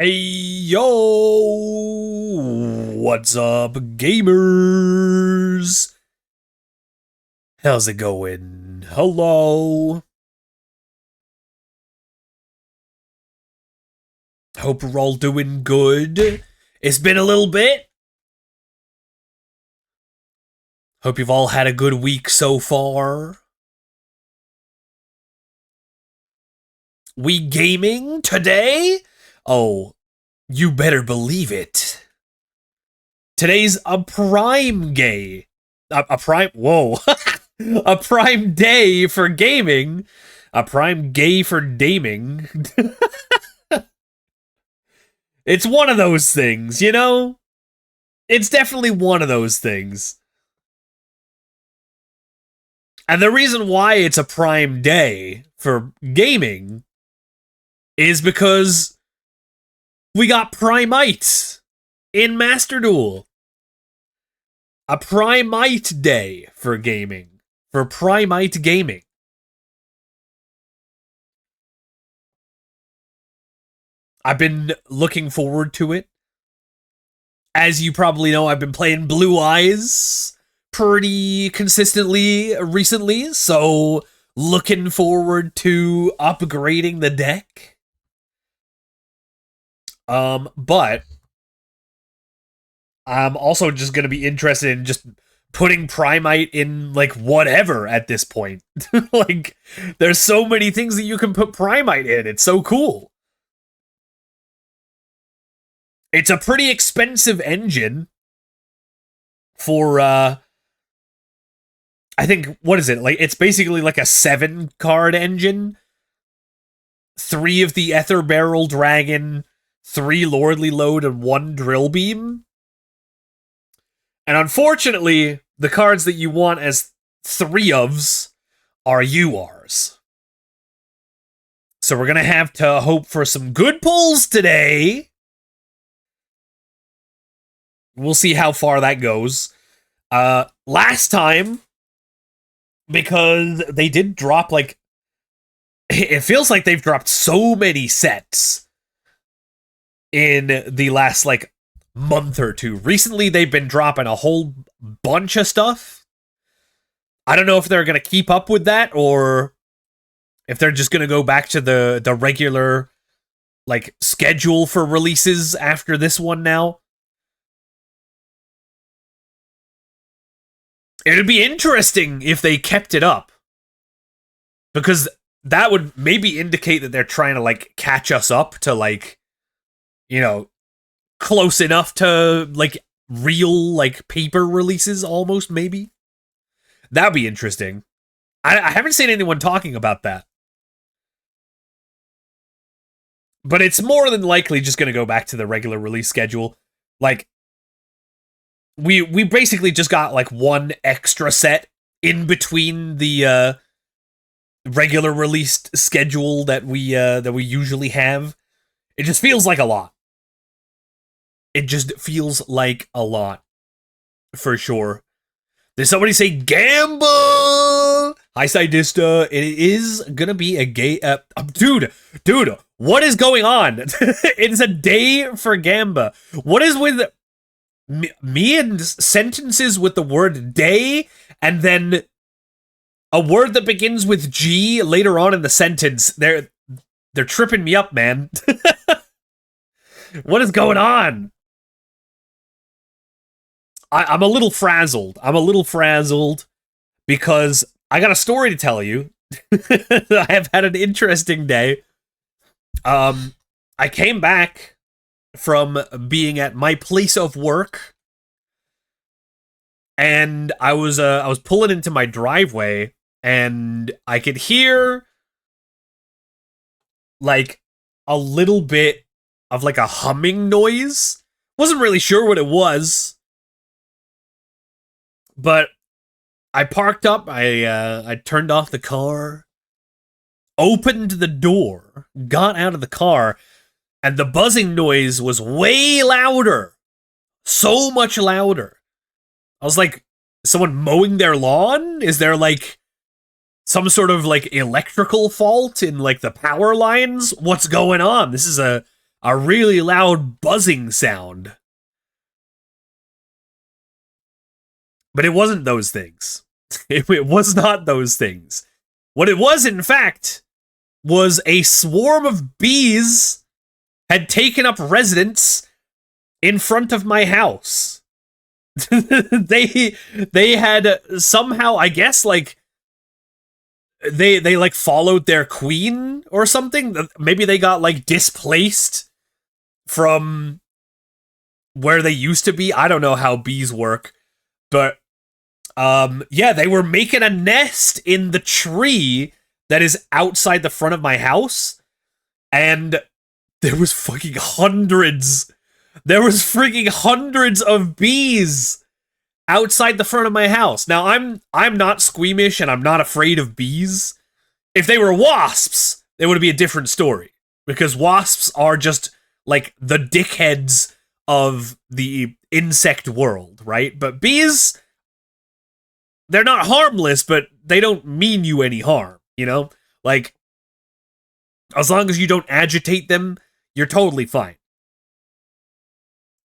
Hey yo, what's up, gamers? How's it going? Hello. Hope we're all doing good. It's been a little bit. Hope you've all had a good week so far. We gaming today? Oh, you better believe it. Today's a prime gay. A prime. Whoa. A prime day for gaming. A prime gay for daming. It's one of those things, you know? It's definitely one of those things. And the reason why it's a prime day for gaming is because we got Primite in Master Duel. A Primite day for gaming. For Primite gaming. I've been looking forward to it. As you probably know, I've been playing Blue Eyes pretty consistently recently, so looking forward to upgrading the deck. But I'm also just going to be interested in just putting Primite in, like, whatever at this point. Like, there's so many things that you can put Primite in. It's so cool. It's a pretty expensive engine for, I think, what is it? Like, it's basically like a 7-card engine. 3 of the Ether Barrel Dragon, 3 Lordly Load, and 1 Drill Beam. And unfortunately, the cards that you want as 3-ofs are URs. So we're going to have to hope for some good pulls today. We'll see how far that goes. Last time, because they did drop, like, it feels like they've dropped so many sets in the last, like, month or two. Recently, they've been dropping a whole bunch of stuff. I don't know if they're going to keep up with that, or if they're just going to go back to the regular, like, schedule for releases after this one now. It'd be interesting if they kept it up, because that would maybe indicate that they're trying to, like, catch us up to, like, you know, close enough to, like, real, like, paper releases almost, maybe. That'd be interesting. I haven't seen anyone talking about that. But it's more than likely just going to go back to the regular release schedule. Like, we basically just got, like, one extra set in between the regular released schedule that we usually have. It just feels like a lot. It just feels like a lot, for sure. Did somebody say Gamba? Hi, Sidista. It is gonna be a gay... dude, what is going on? It's a day for Gamba. What is with me and sentences with the word day, and then a word that begins with G later on in the sentence? They're tripping me up, man. What is going on? I'm a little frazzled. Because I got a story to tell you. I have had an interesting day. I came back from being at my place of work, and I was pulling into my driveway, and I could hear, like, a little bit of, like, a humming noise. Wasn't really sure what it was. But I parked up, I turned off the car, opened the door, got out of the car, and the buzzing noise was way louder. So much louder. I was like, someone mowing their lawn? Is there, like, some sort of, like, electrical fault in, like, the power lines? What's going on? This is a a really loud buzzing sound. But it wasn't those things. It was not those things. What it was, in fact, was a swarm of bees had taken up residence in front of my house. they had somehow, I guess, like they like followed their queen or something. Maybe they got like displaced from where they used to be. I don't know how bees work, but yeah, they were making a nest in the tree that is outside the front of my house, and there was fucking hundreds. There was freaking hundreds of bees outside the front of my house. Now, I'm not squeamish and I'm not afraid of bees. If they were wasps, it would be a different story, because wasps are just like the dickheads of the insect world, right? But bees, they're not harmless, but they don't mean you any harm, you know? Like, as long as you don't agitate them, you're totally fine.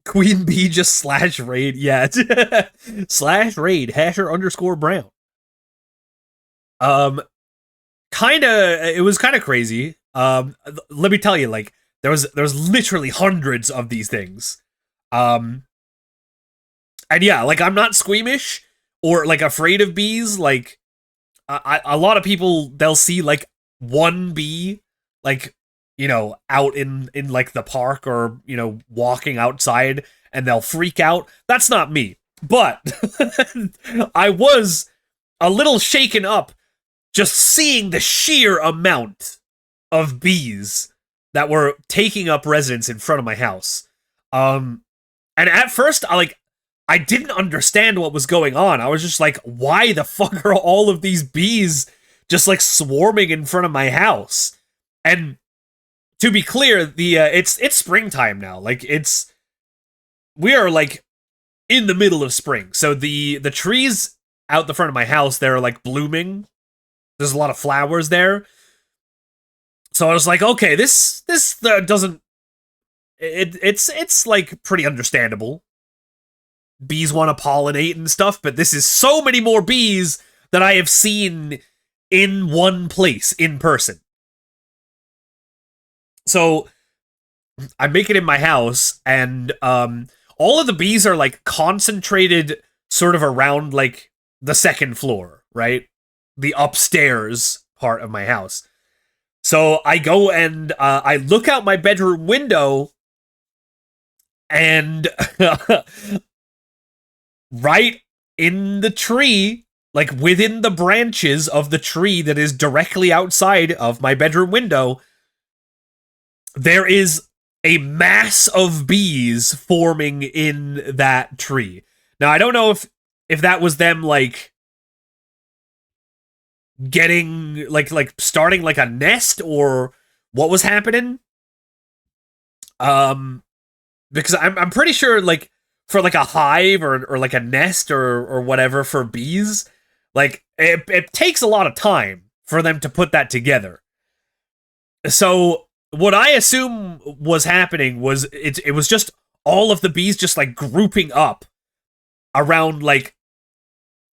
Queen Bee just slash raid, yeah. Slash raid, Hasher_Brown. It was kind of crazy. Let me tell you, like, there was literally hundreds of these things. And yeah, like, I'm not squeamish or like afraid of bees. Like, a lot of people, they'll see like one bee, like, you know, out in like the park, or, you know, walking outside, and they'll freak out. That's not me. But I was a little shaken up just seeing the sheer amount of bees that were taking up residence in front of my house. And at first, I didn't understand what was going on. I was just like, why the fuck are all of these bees just like swarming in front of my house? And to be clear, it's springtime now. Like, we are like in the middle of spring. So the trees out the front of my house, they're like blooming. There's a lot of flowers there. So I was like, okay, this doesn't, it's like pretty understandable. Bees want to pollinate and stuff, but this is so many more bees that I have seen in one place in person. So I make it in my house, and all of the bees are like concentrated sort of around like the second floor, right? The upstairs part of my house. So I go and I look out my bedroom window, and right in the tree, like within the branches of the tree that is directly outside of my bedroom window, there is a mass of bees forming in that tree. Now, I don't know if that was them, like, getting, like starting, like, a nest, or what was happening. Because I'm pretty sure, like, for, like, a hive, or like, a nest, or whatever for bees, like, it takes a lot of time for them to put that together. So what I assume was happening was it was just all of the bees just like grouping up around like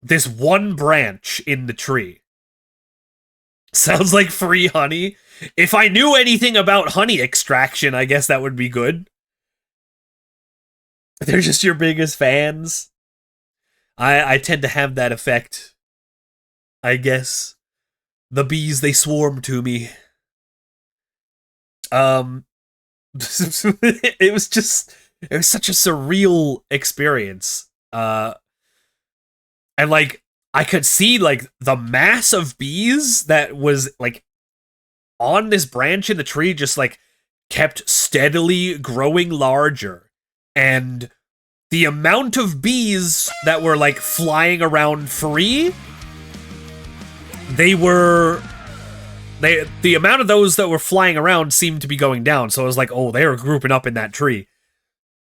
this one branch in the tree. Sounds like free honey. If I knew anything about honey extraction, I guess that would be good. They're just your biggest fans. I tend to have that effect, I guess. The bees, they swarm to me. It was such a surreal experience. And like, I could see like the mass of bees that was like on this branch in the tree just like kept steadily growing larger. And the amount of bees that were like flying around free, the amount of those that were flying around seemed to be going down. So I was like, oh, they were grouping up in that tree.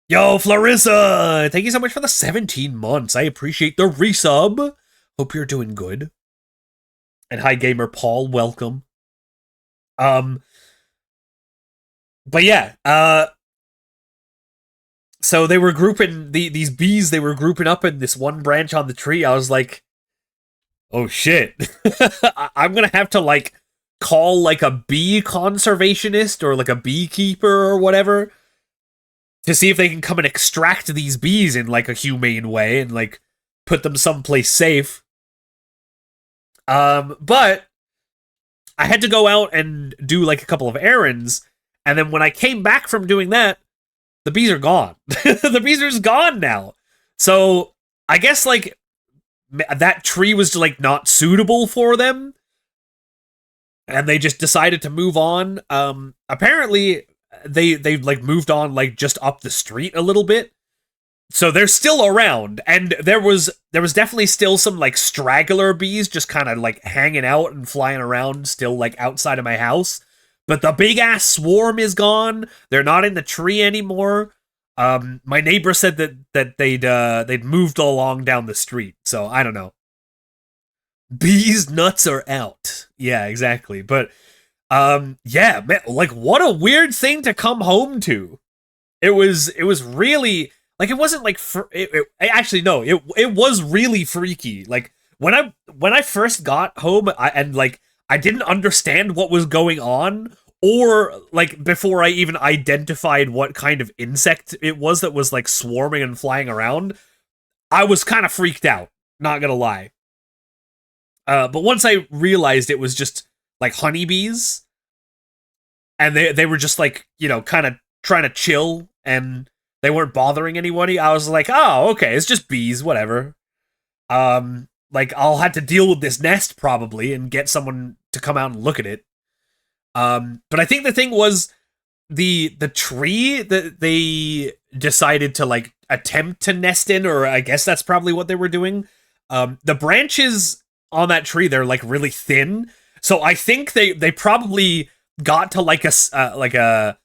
Yo, Clarissa, thank you so much for the 17 months. I appreciate the resub. Hope you're doing good. And hi, Gamer Paul, welcome. But yeah, so they were grouping these bees. They were grouping up in this one branch on the tree. I was like, oh shit, I'm gonna have to like call like a bee conservationist or like a beekeeper or whatever to see if they can come and extract these bees in like a humane way and like put them someplace safe. But I had to go out and do like a couple of errands, and then when I came back from doing that, the bees are gone. The bees are just gone now. So I guess like that tree was like not suitable for them, and they just decided to move on. Apparently they like moved on like just up the street a little bit, so they're still around, and there was definitely still some like straggler bees just kind of like hanging out and flying around still like outside of my house, but the big ass swarm is gone. They're not in the tree anymore. My neighbor said that they'd moved along down the street, so I don't know. Bees nuts are out. Yeah, exactly. But yeah, man, like what a weird thing to come home to. It was really like it wasn't like actually no, it was really freaky. Like when I first got home, and like I didn't understand what was going on, or like before I even identified what kind of insect it was that was like swarming and flying around, I was kind of freaked out, not gonna lie. But once I realized it was just like honeybees, and they were just like, you know, kind of trying to chill, and they weren't bothering anybody, I was like, oh, okay, it's just bees, whatever. Like I'll have to deal with this nest probably and get someone to come out and look at it. But I think the thing was the tree that they decided to like attempt to nest in, or I guess that's probably what they were doing. The branches on that tree, they're like really thin, so I think they probably got to like a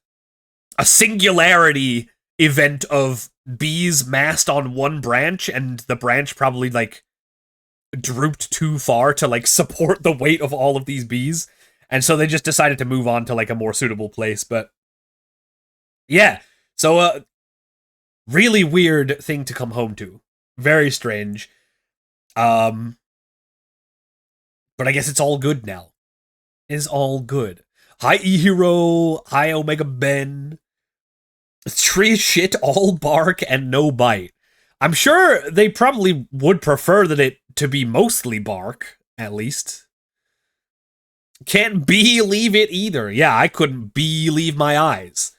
singularity event of bees massed on one branch, and the branch probably like drooped too far to like support the weight of all of these bees, and so they just decided to move on to like a more suitable place. But yeah, so really weird thing to come home to, very strange. um but I guess it's all good now. It's all good. Hi E-Hero, hi Omega Ben. Tree shit, all bark and no bite. I'm sure they probably would prefer that it to be mostly bark, at least. Can't believe it either. Yeah, I couldn't believe my eyes.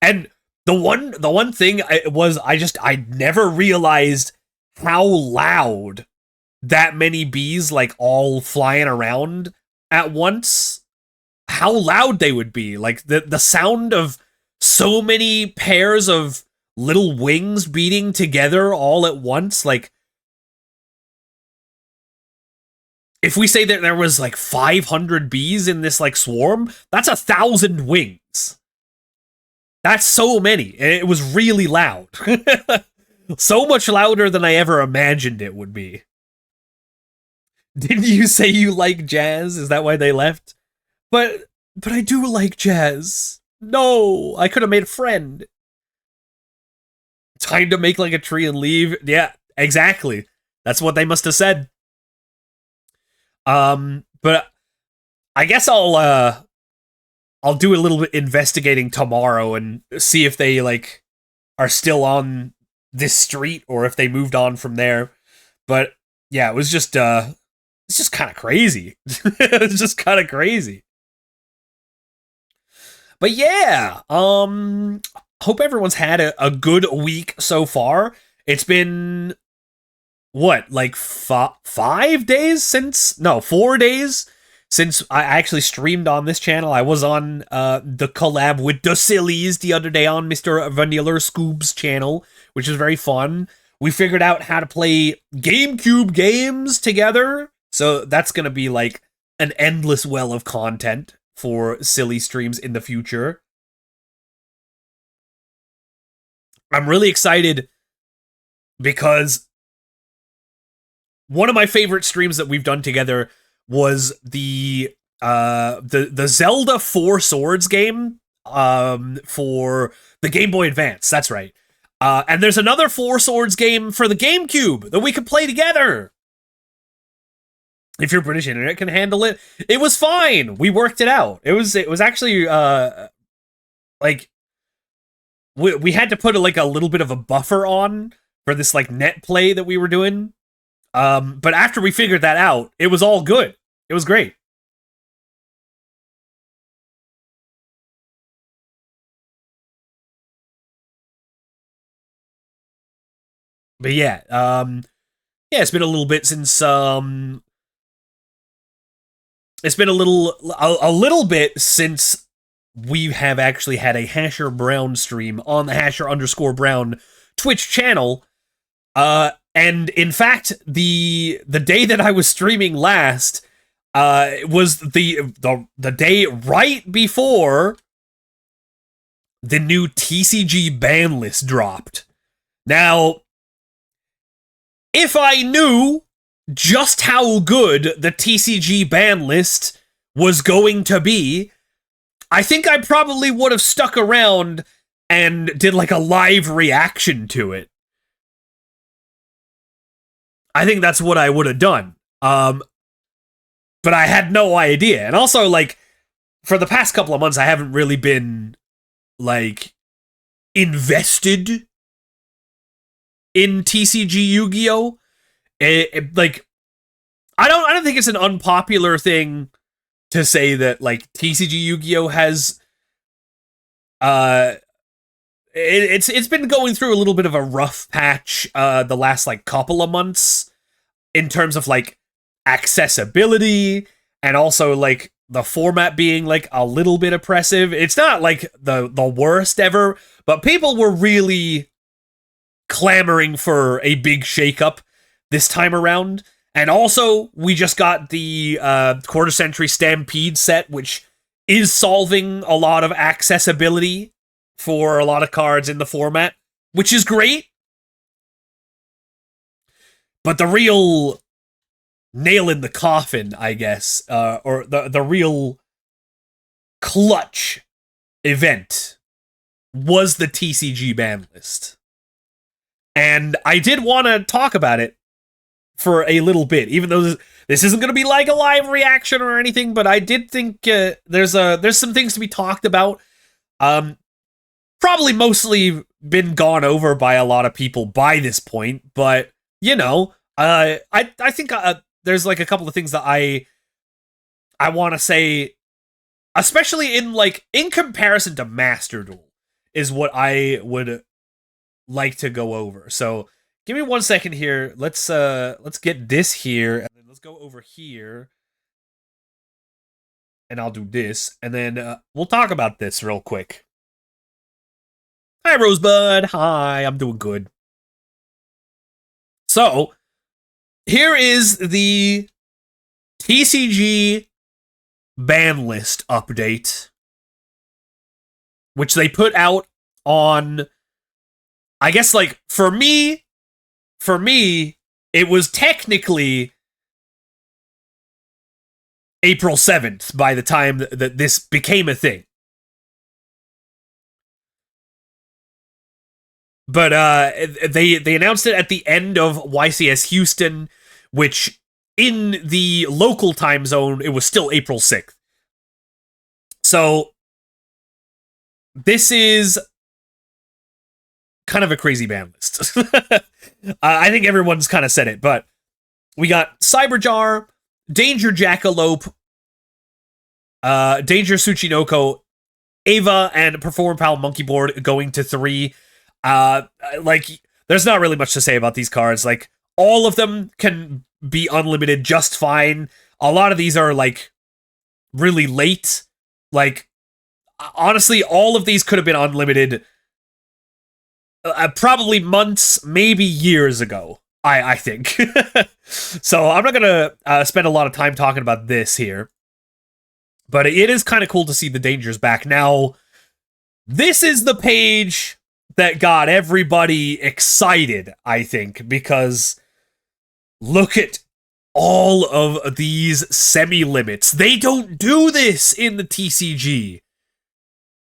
And the one thing was I never realized how loud that many bees like all flying around at once, how loud they would be. Like the sound of so many pairs of little wings beating together all at once. Like if we say that there was like 500 bees in this like swarm, that's 1,000 wings. That's so many. And it was really loud. So much louder than I ever imagined it would be. Didn't you say you like jazz? Is that why they left? But but I do like jazz. No, I could have made a friend. Time to make like a tree and leave. Yeah, exactly. That's what they must have said. But I guess I'll do a little bit investigating tomorrow and see if they like are still on this street or if they moved on from there. But yeah, it was just it's just kind of crazy. It's just kind of crazy. But yeah, hope everyone's had a good week so far. It's been what, like 5 days since, no, 4 days since I actually streamed on this channel. I was on the collab with the Sillies the other day on Mr. Vanilla Scoob's channel, which was very fun. We figured out how to play GameCube games together, so that's gonna be like an endless well of content for silly streams in the future. I'm really excited because one of my favorite streams that we've done together was the Zelda Four Swords game. for the Game Boy Advance. That's right. And there's another Four Swords game for the GameCube that we could play together. If your British internet can handle it. It was fine. We worked it out. It was actually like we had to put like a little bit of a buffer on for this like net play that we were doing. But after we figured that out, it was all good. It was great. But yeah, yeah, it's been a little bit since it's been a little bit since we have actually had a Hasher Brown stream on the Hasher_Brown Twitch channel. And in fact, the day that I was streaming last, was the day right before the new TCG ban list dropped. Now, if I knew just how good the TCG ban list was going to be, I think I probably would have stuck around and did like a live reaction to it. I think that's what I would have done. But I had no idea. And also, like, for the past couple of months, I haven't really been, like, invested in TCG Yu-Gi-Oh! Like, I don't think it's an unpopular thing to say that, like, TCG Yu-Gi-Oh! Has it's been going through a little bit of a rough patch the last like couple of months in terms of like accessibility and also like the format being like a little bit oppressive. It's not like the worst ever, but people were really clamoring for a big shakeup this time around. And also, we just got the Quarter Century Stampede set, which is solving a lot of accessibility for a lot of cards in the format, which is great. But the real nail in the coffin, I guess, or the real clutch event was the TCG ban list. And I did want to talk about it for a little bit, even though this isn't going to be like a live reaction or anything, but I did think there's some things to be talked about. Probably mostly been gone over by a lot of people by this point, but you know, I think there's like a couple of things that I want to say, especially in comparison to Master Duel, is what I would like to go over. So give me 1 second here. Let's get this here, and then let's go over here, and I'll do this, and then we'll talk about this real quick. Hi, Rosebud. Hi, I'm doing good. So, here is the TCG ban list update, which they put out on, I guess, like, for me, it was technically April 7th by the time that this became a thing. But they announced it at the end of YCS Houston, which in the local time zone, it was still April 6th. So this is kind of a crazy ban list. I think everyone's kind of said it, but we got Cyberjar, Danger Jackalope, Danger Tsuchinoko, Ava, and Perform Pal Monkey Board going to 3. Like, there's not really much to say about these cards. Like, all of them can be unlimited just fine. A lot of these are, like, really late. Like, honestly, all of these could have been unlimited probably months, maybe years ago, I think. So I'm not gonna spend a lot of time talking about this here. But it is kind of cool to see the Dangers back. Now, this is the page that got everybody excited, I think, because look at all of these semi-limits. They don't do this in the TCG.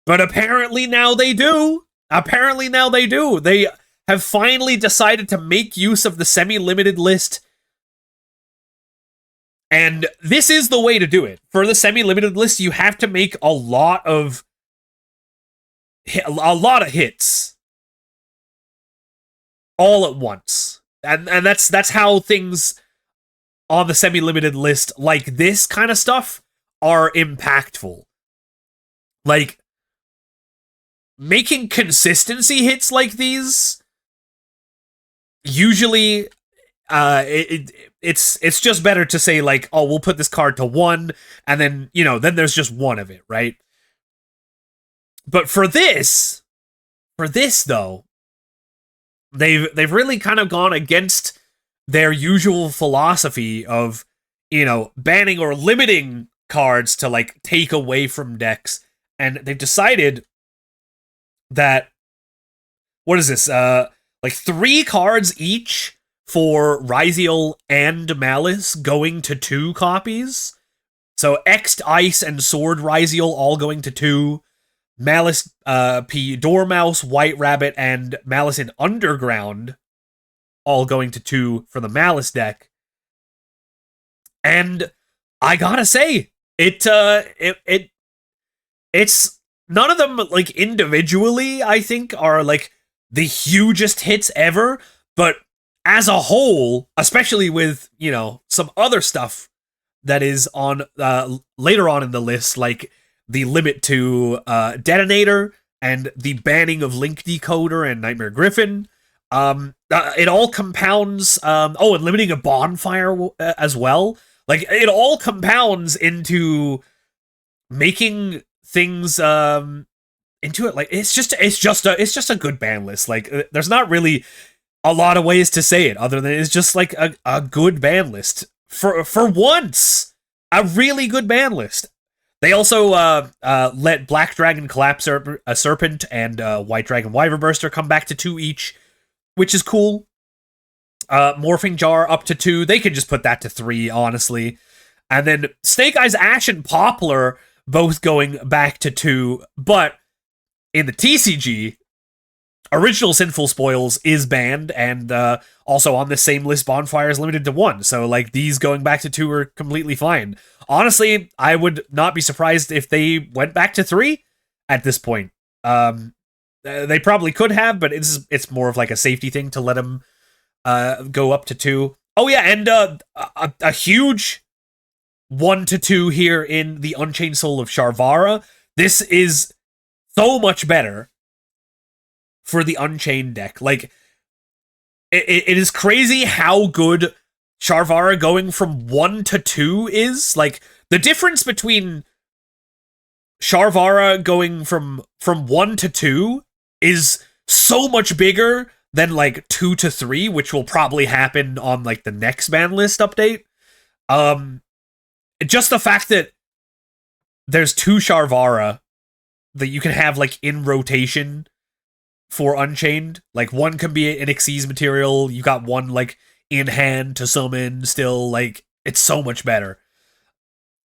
But apparently now they do. Apparently now they do. They have finally decided to make use of the semi-limited list. And this is the way to do it. For the semi-limited list, you have to make a lot of hits all at once. And that's how things on the semi-limited list like this kind of stuff are impactful. Like, making consistency hits like these, usually, it's just better to say, like, oh, we'll put this card to 1, and then, then there's just 1 of it, right? But for this though, they've really kind of gone against their usual philosophy of, banning or limiting cards to, like, take away from decks, and they've decided that, what is this, like 3 cards each for Ryziel and Malice going to 2 copies. So X'd Ice and Sword Ryziel all going to 2. Malice P Dormouse, White Rabbit, and Malice in Underground all going to 2 for the Malice deck. And I gotta say, it's none of them, like, individually, I think, are, like, the hugest hits ever, but as a whole, especially with, some other stuff that is on, later on in the list, like the limit to, Detonator, and the banning of Link Decoder and Nightmare Griffin, it all compounds, and limiting a bonfire as well, like, it all compounds into making things into it. Like, it's just a good ban list. Like, there's not really a lot of ways to say it other than it's just like a good ban list for once. A really good ban list. They also let Black Dragon Collapse Serpent and White Dragon Wyverburster come back to 2 each, which is cool. Morphing Jar up to 2. They could just put that to 3, honestly. And then Snake Eyes Ash and Poplar both going back to 2, but in the TCG, Original Sinful Spoils is banned, and also on this same list, Bonfire is limited to 1, so, like, these going back to 2 are completely fine. Honestly, I would not be surprised if they went back to 3 at this point. They probably could have, but it's more of, like, a safety thing to let them go up to 2. Oh yeah, and a huge 1 to 2 here in the Unchained Soul of Sharvara. This is so much better for the Unchained deck. Like, it is crazy how good Sharvara going from 1 to 2 is. Like, the difference between Sharvara going from 1 to 2 is so much bigger than, like, 2 to 3, which will probably happen on, like, the next ban list update. Just the fact that there's 2 Sharvara that you can have, like, in rotation for Unchained. Like, one can be an Xyz material, you got one, like, in hand to summon still. Like, it's so much better.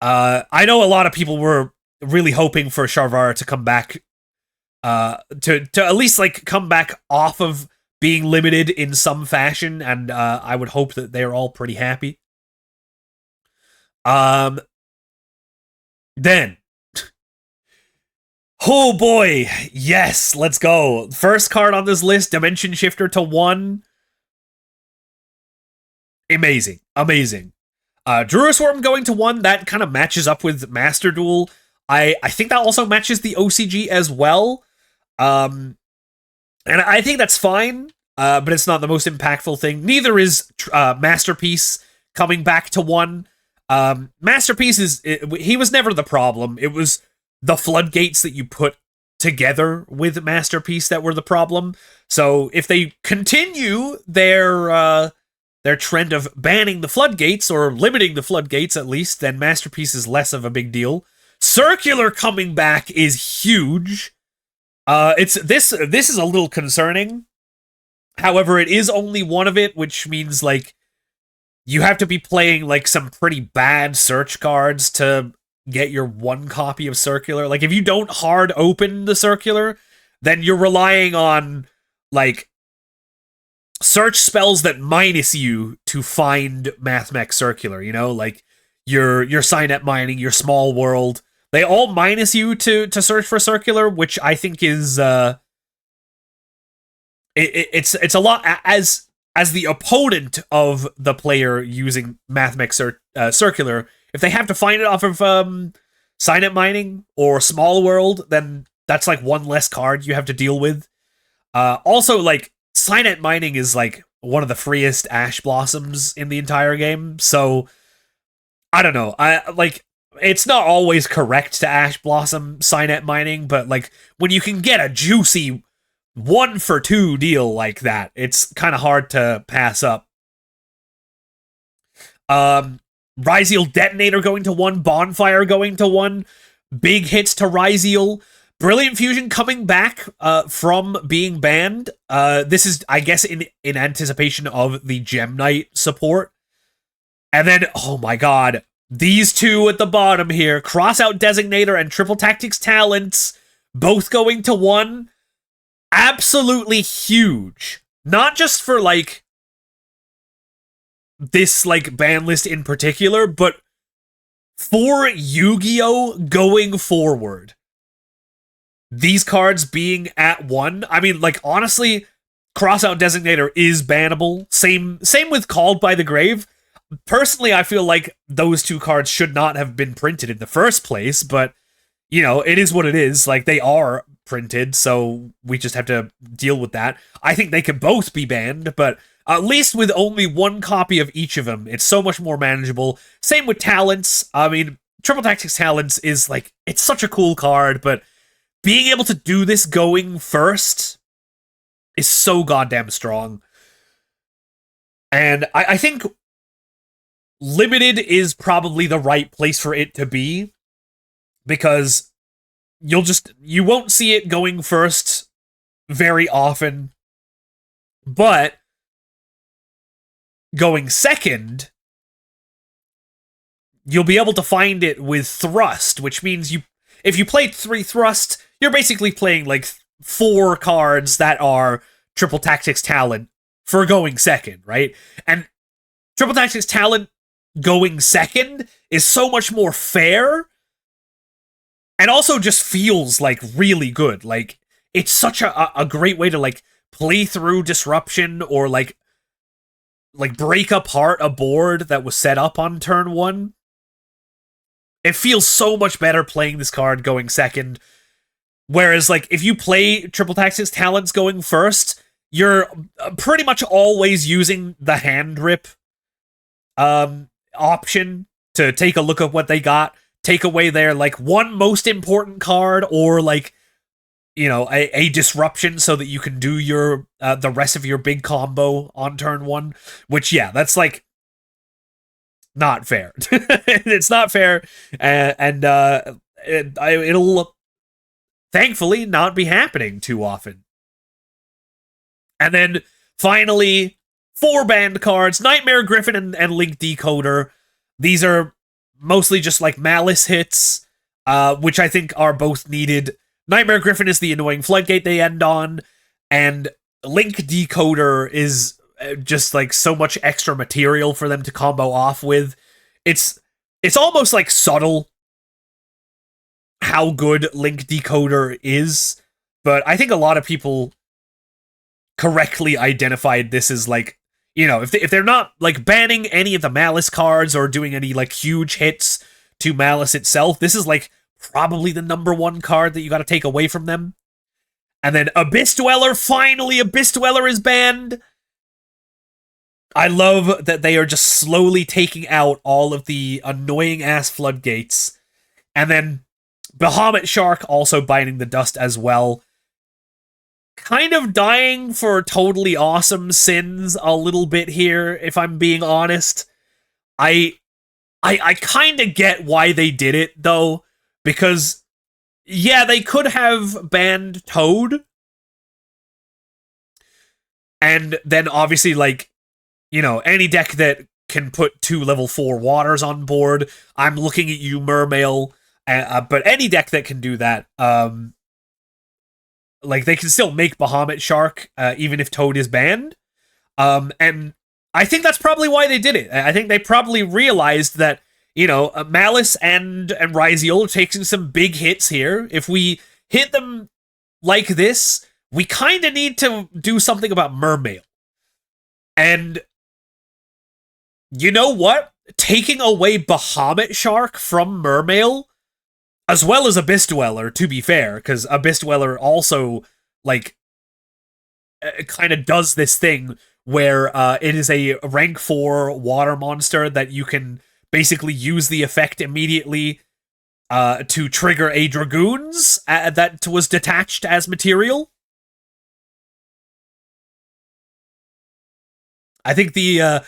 I know a lot of people were really hoping for Sharvara to come back, to at least, like, come back off of being limited in some fashion, and I would hope that they're all pretty happy. Then, oh boy, yes, let's go. First card on this list, Dimension Shifter to 1. Amazing, amazing. Druisworm going to 1, that kind of matches up with Master Duel. I think that also matches the OCG as well. And I think that's fine, but it's not the most impactful thing. Neither is Masterpiece coming back to 1. Masterpiece he was never the problem. It was the floodgates that you put together with Masterpiece that were the problem. So if they continue their trend of banning the floodgates, or limiting the floodgates at least, then Masterpiece is less of a big deal. Circular coming back is huge. This is a little concerning. However, it is only one of it, which means, like, you have to be playing, like, some pretty bad search cards to get your one copy of Circular. Like, if you don't hard open the Circular, then you're relying on, like, search spells that minus you to find Mathmech Circular, you know? Like, your Signet Mining, your Small World. They all minus you to search for Circular, which I think is, it's a lot, as the opponent of the player using Mathmech Circular, if they have to find it off of Signet Mining or Small World, then that's like one less card you have to deal with. Also, like, Signet Mining is like one of the freest Ash Blossoms in the entire game, so I don't know. It's not always correct to Ash Blossom Signet Mining, but like when you can get a juicy 1-for-2 deal like that, it's kind of hard to pass up. Ryziel Detonator going to 1, Bonfire going to 1, big hits to Ryziel. Brilliant Fusion coming back from being banned. This is, I guess, in anticipation of the Gem Knight support. And then, oh my god, these two at the bottom here, Crossout Designator and Triple Tactics Talents, both going to 1. Absolutely huge. Not just for, like, this, like, ban list in particular, but for Yu-Gi-Oh! Going forward. These cards being at 1, I mean, like, honestly, Crossout Designator is bannable. Same with Called by the Grave. Personally, I feel like those two cards should not have been printed in the first place, but, you know, it is what it is. Like, they are printed, so we just have to deal with that. I think they could both be banned, but at least with only one copy of each of them, it's so much more manageable. Same with Talents. I mean, Triple Tactics Talents is, like, it's such a cool card, but being able to do this going first is so goddamn strong. And I think Limited is probably the right place for it to be, because you won't see it going first very often, but going second, you'll be able to find it with Thrust, which means if you play 3 Thrust, you're basically playing like 4 cards that are Triple Tactics Talent for going second, right? And Triple Tactics Talent going second is so much more fair, and also just feels like really good. Like, it's such a great way to like play through Disruption or like break apart a board that was set up on turn 1. It feels so much better playing this card going second. Whereas, like, if you play Triple Tactics Talents going first, you're pretty much always using the hand rip option to take a look at what they got, take away their, like, one most important card, or, like, you know, a disruption so that you can do your the rest of your big combo on turn 1. Which, yeah, that's, like, not fair. It's not fair, and it'll thankfully not be happening too often. And then finally, 4 banned cards: Nightmare Griffin and Link Decoder. These are mostly just like Malice hits, which I think are both needed. Nightmare Griffin is the annoying floodgate they end on, and Link Decoder is just like so much extra material for them to combo off with. It's almost like subtle how good Link Decoder is, but I think a lot of people correctly identified this as, like, you know, if they're not like banning any of the Malice cards or doing any like huge hits to Malice itself, this is like probably the #1 card that you got to take away from them. And then Abyss Dweller, finally Abyss Dweller is banned. I love that they are just slowly taking out all of the annoying ass floodgates. And then Bahamut Shark also biting the dust as well. Kind of dying for totally awesome sins a little bit here, if I'm being honest. I kind of get why they did it, though, because, yeah, they could have banned Toad, and then obviously, like, you know, any deck that can put 2 level 4 waters on board. I'm looking at you, Mermail. But any deck that can do that, like, they can still make Bahamut Shark, even if Toad is banned. And I think that's probably why they did it. I think they probably realized that, Malice and Ryziel are taking some big hits here. If we hit them like this, we kind of need to do something about Mermail. And you know what? Taking away Bahamut Shark from Mermail, as well as Abyss Dweller, to be fair, because Abyss Dweller also, like, kind of does this thing where it is a rank 4 water monster that you can basically use the effect immediately to trigger a Dragoons that was detached as material. I think the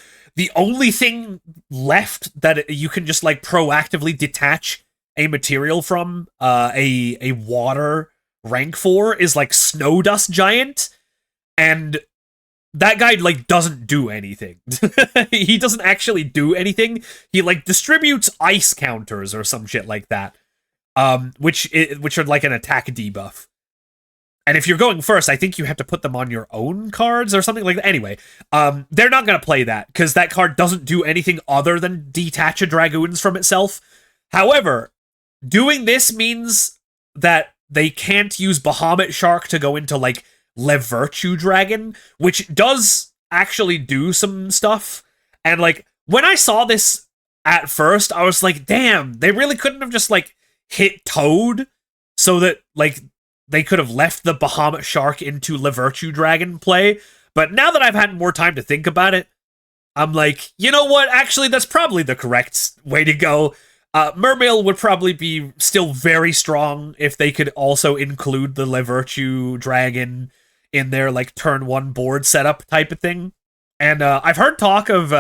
only thing left that you can just, like, proactively detach a material from a water rank 4 is, like, Snow Dust Giant, and that guy, like, doesn't do anything. He doesn't actually do anything. He, like, distributes ice counters or some shit like that, which are like an attack debuff. And if you're going first, I think you have to put them on your own cards or something like that. Anyway, they're not going to play that, because that card doesn't do anything other than detach a Dragoons from itself. However, doing this means that they can't use Bahamut Shark to go into, like, Le Virtue Dragon, which does actually do some stuff. And, like, when I saw this at first, I was like, damn, they really couldn't have just, like, hit Toad so that, like, they could have left the Bahamut Shark into Le Virtue Dragon play. But now that I've had more time to think about it, I'm like, you know what? Actually, that's probably the correct way to go. Mermail would probably be still very strong if they could also include the Le Virtue Dragon in their, like, turn 1 board setup type of thing. And I've heard talk of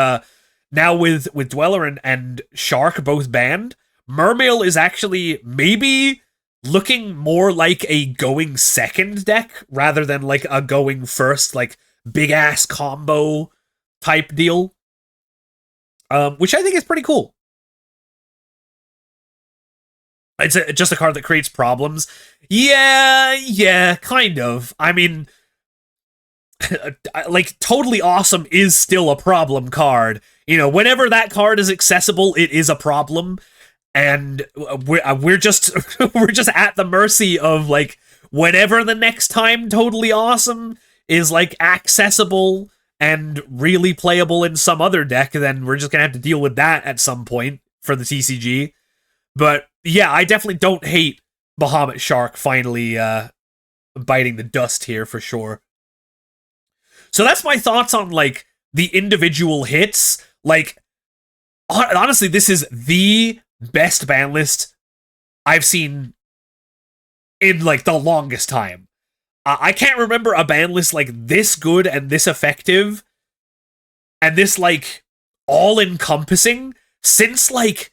now with Dweller and Shark both banned, Mermail is actually maybe looking more like a going second deck rather than, like, a going first, like, big ass combo type deal, which I think is pretty cool. It's just a card that creates problems. Yeah, kind of. I mean, like, Totally Awesome is still a problem card. Whenever that card is accessible, it is a problem. And we're just we're just at the mercy of, like, whenever the next time Totally Awesome is, like, accessible and really playable in some other deck, then we're just gonna have to deal with that at some point for the TCG. But yeah, I definitely don't hate Bahamut Shark finally biting the dust here for sure. So that's my thoughts on, like, the individual hits. Like, honestly, this is the best ban list I've seen in, like, the longest time. I can't remember a ban list, like, this good and this effective and this, like, all-encompassing since, like,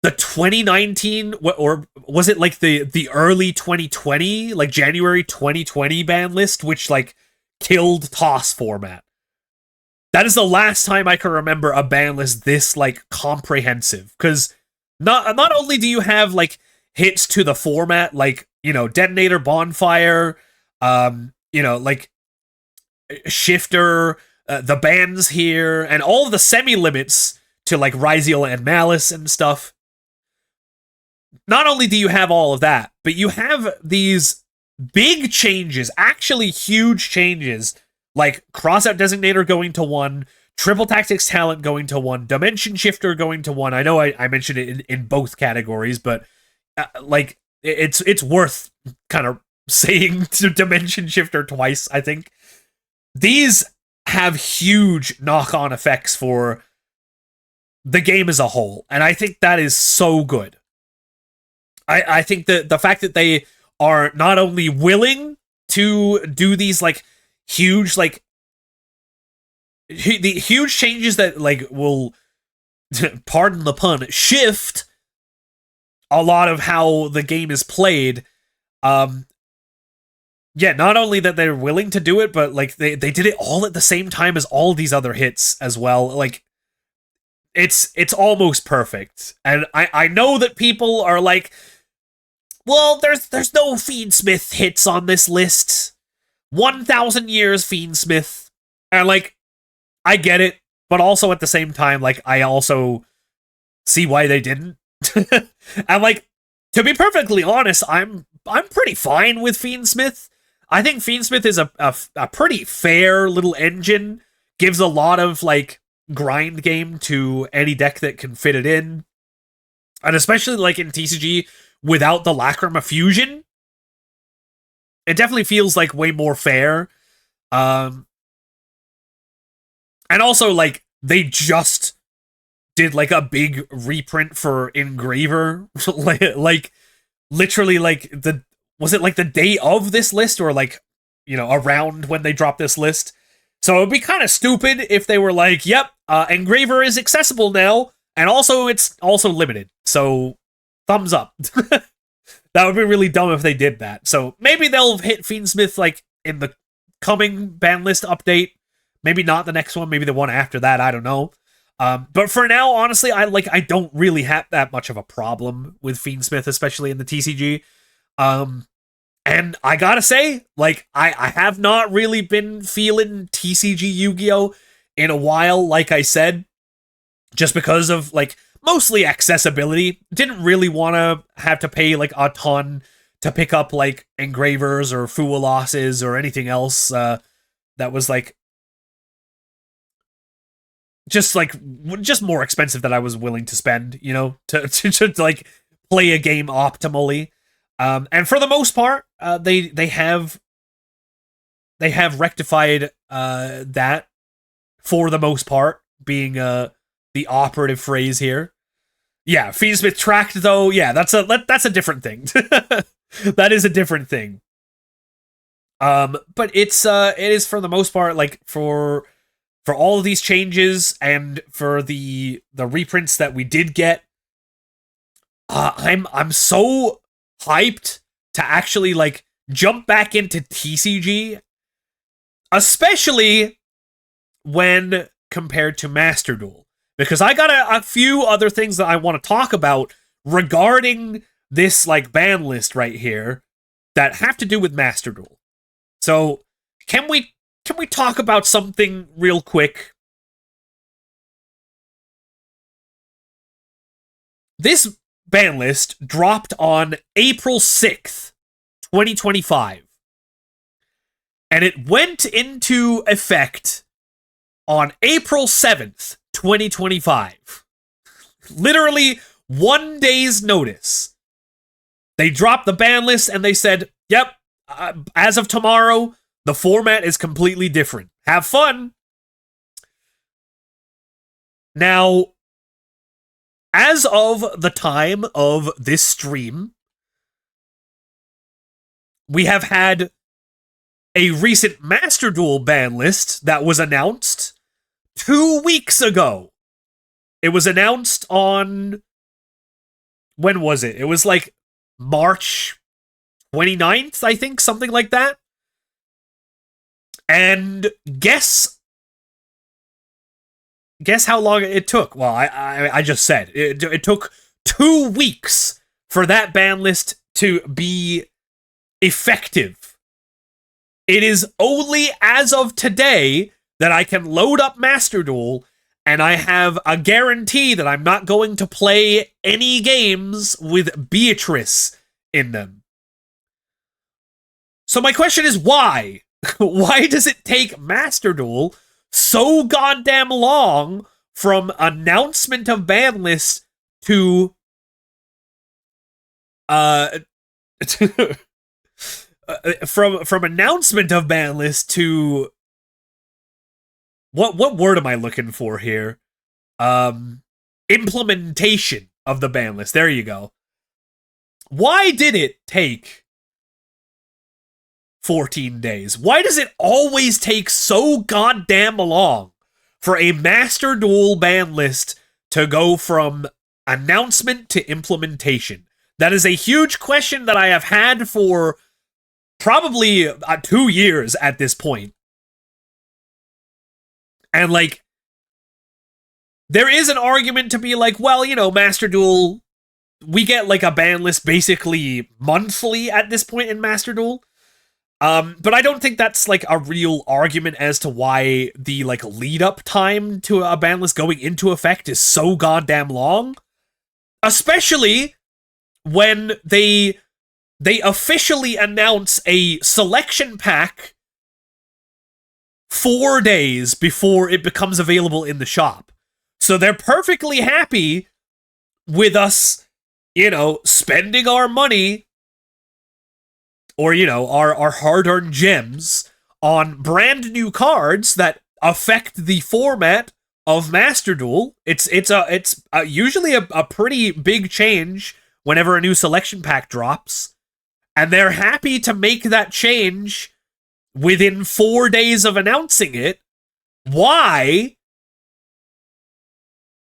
the 2019, or was it, like, the early 2020, like, January 2020 ban list, which, like, killed TOS format. That is the last time I can remember a ban list this, like, comprehensive, because not only do you have, like, hits to the format, like, Detonator, Bonfire, like, Shifter, the bans here, and all of the semi-limits to, like, Ryziel and Malice and stuff. Not only do you have all of that, but you have these big changes, actually huge changes, like Crossout Designator going to 1, Triple Tactics Talent going to 1, Dimension Shifter going to 1. I know I mentioned it in both categories, but like, it's worth kind of saying to Dimension Shifter twice, I think. These have huge knock-on effects for the game as a whole, and I think that is so good. I think that the fact that they are not only willing to do these, like, huge, like, the huge changes that, like, will, pardon the pun, shift a lot of how the game is played. Yeah, not only that they're willing to do it, but, like, they did it all at the same time as all these other hits as well. Like, it's almost perfect. And I know that people are like, well, there's no Fiendsmith hits on this list. 1,000 years Fiendsmith. And like, I get it, but also at the same time, like, I also see why they didn't. And like, to be perfectly honest, I'm pretty fine with Fiendsmith. I think Fiendsmith is a pretty fair little engine. Gives a lot of like grind game to any deck that can fit it in. And especially like in TCG without the Lacrima fusion, it definitely feels like way more fair. And also like they just did like a big reprint for Engraver. like literally like was it like the day of this list, or like, you know, around when they dropped this list? So it would be kind of stupid if they were like, yep, Engraver is accessible now, and also it's also limited. So thumbs up. That would be really dumb if they did that. So maybe they'll hit Fiendsmith like in the coming ban list update. Maybe not the next one, maybe the one after that, I don't know. But for now, honestly, I don't really have that much of a problem with Fiendsmith, especially in the TCG. And I gotta say, like, I have not really been feeling TCG Yu-Gi-Oh! In a while, like I said, just because of, like, mostly accessibility. Didn't really want to have to pay, like, a ton to pick up, like, Engravers or Fuolosses or anything else that was, like, just more expensive than I was willing to spend, you know, to like, play a game optimally. And for the most part, they have rectified that, for the most part, being the operative phrase here. Yeah, Fiendsmith tracked though. Yeah, that's a different thing. That is a different thing. But it is for the most part, like, for all of these changes and for the reprints that we did get, I'm so hyped to actually like jump back into TCG, especially when compared to Master Duel, because I got a few other things that I want to talk about regarding this like ban list right here that have to do with Master Duel. So can we talk about something real quick? This ban list dropped on April 6th, 2025. And it went into effect on April 7th, 2025. Literally 1 day's notice. They dropped the ban list and they said, yep, as of tomorrow, the format is completely different. Have fun. Now, as of the time of this stream, we have had a recent Master Duel ban list that was announced 2 weeks ago. It was announced on... when was it? It was like March 29th, I think, something like that. And guess how long it took? Well, I just said. It took 2 weeks for that ban list to be effective. It is only as of today that I can load up Master Duel, and I have a guarantee that I'm not going to play any games with Beatrice in them. So my question is, why? Why does it take Master Duel so goddamn long from announcement of ban list to from announcement of ban list to what word am I looking for here? Implementation of the ban list. There you go. Why did it take 14 days? Why does it always take so goddamn long for a Master Duel ban list to go from announcement to implementation? That is a huge question that I have had for probably 2 years at this point. And like, there is an argument to be like, well, you know, Master Duel, we get like a ban list basically monthly at this point in Master Duel. But I don't think that's like a real argument as to why the like lead up time to a ban list going into effect is so goddamn long. Especially when they officially announce a selection pack 4 days before it becomes available in the shop. So they're perfectly happy with us, you know, spending our money or, you know, our hard-earned gems on brand new cards that affect the format of Master Duel. It's usually a pretty big change whenever a new selection pack drops, and they're happy to make that change within 4 days of announcing it. Why,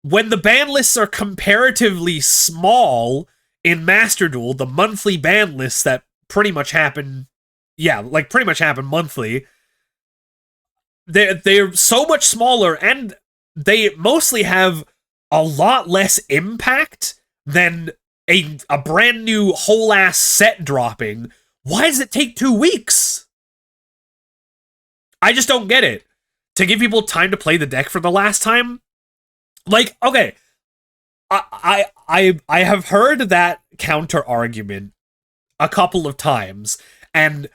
when the ban lists are comparatively small in Master Duel, the monthly ban lists that pretty much happen monthly, they're so much smaller, and they mostly have a lot less impact than a brand new whole ass set dropping. Why does it take 2 weeks? I just don't get it. To give people time to play the deck for the last time? Like, okay, I have heard that counter argument a couple of times, and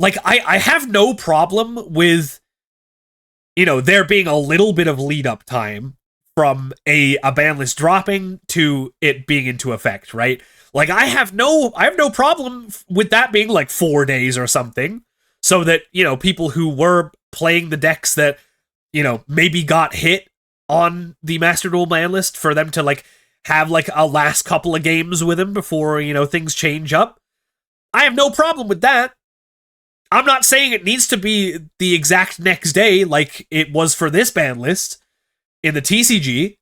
like I have no problem with, you know, there being a little bit of lead up time from a ban list dropping to it being into effect, right? Like I have no problem with that being like 4 days or something, so that, you know, people who were playing the decks that, you know, maybe got hit on the Master Duel ban list, for them to like have like a last couple of games with him before, you know, things change up. I have no problem with that. I'm not saying it needs to be the exact next day like it was for this ban list in the TCG,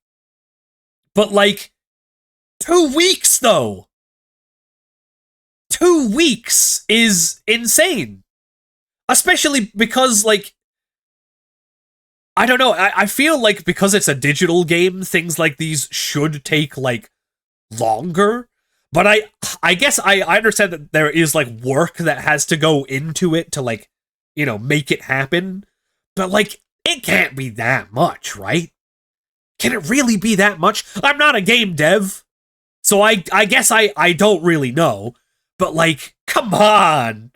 but like 2 weeks though. 2 weeks is insane. Especially because, like, I don't know, I feel like because it's a digital game, things like these should take, like, longer. But I guess I understand that there is, like, work that has to go into it to, like, you know, make it happen. But, like, it can't be that much, right? Can it really be that much? I'm not a game dev, so I guess I don't really know. But, like, come on.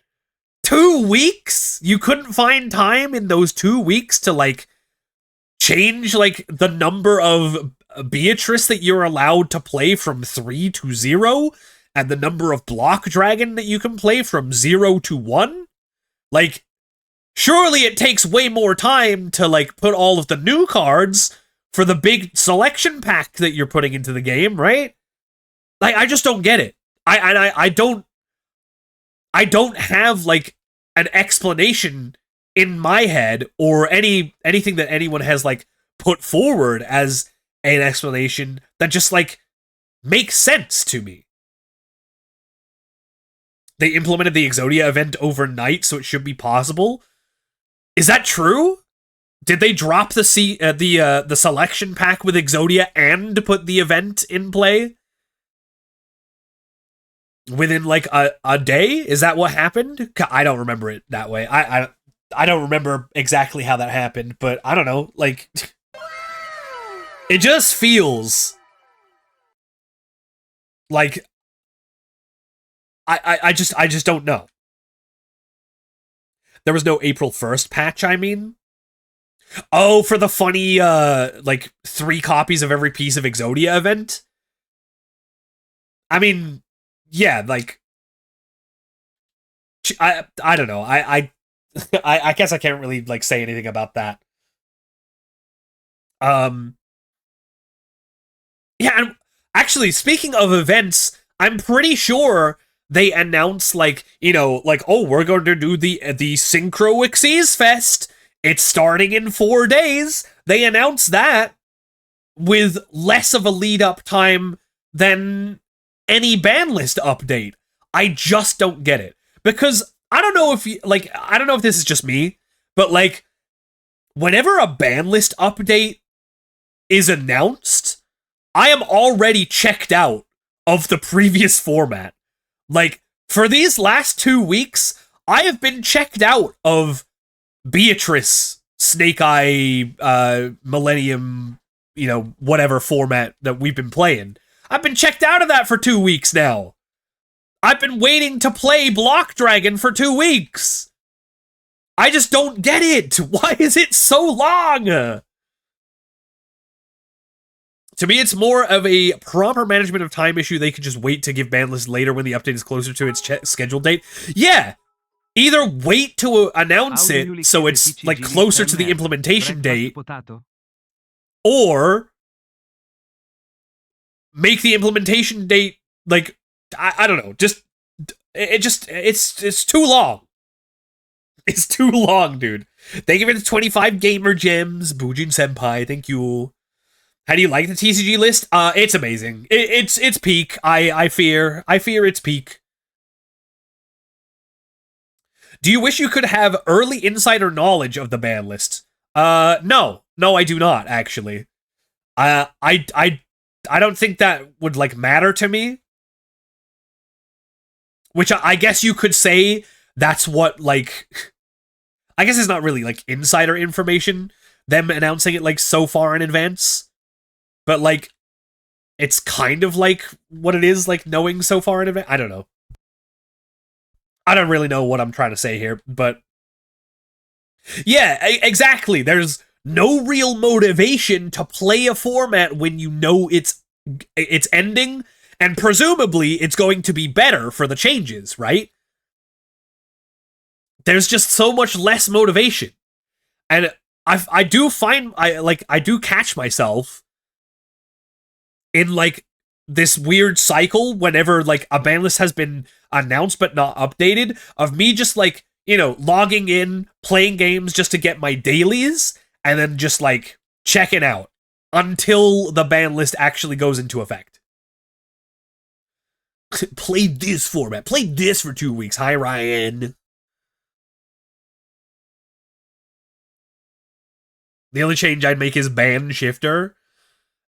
2 weeks? You couldn't find time in those 2 weeks to, like, change, like, the number of Beatrice that you're allowed to play from 3 to 0, and the number of Block Dragon that you can play from 0 to 1? Like, surely it takes way more time to, like, put all of the new cards for the big selection pack that you're putting into the game, right? Like, I just don't get it. I don't have, like, an explanation in my head, or anything that anyone has, like, put forward as an explanation that just, like, makes sense to me. They implemented the Exodia event overnight, so it should be possible. Is that true? Did they drop the selection pack with Exodia and put the event in play within, like, a day? Is that what happened? I don't remember it that way. I don't remember exactly how that happened, but I don't know, like, it just feels like I just don't know. There was no April 1st patch, I mean. Oh, for the funny, like, 3 copies of every piece of Exodia event? I mean, yeah, like, I don't know. I guess I can't really, like, say anything about that. Yeah, and actually, speaking of events, I'm pretty sure they announced, like, you know, like, oh, we're going to do the Synchro Xyz Fest. It's starting in 4 days. They announced that with less of a lead-up time than any ban list update. I just don't get it. Because I don't know if I don't know if this is just me, but, like, whenever a ban list update is announced, I am already checked out of the previous format. Like, for these last 2 weeks, I have been checked out of Beatrice, Snake Eye, Millennium, whatever format that we've been playing. I've been checked out of that for 2 weeks now. I've been waiting to play Block Dragon for 2 weeks. I just don't get it. Why is it so long? To me, it's more of a proper management of time issue. They could just wait to give ban lists later when the update is closer to its scheduled date. Yeah. Either wait to announce it so it's like closer to the implementation date, or make the implementation date like, I don't know, it's too long. It's too long, dude. Thank you for the 25 gamer gems, Bujin Senpai. Thank you. How do you like the TCG list? It's amazing. It's peak. I fear it's peak. Do you wish you could have early insider knowledge of the ban list? No, I do not actually. I don't think that would like matter to me. Which I guess you could say that's what like. I guess it's not really like insider information. Them announcing it like so far in advance, but like it's kind of like what it is like knowing so far in advance. I don't know. I don't really know what I'm trying to say here, but yeah, exactly. There's no real motivation to play a format when you know it's ending, and presumably it's going to be better for the changes, right? There's just so much less motivation. And I do catch myself in like this weird cycle whenever like a ban list has been announced but not updated, of me just like, logging in, playing games just to get my dailies, and then just like checking out until the ban list actually goes into effect. Play this format. Play this for 2 weeks. Hi, Ryan. The only change I'd make is ban Shifter.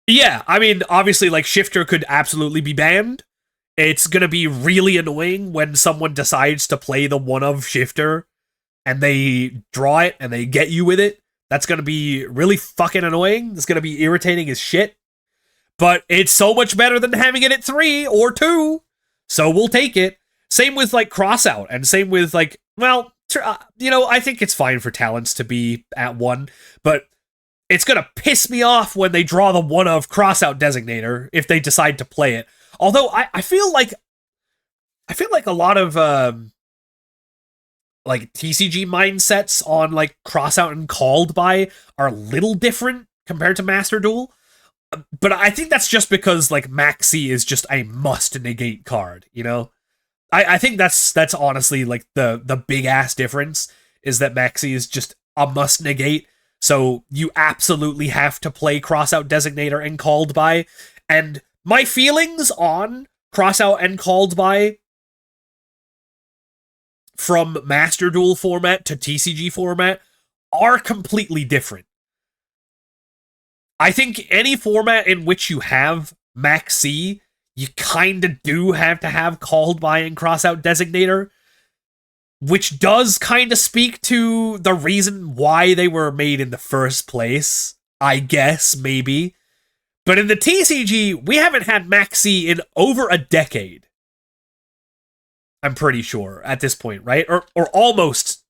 Yeah, I mean, obviously, like, Shifter could absolutely be banned. It's gonna be really annoying when someone decides to play the one-of Shifter and they draw it and they get you with it. That's gonna be really fucking annoying. It's gonna be irritating as shit. But it's so much better than having it at 3 or 2, so we'll take it. Same with, like, Crossout, and same with, like, well, I think it's fine for talents to be at 1, but it's gonna piss me off when they draw the one-of Crossout designator if they decide to play it. Although I feel like a lot of like TCG mindsets on like Crossout and Called By are a little different compared to Master Duel. But I think that's just because like Maxi is just a must negate card, I think that's honestly like the big ass difference, is that Maxi is just a must negate. So you absolutely have to play Crossout Designator and Called By. And my feelings on Crossout and Called By from Master Duel format to TCG format are completely different. I think any format in which you have Maxi, you kind of do have to have Called By and Crossout Designator, which does kind of speak to the reason why they were made in the first place, I guess, maybe. But in the TCG, we haven't had Maxi in over a decade. I'm pretty sure, at this point, right? Or almost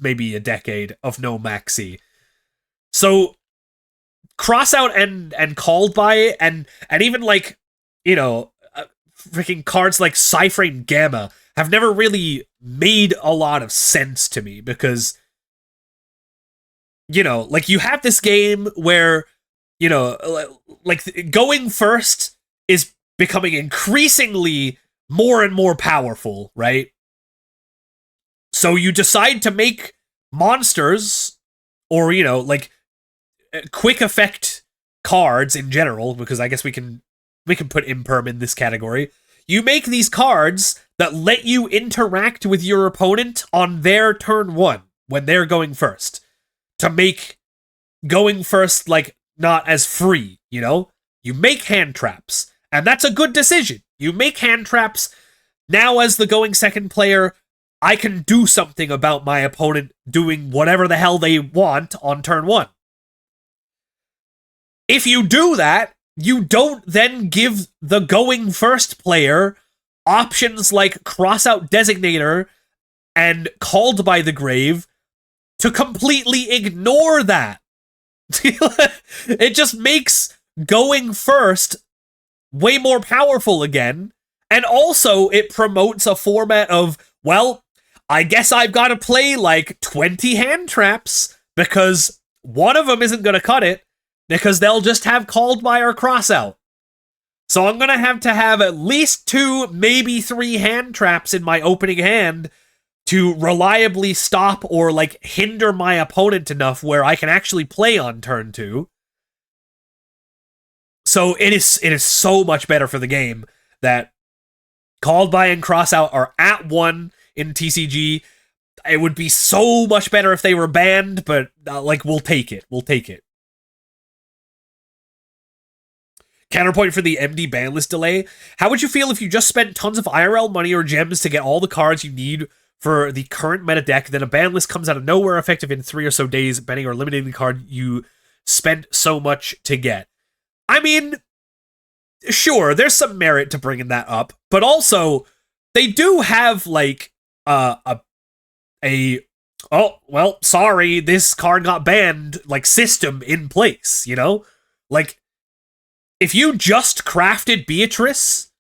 maybe a decade of no Maxi. So, Crossout and Called By, and even like, freaking cards like Cyframe Gamma have never really made a lot of sense to me, because, like, you have this game where, like, going first is becoming increasingly more and more powerful, right? So you decide to make monsters, or, like, quick effect cards in general, because I guess we can put Imperm in this category. You make these cards that let you interact with your opponent on their turn 1, when they're going first, to make going first, like, not as free, you know? You make hand traps, and that's a good decision. You make hand traps. Now, as the going second player, I can do something about my opponent doing whatever the hell they want on turn 1. If you do that, you don't then give the going first player options like Crossout Designator and Called by the Grave to completely ignore that. It just makes going first way more powerful again, and also it promotes a format of, well, I guess I've got to play like 20 hand traps because one of them isn't going to cut it because they'll just have Called by or Crossout. So I'm going to have at least 2, maybe 3 hand traps in my opening hand to reliably stop or like hinder my opponent enough where I can actually play on turn 2. So it is so much better for the game that Called by and Crossout are at 1 in TCG. It would be so much better if they were banned, but like we'll take it. We'll take it. Counterpoint for the MD ban list delay. How would you feel if you just spent tons of IRL money or gems to get all the cards you need for the current meta deck, then a ban list comes out of nowhere effective in 3 or so days, banning or eliminating the card you spent so much to get? I mean, sure, there's some merit to bringing that up, but also they do have like oh well, sorry, this card got banned like system in place, you know? Like, if you just crafted Beatrice,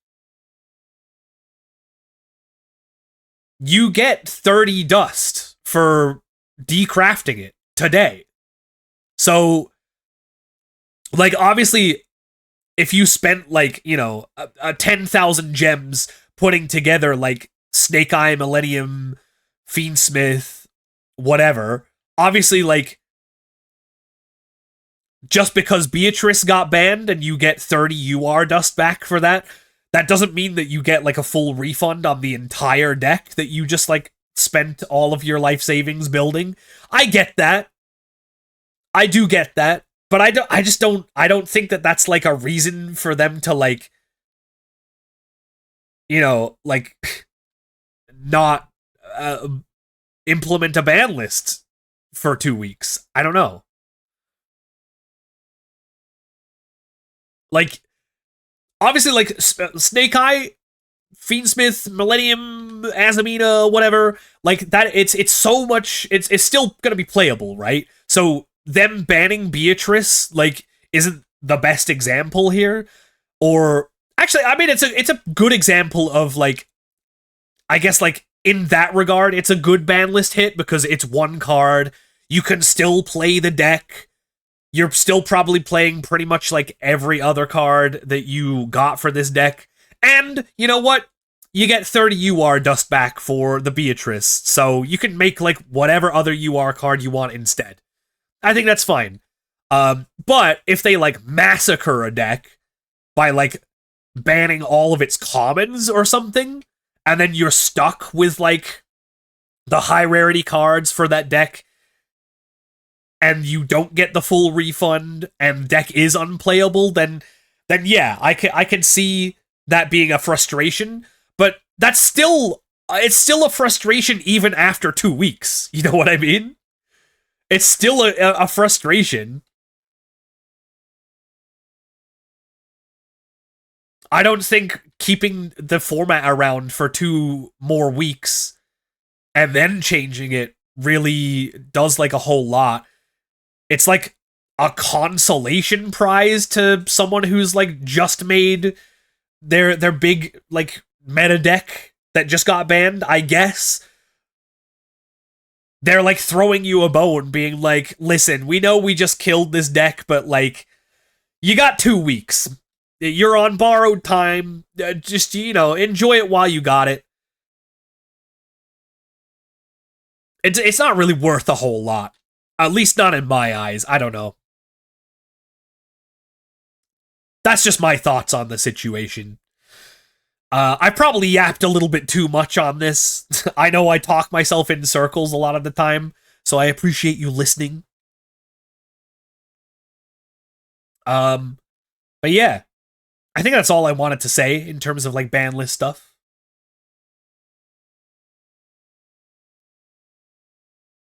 you get 30 dust for decrafting it today. So, like, obviously, if you spent, like, you know, 10,000 gems putting together, like, Snake Eye, Millennium, Fiendsmith, whatever, obviously, like, just because Beatrice got banned and you get 30 UR dust back for that, that doesn't mean that you get, like, a full refund on the entire deck that you just, like, spent all of your life savings building. I get that. I do get that. But I don't think that that's, like, a reason for them to, like, you know, like, not implement a ban list for 2 weeks. I don't know. Like, obviously, like, Snake Eye, Fiendsmith, Millennium, Azamina, whatever, like, that, it's so much, it's still gonna be playable, right? So, them banning Beatrice, like, isn't the best example here. Or, actually, I mean, it's a good example of, like, I guess, like, in that regard, it's a good ban list hit, because it's one card, you can still play the deck, you're still probably playing pretty much like every other card that you got for this deck. And, you know what? You get 30 UR dust back for the Beatrice, so you can make, like, whatever other UR card you want instead. I think that's fine. But if they, like, massacre a deck by, like, banning all of its commons or something, and then you're stuck with, like, the high rarity cards for that deck, and you don't get the full refund, and deck is unplayable, then yeah, I can see that being a frustration, but that's still, it's still a frustration even after 2 weeks, you know what I mean? It's still a frustration. I don't think keeping the format around for 2 more weeks and then changing it really does, like, a whole lot. It's like a consolation prize to someone who's, like, just made their big, like, meta deck that just got banned, I guess. They're, like, throwing you a bone, being like, listen, we know we just killed this deck, but, like, you got 2 weeks. You're on borrowed time. Just, you know, enjoy it while you got it. It's not really worth a whole lot. At least not in my eyes. I don't know. That's just my thoughts on the situation. I probably yapped a little bit too much on this. I know I talk myself in circles a lot of the time, so I appreciate you listening. Um, but yeah, I think that's all I wanted to say in terms of like ban list stuff.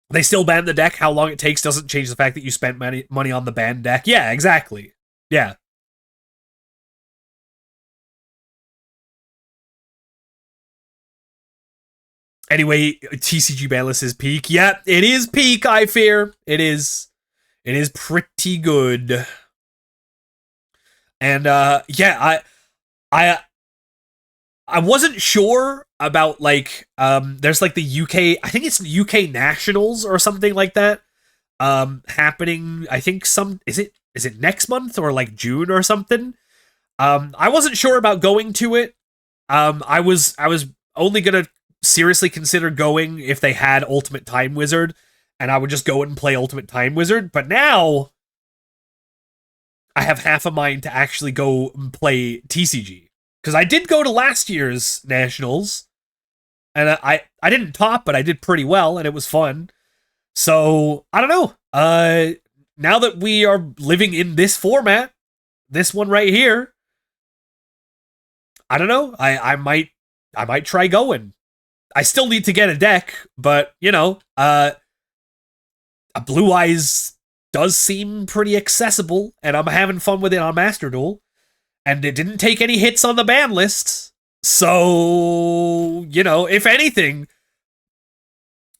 They still ban the deck. How long it takes doesn't change the fact that you spent money on the banned deck. Yeah, exactly. Yeah. Anyway, TCG ban list is peak. Yeah, it is peak, I fear. It is. It is pretty good. And yeah, I I wasn't sure about like there's like the UK, I think it's UK Nationals or something like that happening. I think is it next month or like June or something. I wasn't sure about going to it. I was only going to seriously consider going if they had Ultimate Time Wizard, and I would just go and play Ultimate Time Wizard, but now I have half a mind to actually go and play TCG. Because I did go to last year's Nationals, and I didn't top, but I did pretty well, and it was fun. So, I don't know. Now that we are living in this format, this one right here, I don't know. I might try going. I still need to get a deck, but you know, a Blue Eyes does seem pretty accessible, and I'm having fun with it on Master Duel. And it didn't take any hits on the ban list. So, you know, if anything,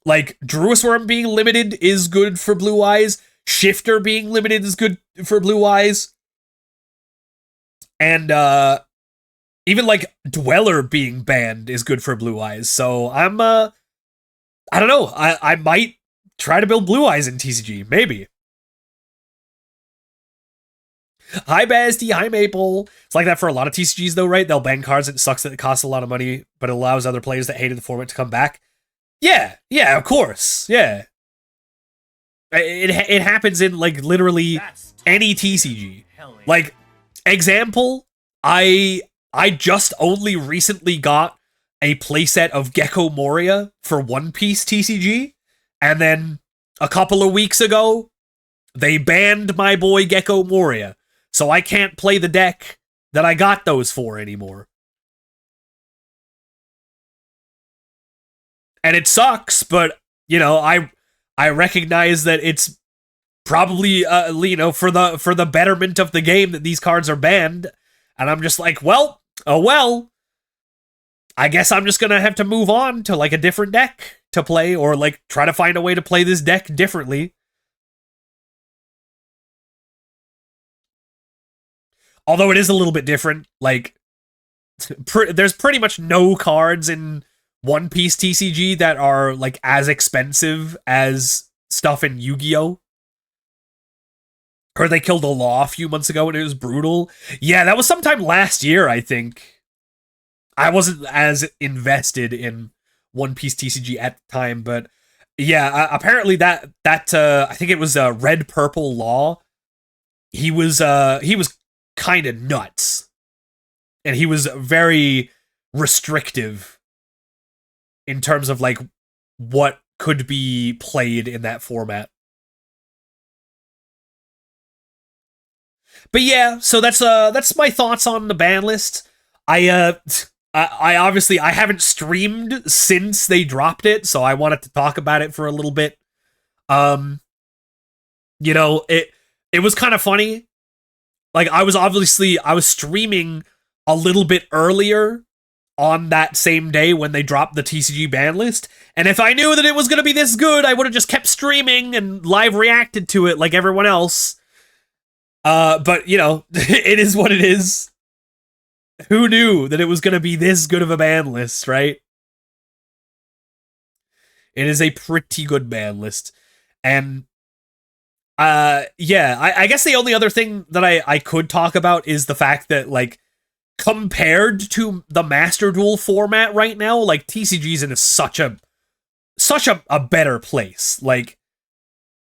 like Druis Worm being limited is good for Blue Eyes. Shifter being limited is good for Blue Eyes. And even like Dweller being banned is good for Blue Eyes. So I'm I don't know. I might try to build Blue Eyes in TCG, maybe. Hi, Bestie. Hi, Maple. It's like that for a lot of TCGs, though, right? They'll ban cards. It sucks that it costs a lot of money, but it allows other players that hated the format to come back. Yeah, of course. Yeah. It happens in, like, literally any TCG. Like, example, I just only recently got a playset of Gecko Moria for One Piece TCG, and then a couple of weeks ago, they banned my boy Gecko Moria. So I can't play the deck that I got those for anymore. And it sucks, but, you know, I recognize that it's probably, you know, for the betterment of the game that these cards are banned. And I'm just like, well, oh well. I guess I'm just going to have to move on to, like, a different deck to play, or, like, try to find a way to play this deck differently. Although it is a little bit different, like, there's pretty much no cards in One Piece TCG that are, like, as expensive as stuff in Yu-Gi-Oh! Heard they killed a law a few months ago and it was brutal. Yeah, that was sometime last year, I think. I wasn't as invested in One Piece TCG at the time, but yeah, apparently that I think it was Red Purple Law. He was kind of nuts, and he was very restrictive in terms of like what could be played in that format. But yeah, so that's my thoughts on the ban list. I obviously I haven't streamed since they dropped it, so I wanted to talk about it for a little bit. You know, it was kind of funny. Like I was streaming a little bit earlier on that same day when they dropped the TCG ban list, and if I knew that it was going to be this good, I would have just kept streaming and live reacted to it like everyone else. But you know, it is what it is. Who knew that it was going to be this good of a ban list, right? It is a pretty good ban list. And yeah, I guess the only other thing that I could talk about is the fact that, like, compared to the Master Duel format right now, like, TCG's in such a better place. Like,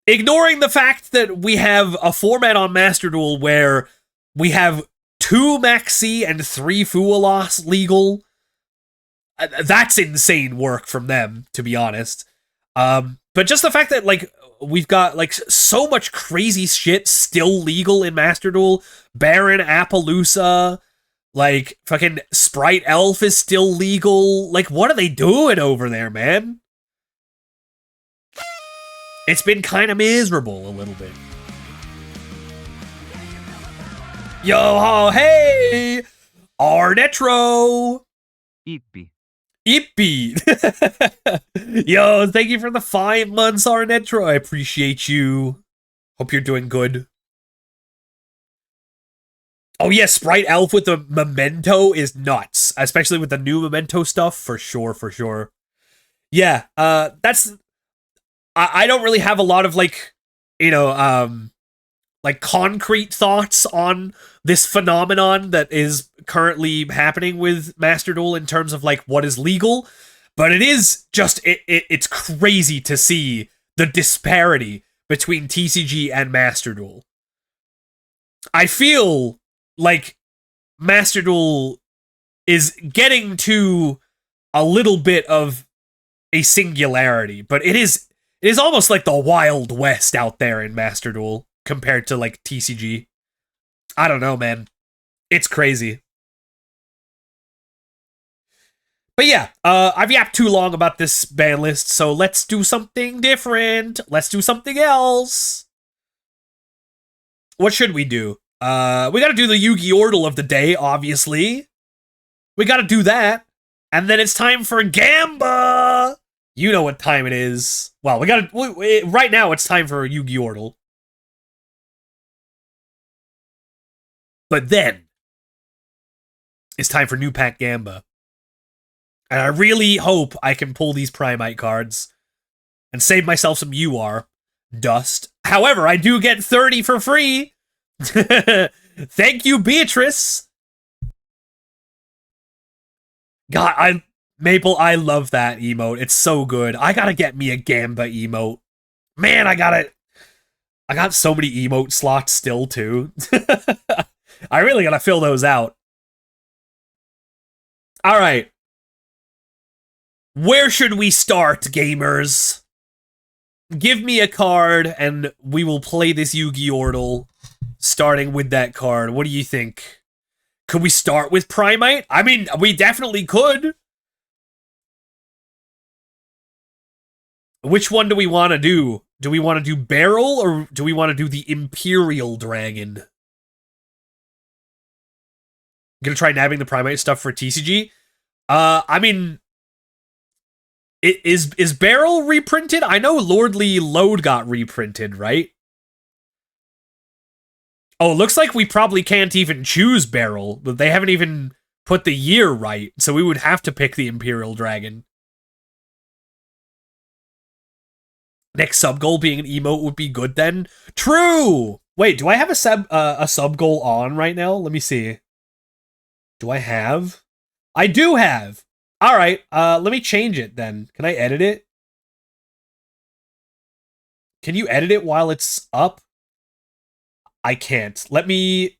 ignoring the fact that we have a format on Master Duel where we have 2 Maxi and 3 Fualos legal. That's insane work from them, to be honest. But just the fact that, like, we've got like so much crazy shit still legal in Master Duel. Baron Appaloosa, like fucking Sprite Elf is still legal. Like, what are they doing over there, man? It's been kind of miserable a little bit. Yo, oh, hey, Arnetro. Ippy. Ippy. Yo, thank you for the 5 months, Arnetro. I appreciate you. Hope you're doing good. Oh yeah, Sprite Elf with the Memento is nuts, especially with the new Memento stuff, for sure, for sure. Yeah, that's... I don't really have a lot of, like, you know, like, concrete thoughts on this phenomenon that is currently happening with Master Duel in terms of, like, what is legal, but it is just, it's crazy to see the disparity between TCG and Master Duel. I feel like Master Duel is getting to a little bit of a singularity, but it is almost like the Wild West out there in Master Duel compared to like TCG. I don't know, man. It's crazy. But yeah, I've yapped too long about this ban list, so let's do something different. Let's do something else. What should we do? We gotta do the Yu-Gi-Oh! of the day, obviously. We gotta do that. And then it's time for Gamba! You know what time it is. Well, right now it's time for Yu-Gi-Oh! But then, it's time for New Pack Gamba. And I really hope I can pull these Primite cards and save myself some UR dust. However, I do get 30 for free. Thank you, Beatrice. God, Maple, I love that emote. It's so good. I gotta get me a Gamba emote. Man, I got so many emote slots still, too. I really gotta fill those out. Alright. Where should we start, gamers? Give me a card, and we will play this Yu-Gi-Oh! Starting with that card. What do you think? Could we start with Primite? I mean, we definitely could. Which one do we want to do? Do we want to do Barrel, or do we want to do the Imperial Dragon? I'm gonna try nabbing the Primite stuff for TCG. I mean... Is Barrel reprinted? I know Lordly Load got reprinted, right? Oh, it looks like we probably can't even choose Barrel, but they haven't even put the year right, so we would have to pick the Imperial Dragon. Next sub-goal being an emote would be good then? True! Wait, do I have a sub-goal on right now? Let me see. Do I have? I do have! Alright, let me change it then. Can I edit it? Can you edit it while it's up? I can't. Let me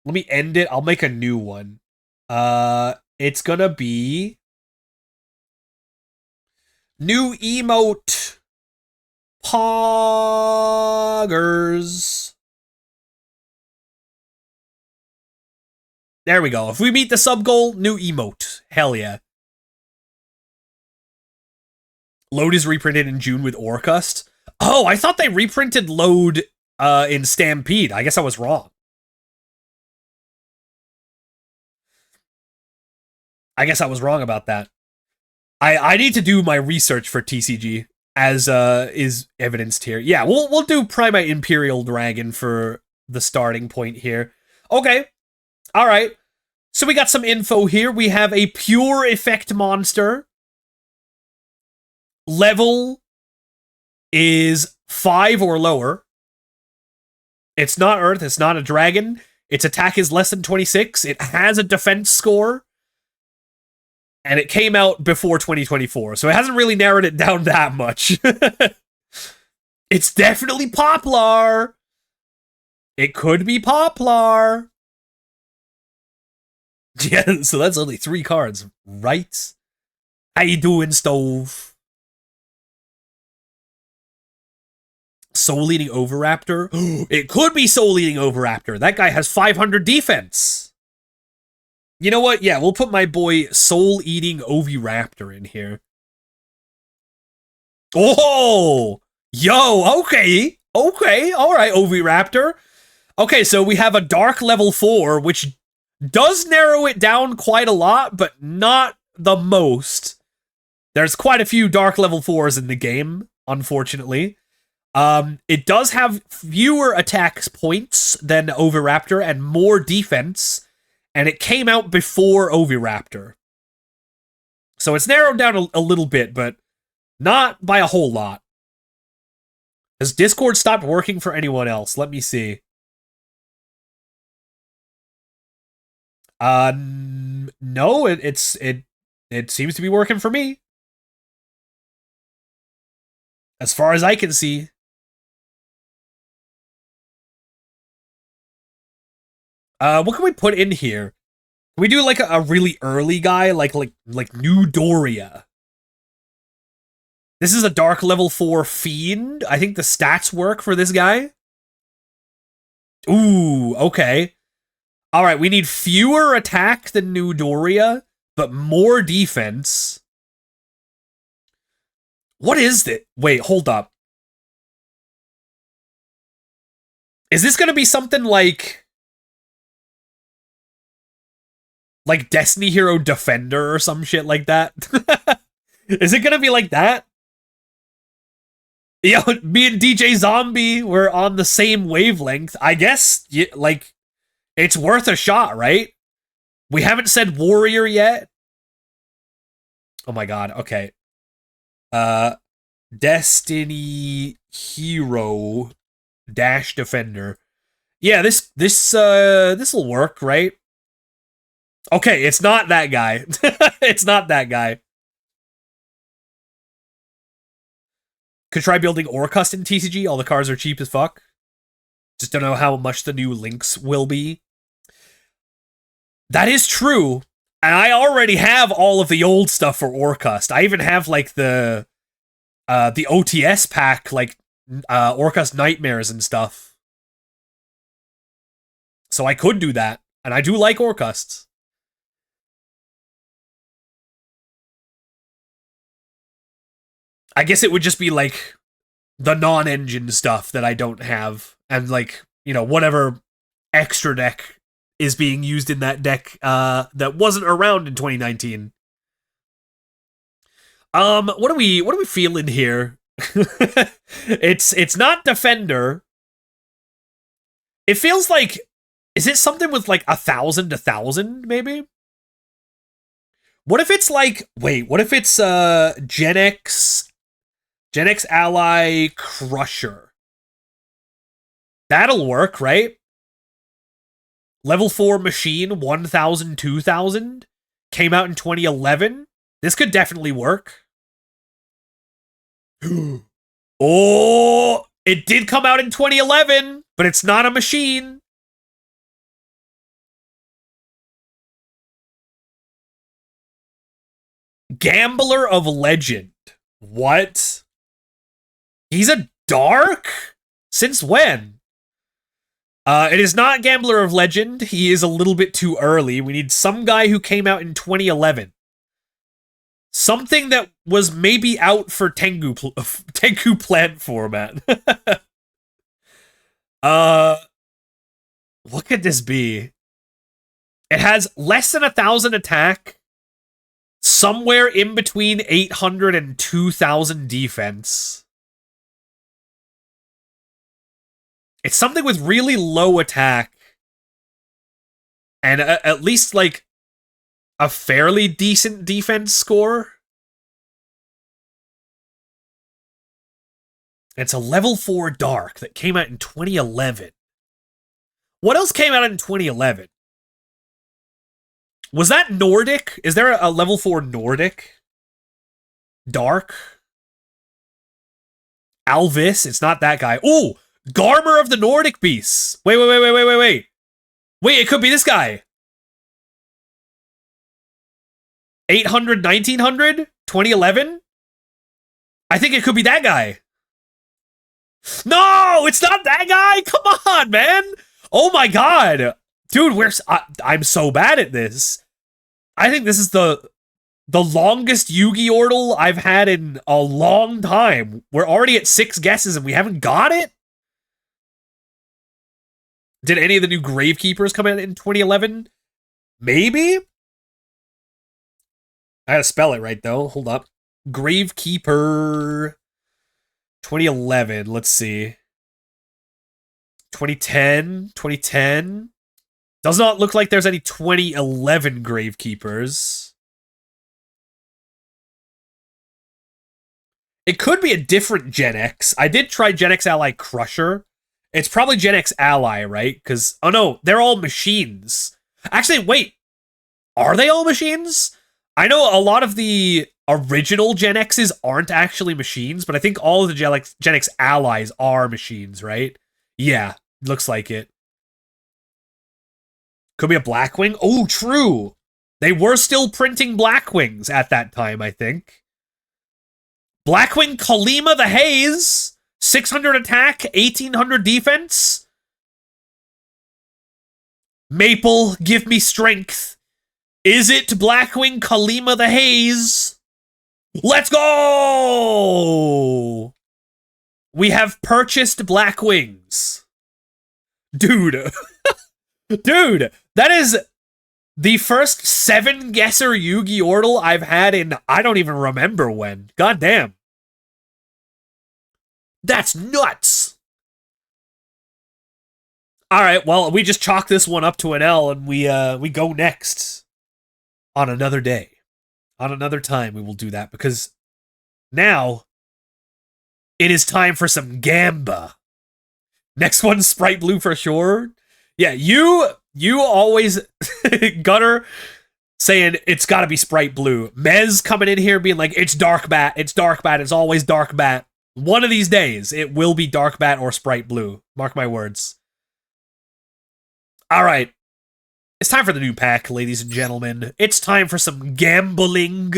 end it. I'll make a new one. It's gonna be new emote Poggers. There we go. If we meet the sub goal, new emote. Hell yeah. Load is reprinted in June with Orcust. Oh, I thought they reprinted Load in Stampede. I guess I was wrong. I guess I was wrong about that. I need to do my research for TCG, as is evidenced here. Yeah, we'll do Primite Imperial Dragon for the starting point here. Okay. Alright. So we got some info here. We have a pure effect monster. Level is 5 or lower. It's not Earth, it's not a dragon. Its attack is less than 26. It has a defense score. And it came out before 2024, so it hasn't really narrowed it down that much. It's definitely Poplar. It could be Poplar. Yeah, so that's only 3 cards, right? How you doing, Stove? Soul Eating Oviraptor. It could be Soul Eating Oviraptor. That guy has 500 defense. You know what? Yeah, we'll put my boy Soul Eating Oviraptor in here. Oh! Yo, okay. Okay, alright, Oviraptor. Okay, so we have a Dark level 4, which does narrow it down quite a lot, but not the most. There's quite a few Dark level 4s in the game, unfortunately. It does have fewer attacks points than Oviraptor and more defense, and it came out before Oviraptor. So it's narrowed down a little bit, but not by a whole lot. Has Discord stopped working for anyone else? Let me see. No, it seems to be working for me. As far as I can see. What can we put in here? Can we do like a really early guy, like New Doria? This is a Dark level 4 Fiend. I think the stats work for this guy. Ooh, okay. Alright, we need fewer attack than New Doria, but more defense. What is this? Wait, hold up. Is this gonna be something like Destiny Hero Defender or some shit like that? Is it gonna be like that? Yeah, me and DJ Zombie were on the same wavelength. I guess, like, it's worth a shot, right? We haven't said Warrior yet. Oh my god, okay. Destiny Hero Dash Defender. Yeah, this'll work, right? Okay, it's not that guy. It's not that guy. Could try building Orcust in TCG. All the cards are cheap as fuck. Just don't know how much the new links will be. That is true. And I already have all of the old stuff for Orcust. I even have like the OTS pack, like Orcust Nightmares and stuff. So I could do that. And I do like Orcusts. I guess it would just be like the non-engine stuff that I don't have, and like, you know, whatever extra deck is being used in that deck that wasn't around in 2019. What are we feeling here? It's not Defender. It feels like, is it something with like 1,000 maybe? What if it's like, wait, what if it's Gen X Ally Crusher? That'll work, right? Level 4 Machine, 1,000, 2,000. Came out in 2011. This could definitely work. Oh, it did come out in 2011, but it's not a machine. Gambler of Legend. What? He's a dark? Since when? It is not Gambler of Legend. He is a little bit too early. We need some guy who came out in 2011. Something that was maybe out for Tengu plant format. What could this be? It has less than 1,000 attack. Somewhere in between 800 and 2,000 defense. It's something with really low attack. And at least, like, a fairly decent defense score. It's a level 4 Dark that came out in 2011. What else came out in 2011? Was that Nordic? Is there a level 4 Nordic? Dark? Alvis? It's not that guy. Ooh! Garmer of the Nordic Beasts! Wait. Wait, it could be this guy! 800, 1900? 2011? I think it could be that guy. No, it's not that guy. Come on, man. Oh my god. Dude, I'm so bad at this. I think this is the longest Yugi Ordle I've had in a long time. We're already at 6 guesses and we haven't got it? Did any of the new Gravekeepers come out in 2011? Maybe? I gotta spell it right, though. Hold up. Gravekeeper 2011. Let's see. 2010? 2010? Does not look like there's any 2011 Gravekeepers. It could be a different Gen X. I did try Gen X Ally Crusher. It's probably Gen X Ally, right? Because, oh no, they're all machines. Actually, wait. Are they all machines? I know a lot of the original Gen X's aren't actually machines, but I think all of the Gen X allies are machines, right? Yeah, looks like it. Could be a Blackwing. Oh, true. They were still printing Blackwings at that time, I think. Blackwing Kalima the Haze. 600 attack, 1800 defense. Maple, give me strength. Is it Blackwing Kalima the Haze? Let's go! We have purchased Blackwings. Dude. Dude, that is the first 7-guesser Yugi Ordle I've had in I don't even remember when. God damn. That's nuts! Alright, well, we just chalk this one up to an L and we go next. On another day. On another time we will do that because now it is time for some Gamba. Next one's Sprite Blue for sure. Yeah, you always Gutter saying it's gotta be Sprite Blue. Mez coming in here being like, it's Dark Bat, it's Dark Bat, it's always Dark Bat. One of these days, it will be Dark Bat or Sprite Blue. Mark my words. Alright. It's time for the new pack, ladies and gentlemen. It's time for some gambling.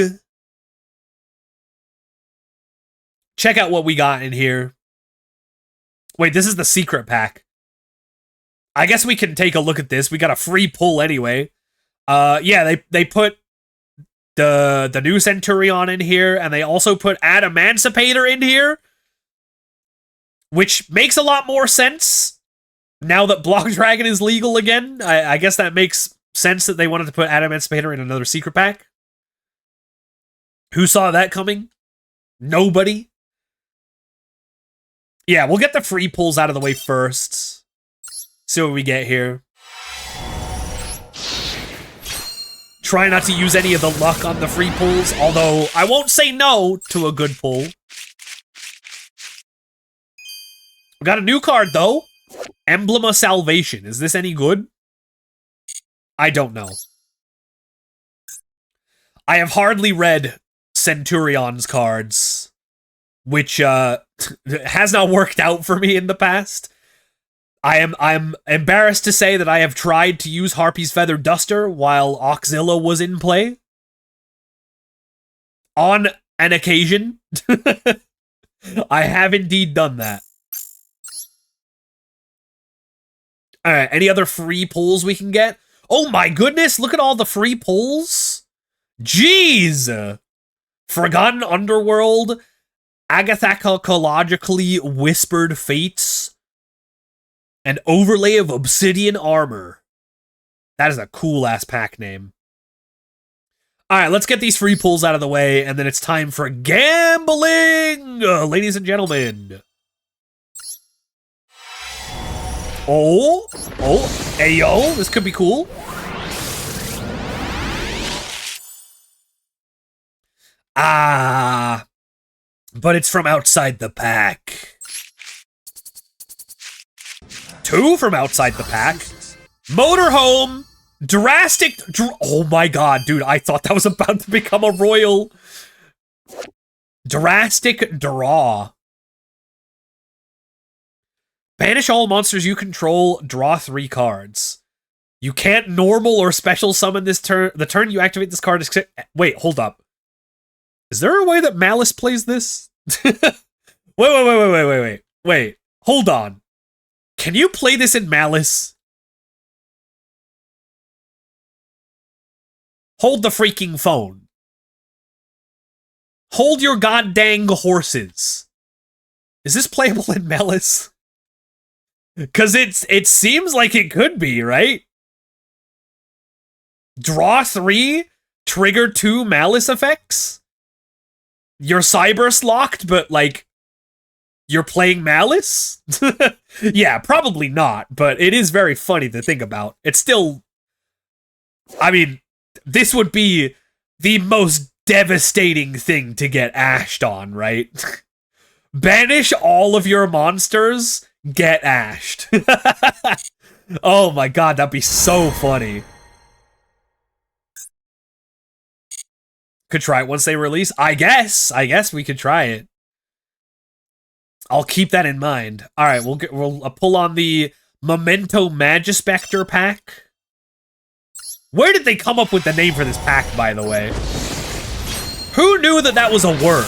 Check out what we got in here. Wait, this is the secret pack. I guess we can take a look at this. We got a free pull anyway. Yeah, they put the new Centurion in here, and they also put Adamantipator in here, which makes a lot more sense now that Block Dragon is legal again. I guess that makes sense that they wanted to put Adamantipator in another secret pack. Who saw that coming? Nobody. Yeah, we'll get the free pulls out of the way first. See what we get here. Try not to use any of the luck on the free pulls, although I won't say no to a good pull. We got a new card, though. Emblem of Salvation. Is this any good? I don't know. I have hardly read Centurion's cards, which has not worked out for me in the past. I'm embarrassed to say that I have tried to use Harpy's Feather Duster while Oxzilla was in play. On an occasion. I have indeed done that. Alright, any other free pulls we can get? Oh my goodness, look at all the free pulls. Jeez! Forgotten Underworld, Agathacologically Whispered Fates, an overlay of Obsidian Armor. That is a cool-ass pack name. Alright, let's get these free pulls out of the way, and then it's time for gambling! Ladies and gentlemen. Oh, hey yo, this could be cool. Ah, but it's from outside the pack. 2 from outside the pack. Motorhome, Drastic. Oh my god, dude, I thought that was about to become a royal. Drastic Draw. Banish all monsters you control, draw 3 cards. You can't normal or special summon this turn. The turn you activate this card is... Wait, hold up. Is there a way that Malice plays this? Wait. Wait, hold on. Can you play this in Malice? Hold the freaking phone. Hold your goddamn horses. Is this playable in Malice? Because it seems like it could be, right? Draw 3, trigger 2 Malice effects? You're Cyberse locked, but, like, you're playing Malice? Yeah, probably not, but it is very funny to think about. It's still... I mean, this would be the most devastating thing to get ashed on, right? Banish all of your monsters, get ashed. Oh my god, that'd be so funny. Could try it once they release. I guess we could try it. I'll keep that in mind. All right, we'll pull on the Memento Magispector pack. Where did they come up with the name for this pack, by the way? Who knew that that was a word?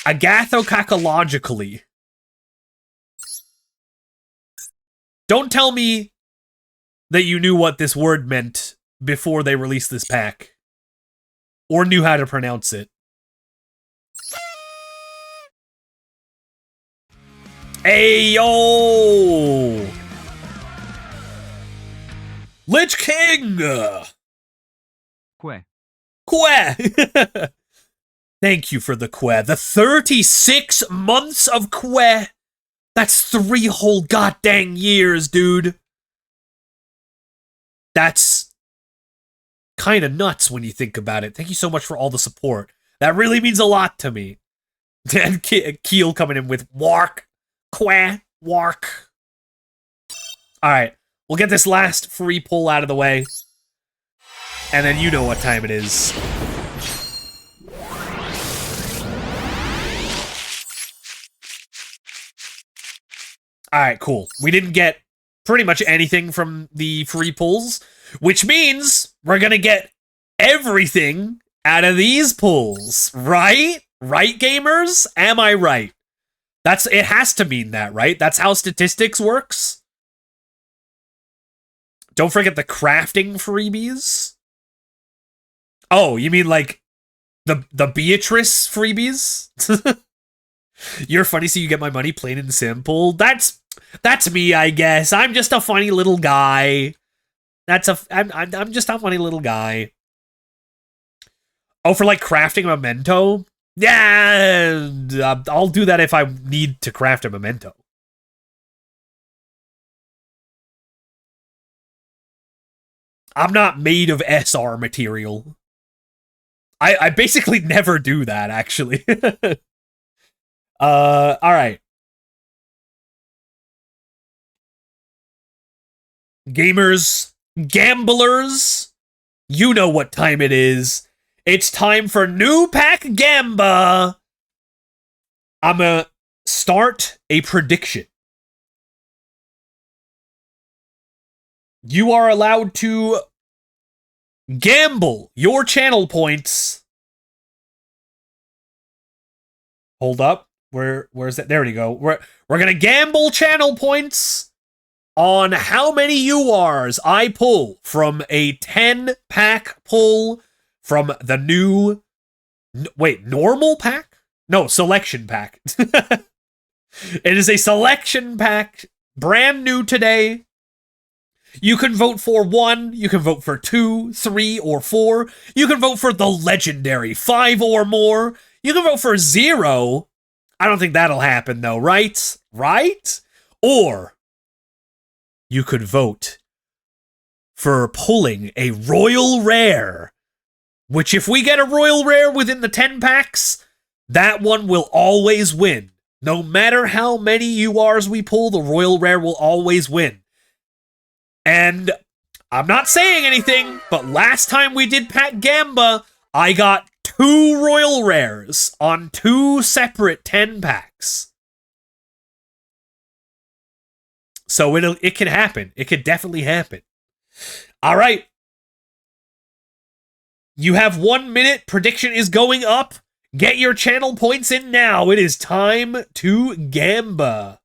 Agathocacologically. Don't tell me that you knew what this word meant before they released this pack. Or knew how to pronounce it. Ayo! Lich King! Que. Thank you for the que. The 36 months of que. That's 3 whole goddamn years, dude. That's kind of nuts when you think about it. Thank you so much for all the support. That really means a lot to me. And Keel coming in with Wark. Que. Wark. Alright. We'll get this last free pull out of the way. And then you know what time it is. Alright, cool. We didn't get pretty much anything from the free pulls, which means we're gonna get everything out of these pulls, right? Right, gamers? Am I right? It has to mean that, right? That's how statistics works. Don't forget the crafting freebies. Oh, you mean like the Beatrice freebies? You're funny, so you get my money, plain and simple. That's me, I guess. I'm just a funny little guy. I'm just a funny little guy. Oh, for like crafting a memento? Yeah, I'll do that if I need to craft a memento. I'm not made of SR material. I basically never do that, actually. Alright. Gamers, gamblers, you know what time it is. It's time for New Pack Gamba. I'm gonna start a prediction. You are allowed to gamble your channel points. Hold up. Where's that? There we go. We're gonna gamble channel points on how many URs I pull from a 10-pack pull from the new... Wait, normal pack? No, selection pack. It is a selection pack, brand new today. You can vote for 1, you can vote for 2, 3, or 4. You can vote for the legendary 5 or more. You can vote for 0. I don't think that'll happen, though, right? Right? Or you could vote for pulling a royal rare, which if we get a royal rare within the 10 packs, that one will always win. No matter how many URs we pull, the royal rare will always win. And I'm not saying anything, but last time we did Pack Gamba, I got 2 royal rares on 2 separate 10 packs. So it can happen. It could definitely happen. All right. You have 1 minute. Prediction is going up. Get your channel points in now. It is time to gamba.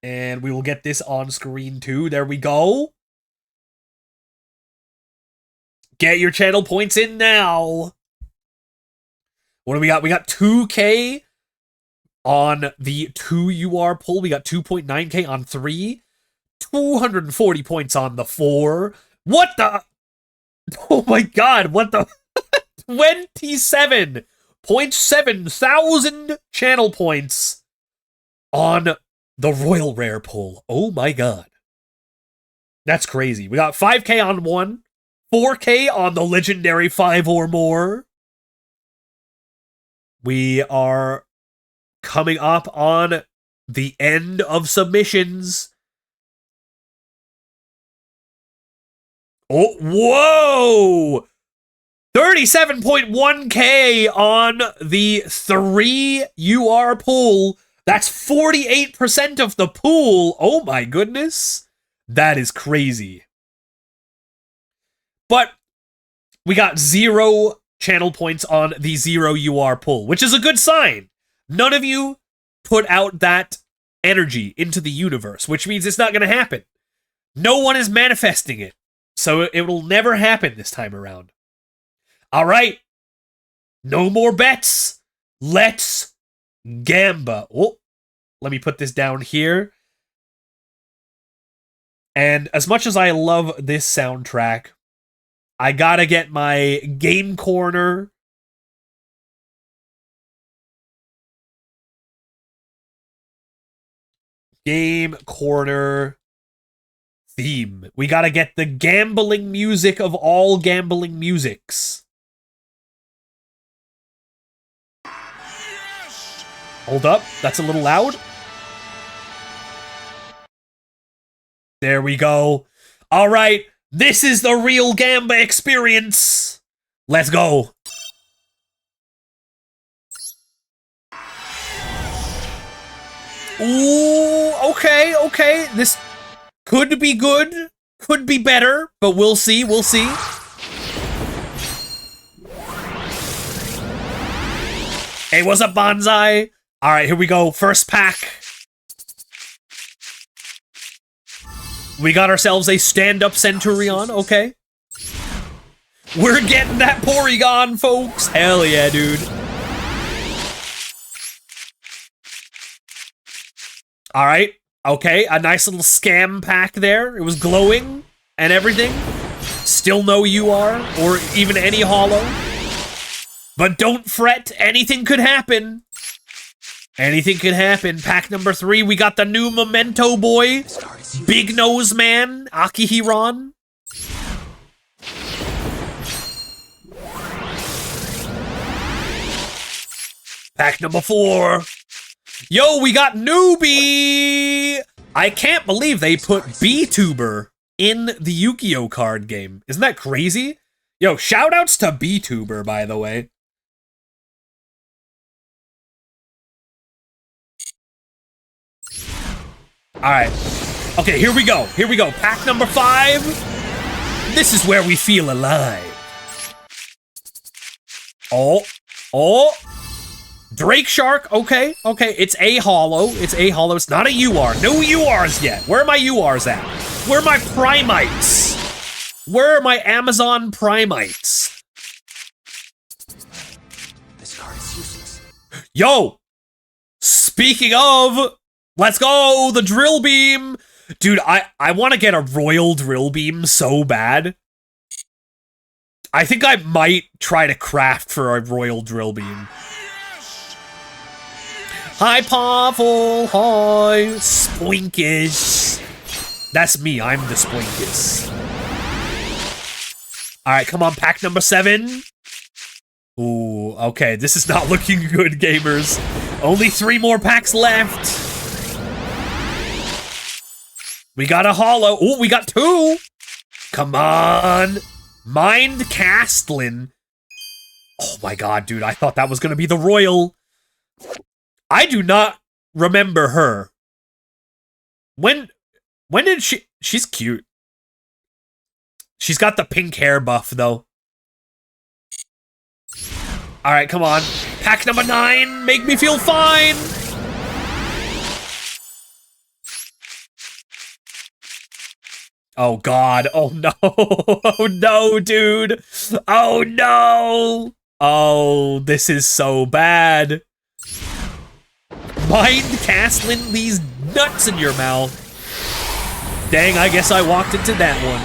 And we will get this on screen too. There we go. Get your channel points in now. What do we got? We got 2K on the 2 UR pull. We got 2.9K on 3. 240 points on the 4. What the? Oh my god, what the? 27.7 thousand channel points on the Royal Rare pull. Oh my god. That's crazy. We got 5K on 1, 4K on the legendary 5 or more. We are coming up on the end of submissions. Oh, whoa! 37.1K on the 3 UR pool. That's 48% of the pool. Oh my goodness. That is crazy. But we got 0 channel points on the 0 UR pull, which is a good sign. None of you put out that energy into the universe, which means it's not going to happen. No one is manifesting it. So it will never happen this time around. All right. No more bets. Let's gamba. Oh, let me put this down here. And as much as I love this soundtrack, I gotta get my Game Corner. Game Corner theme. We gotta get the gambling music of all gambling musics. Yes! Hold up, that's a little loud. There we go. All right, this is the real gamba experience. Let's go. Ooh, okay. This could be good, could be better, but we'll see, Hey, what's up, Bonsai? All right, here we go. First pack. We got ourselves a stand-up Centurion, okay. We're getting that Porygon, folks. Hell yeah, dude. All right. Okay, a nice little scam pack there. It was glowing and everything. Still no UR or even any holo. But don't fret, anything could happen. Anything could happen. Pack number 3, we got the new Memento boy. Big Nose Man, Akihiron. Pack number 4. Yo, we got Newbie! I can't believe they put BTuber in the Yu-Gi-Oh card game. Isn't that crazy? Yo, shoutouts to BTuber, by the way. Alright. Okay, here we go. Pack number 5. This is where we feel alive. Oh. Drake Shark, okay. It's a holo. It's not a UR. No URs yet. Where are my URs at? Where are my Primites? Where are my Amazon Primites? This card is useless. Yo! Speaking of, let's go! The Drill Beam! Dude, I want to get a Royal Drill Beam so bad. I think I might try to craft for a Royal Drill Beam. Hi, Pavel. Hi, Spoinkish. That's me. I'm the Spoinkish. All right, come on. Pack number 7. Ooh, okay. This is not looking good, gamers. Only 3 more packs left. We got a holo. Ooh, we got 2. Come on. Mind Castlin. Oh my god, dude. I thought that was going to be the Royal. I do not remember her. When did she's cute. She's got the pink hair buff, though. All right, come on. Pack number 9, make me feel fine. Oh, God. Oh, no. Oh, no, dude. Oh, no. Oh, this is so bad. Mind castling these nuts in your mouth. Dang, I guess I walked into that one.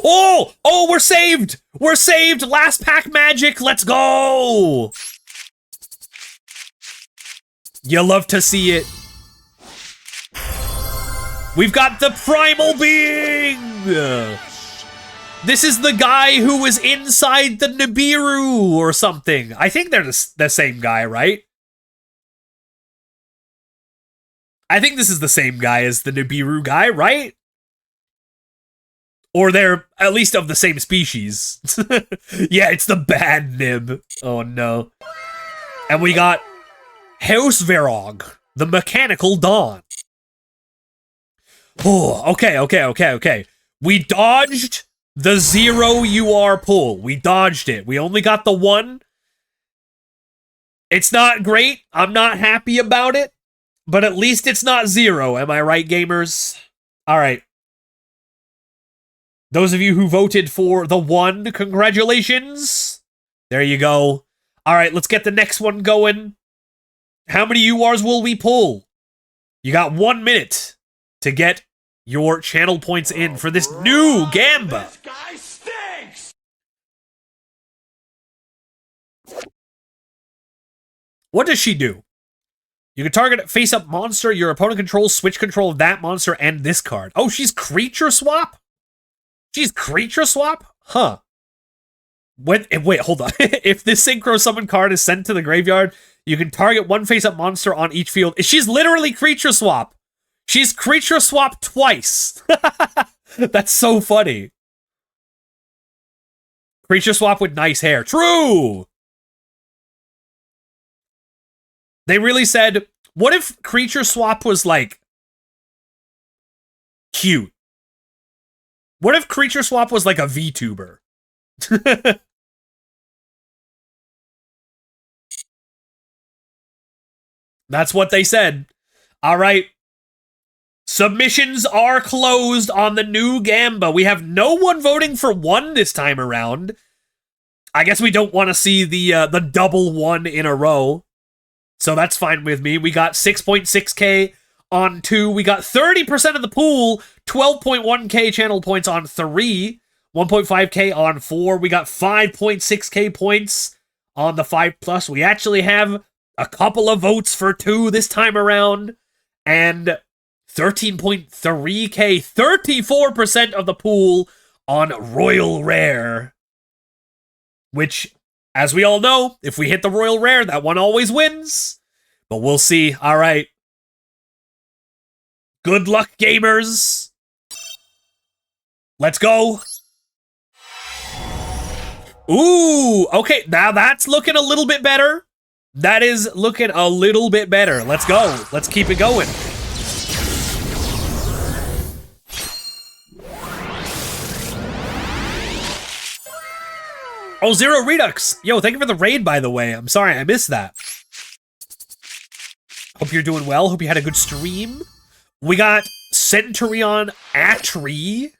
Oh! Oh, we're saved! We're saved! Last pack magic, let's go! You love to see it. We've got the primal being! This is the guy who was inside the Nibiru or something. I think they're the same guy, right? I think this is the same guy as the Nibiru guy, right? Or they're at least of the same species. Yeah, it's the bad Nib. Oh, no. And we got House Verog, the Mechanical Dawn. Oh, okay. We dodged the 0 UR pull. We dodged it. We only got the 1. It's not great. I'm not happy about it. But at least it's not 0. Am I right, gamers? All right. Those of you who voted for the 1, congratulations. There you go. All right, let's get the next one going. How many URs will we pull? You got 1 minute to get your channel points in for this new Gamba. This guy stinks! What does she do? You can target a face-up monster your opponent controls, switch control of that monster and this card. Oh, she's creature swap? She's creature swap? Huh. Wait, hold on. If this Synchro Summon card is sent to the graveyard, you can target one face-up monster on each field. She's literally creature swap. She's creature swap twice. That's so funny. Creature swap with nice hair. True! They really said, what if creature swap was, like, cute? What if creature swap was like a VTuber? That's what they said. All right. Submissions are closed on the new Gamba. We have no one voting for 1 this time around. I guess we don't want to see the double 1 in a row. So that's fine with me. We got 6.6k on 2. We got 30% of the pool, 12.1k channel points on 3, 1.5k on 4. We got 5.6k points on the 5+. We actually have a couple of votes for 2 this time around. And 13.3k, 34% of the pool on Royal Rare. Which, as we all know, if we hit the Royal Rare, that one always wins. But we'll see. All right. Good luck, gamers. Let's go. Ooh, okay. Now that's looking a little bit better. That is looking a little bit better. Let's go. Let's keep it going. Oh, Zero Redux. Yo, thank you for the raid, by the way. I'm sorry, I missed that. Hope you're doing well. Hope you had a good stream. We got Centurion Atri.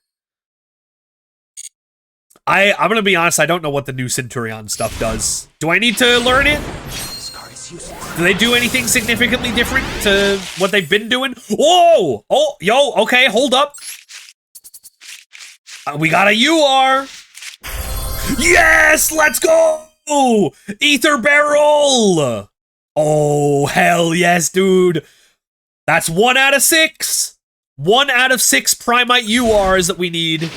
I'm going to be honest, I don't know what the new Centurion stuff does. Do I need to learn it? This card is useless. Do they do anything significantly different to what they've been doing? Whoa! Oh, yo, okay, hold up. We got a UR. Yes, let's go! Ether Barrel! Oh, hell yes, dude. That's 1 out of 6. 1 out of 6 Primite URs that we need.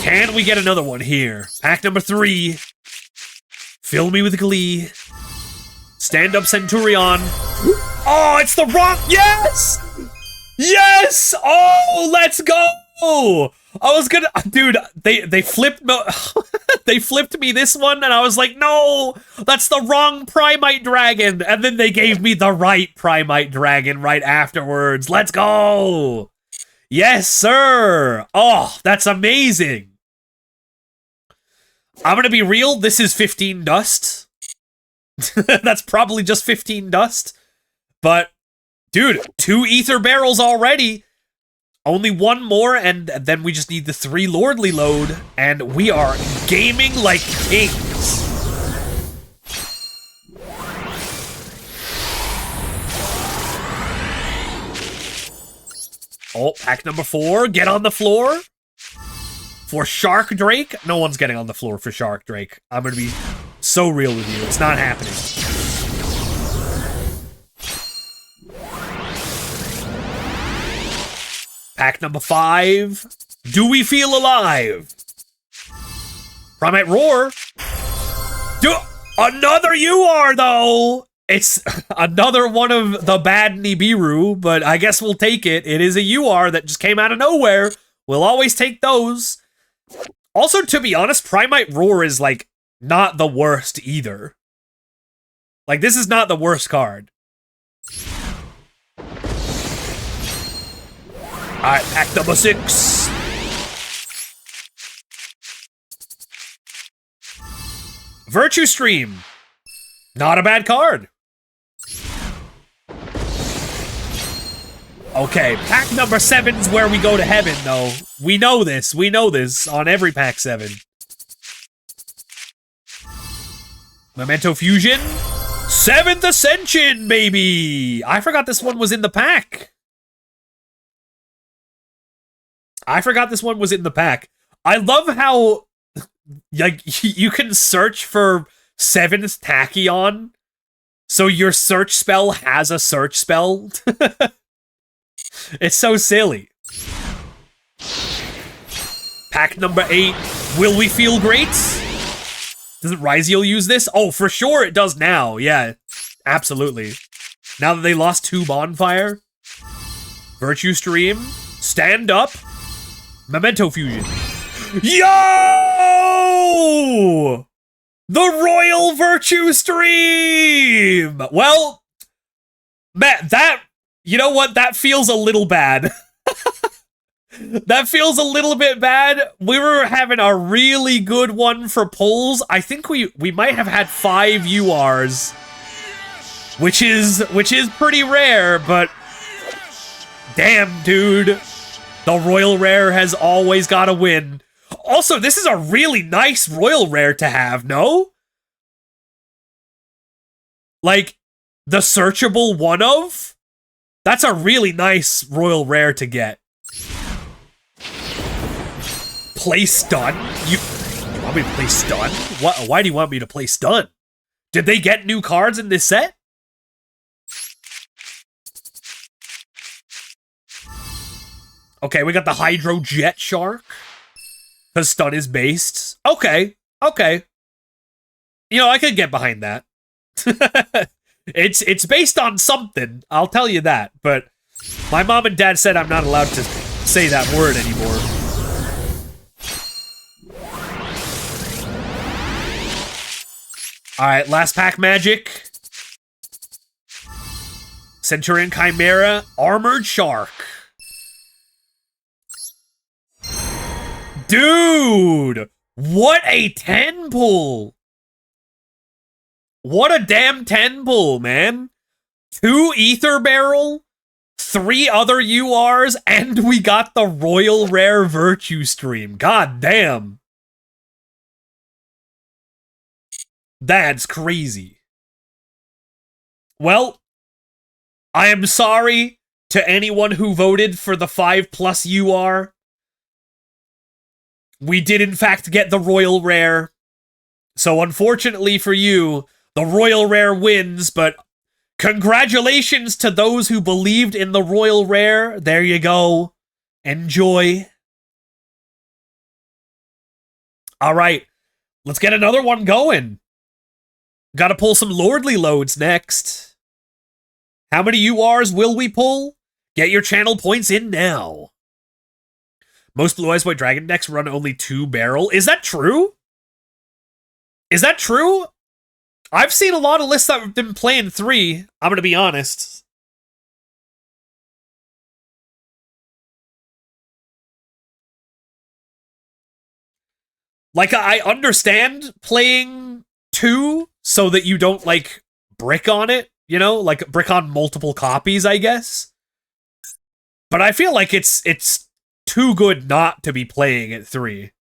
Can we get another one here? Pack number 3. Fill me with glee. Stand up Centurion. Oh, it's the rock. Yes! Yes! Oh, let's go! I was gonna, dude. They flipped they flipped me this one, and I was like, no, that's the wrong primite dragon. And then they gave me the right primite dragon right afterwards. Let's go. Yes, sir. Oh, that's amazing. I'm gonna be real. This is 15 dust. That's probably just 15 dust. But, dude, 2 ether barrels already. Only 1 more, and then we just need the 3 lordly load, and we are gaming like kings. Oh, pack number 4, get on the floor. For Shark Drake, no one's getting on the floor for Shark Drake. I'm gonna be so real with you, it's not happening. Pack number 5. Do we feel alive? Primate Roar. Another UR, though. It's another one of the bad Nibiru, but I guess we'll take it. It is a UR that just came out of nowhere. We'll always take those. Also, to be honest, Primate Roar is, like, not the worst either. Like, this is not the worst card. Alright, pack number 6. Virtue Stream. Not a bad card. Okay, pack number 7's where we go to heaven, though. We know this on every pack 7. Memento Fusion. 7th Ascension, baby! I forgot this one was in the pack. I love how, like, you can search for 7th Tachyon, so your search spell has a search spell. It's so silly. Pack number 8. Will we feel great? Doesn't Ryziel use this? Oh, for sure it does now. Yeah, absolutely. Now that they lost 2 Bonfire. Virtue Stream. Stand Up. Memento Fusion. Yo! The Royal Virtue Stream! Well, Matt, you know what? That feels a little bad. That feels a little bit bad. We were having a really good one for pulls. I think we might have had 5 URs, which is pretty rare, but damn, dude. The Royal Rare has always got to win. Also, this is a really nice Royal Rare to have, no? Like, the searchable one of? That's a really nice Royal Rare to get. Play Stun? You want me to play Stun? Why do you want me to play Stun? Did they get new cards in this set? Okay, we got the Hydro Jet Shark. Because Stun is based. Okay. You know, I could get behind that. It's based on something, I'll tell you that. But my mom and dad said I'm not allowed to say that word anymore. Alright, last pack magic. Centurion Chimera, Armored Shark. Dude! What a 10 pull! What a damn 10 pull, man. 2 Ether Barrel, 3 other URs, and we got the Royal Rare Virtue Stream. God damn. That's crazy. Well, I am sorry to anyone who voted for the 5+ UR. We did, in fact, get the Royal Rare. So, unfortunately for you, the Royal Rare wins, but congratulations to those who believed in the Royal Rare. There you go. Enjoy. All right, let's get another one going. Gotta pull some Lordly Loads next. How many URs will we pull? Get your channel points in now. Most Blue Eyes White Dragon decks run only 2 barrel. Is that true? Is that true? I've seen a lot of lists that have been playing 3. I'm going to be honest. Like, I understand playing 2 so that you don't, like, brick on it, you know? Like, brick on multiple copies, I guess. But I feel like it's too good not to be playing at 3.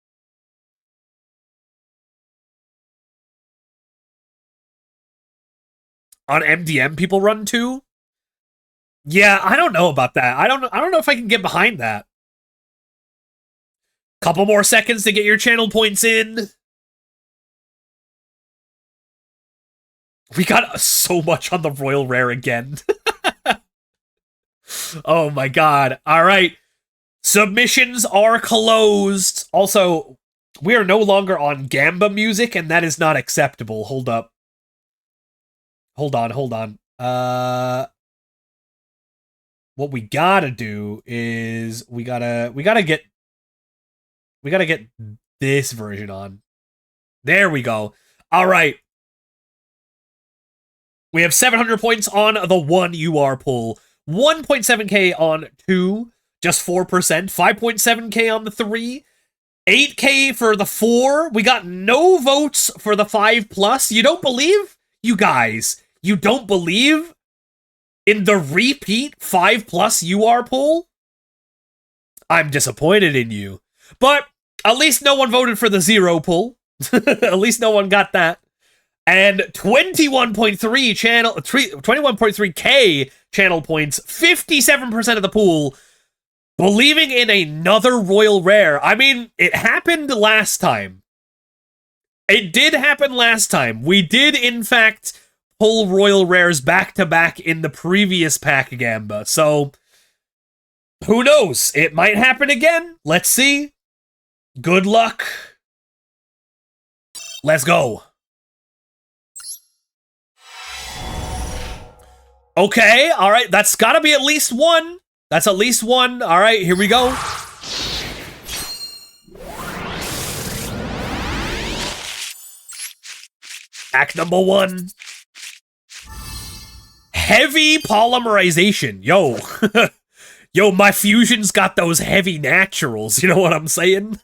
On MDM, people run 2? Yeah, I don't know about that. I don't know if I can get behind that. Couple more seconds to get your channel points in. We got so much on the Royal Rare again. Oh my god. All right. Submissions are closed. Also, we are no longer on Gamba music, and that is not acceptable. Hold up. Hold on. What we gotta do is we gotta get this version on. There we go. All right. We have 700 points on the 1 UR pull, 1.7k on 2, just 4%, 5.7k on the 3, 8k for the 4. We got no votes for the 5+. You don't believe? You guys, you don't believe in the repeat 5+ UR pull? I'm disappointed in you. But at least no one voted for the 0 pull. At least no one got that. And 21.3k channel points, 57% of the pool, believing in another Royal Rare. I mean, it happened last time. It did happen last time. We did, in fact, pull Royal Rares back-to-back in the previous pack Gamba. So, who knows? It might happen again. Let's see. Good luck. Let's go. Okay, all right, that's gotta be at least 1. That's at least 1. All right, here we go. Act number 1. Heavy polymerization. Yo. Yo, my fusion's got those heavy naturals. You know what I'm saying?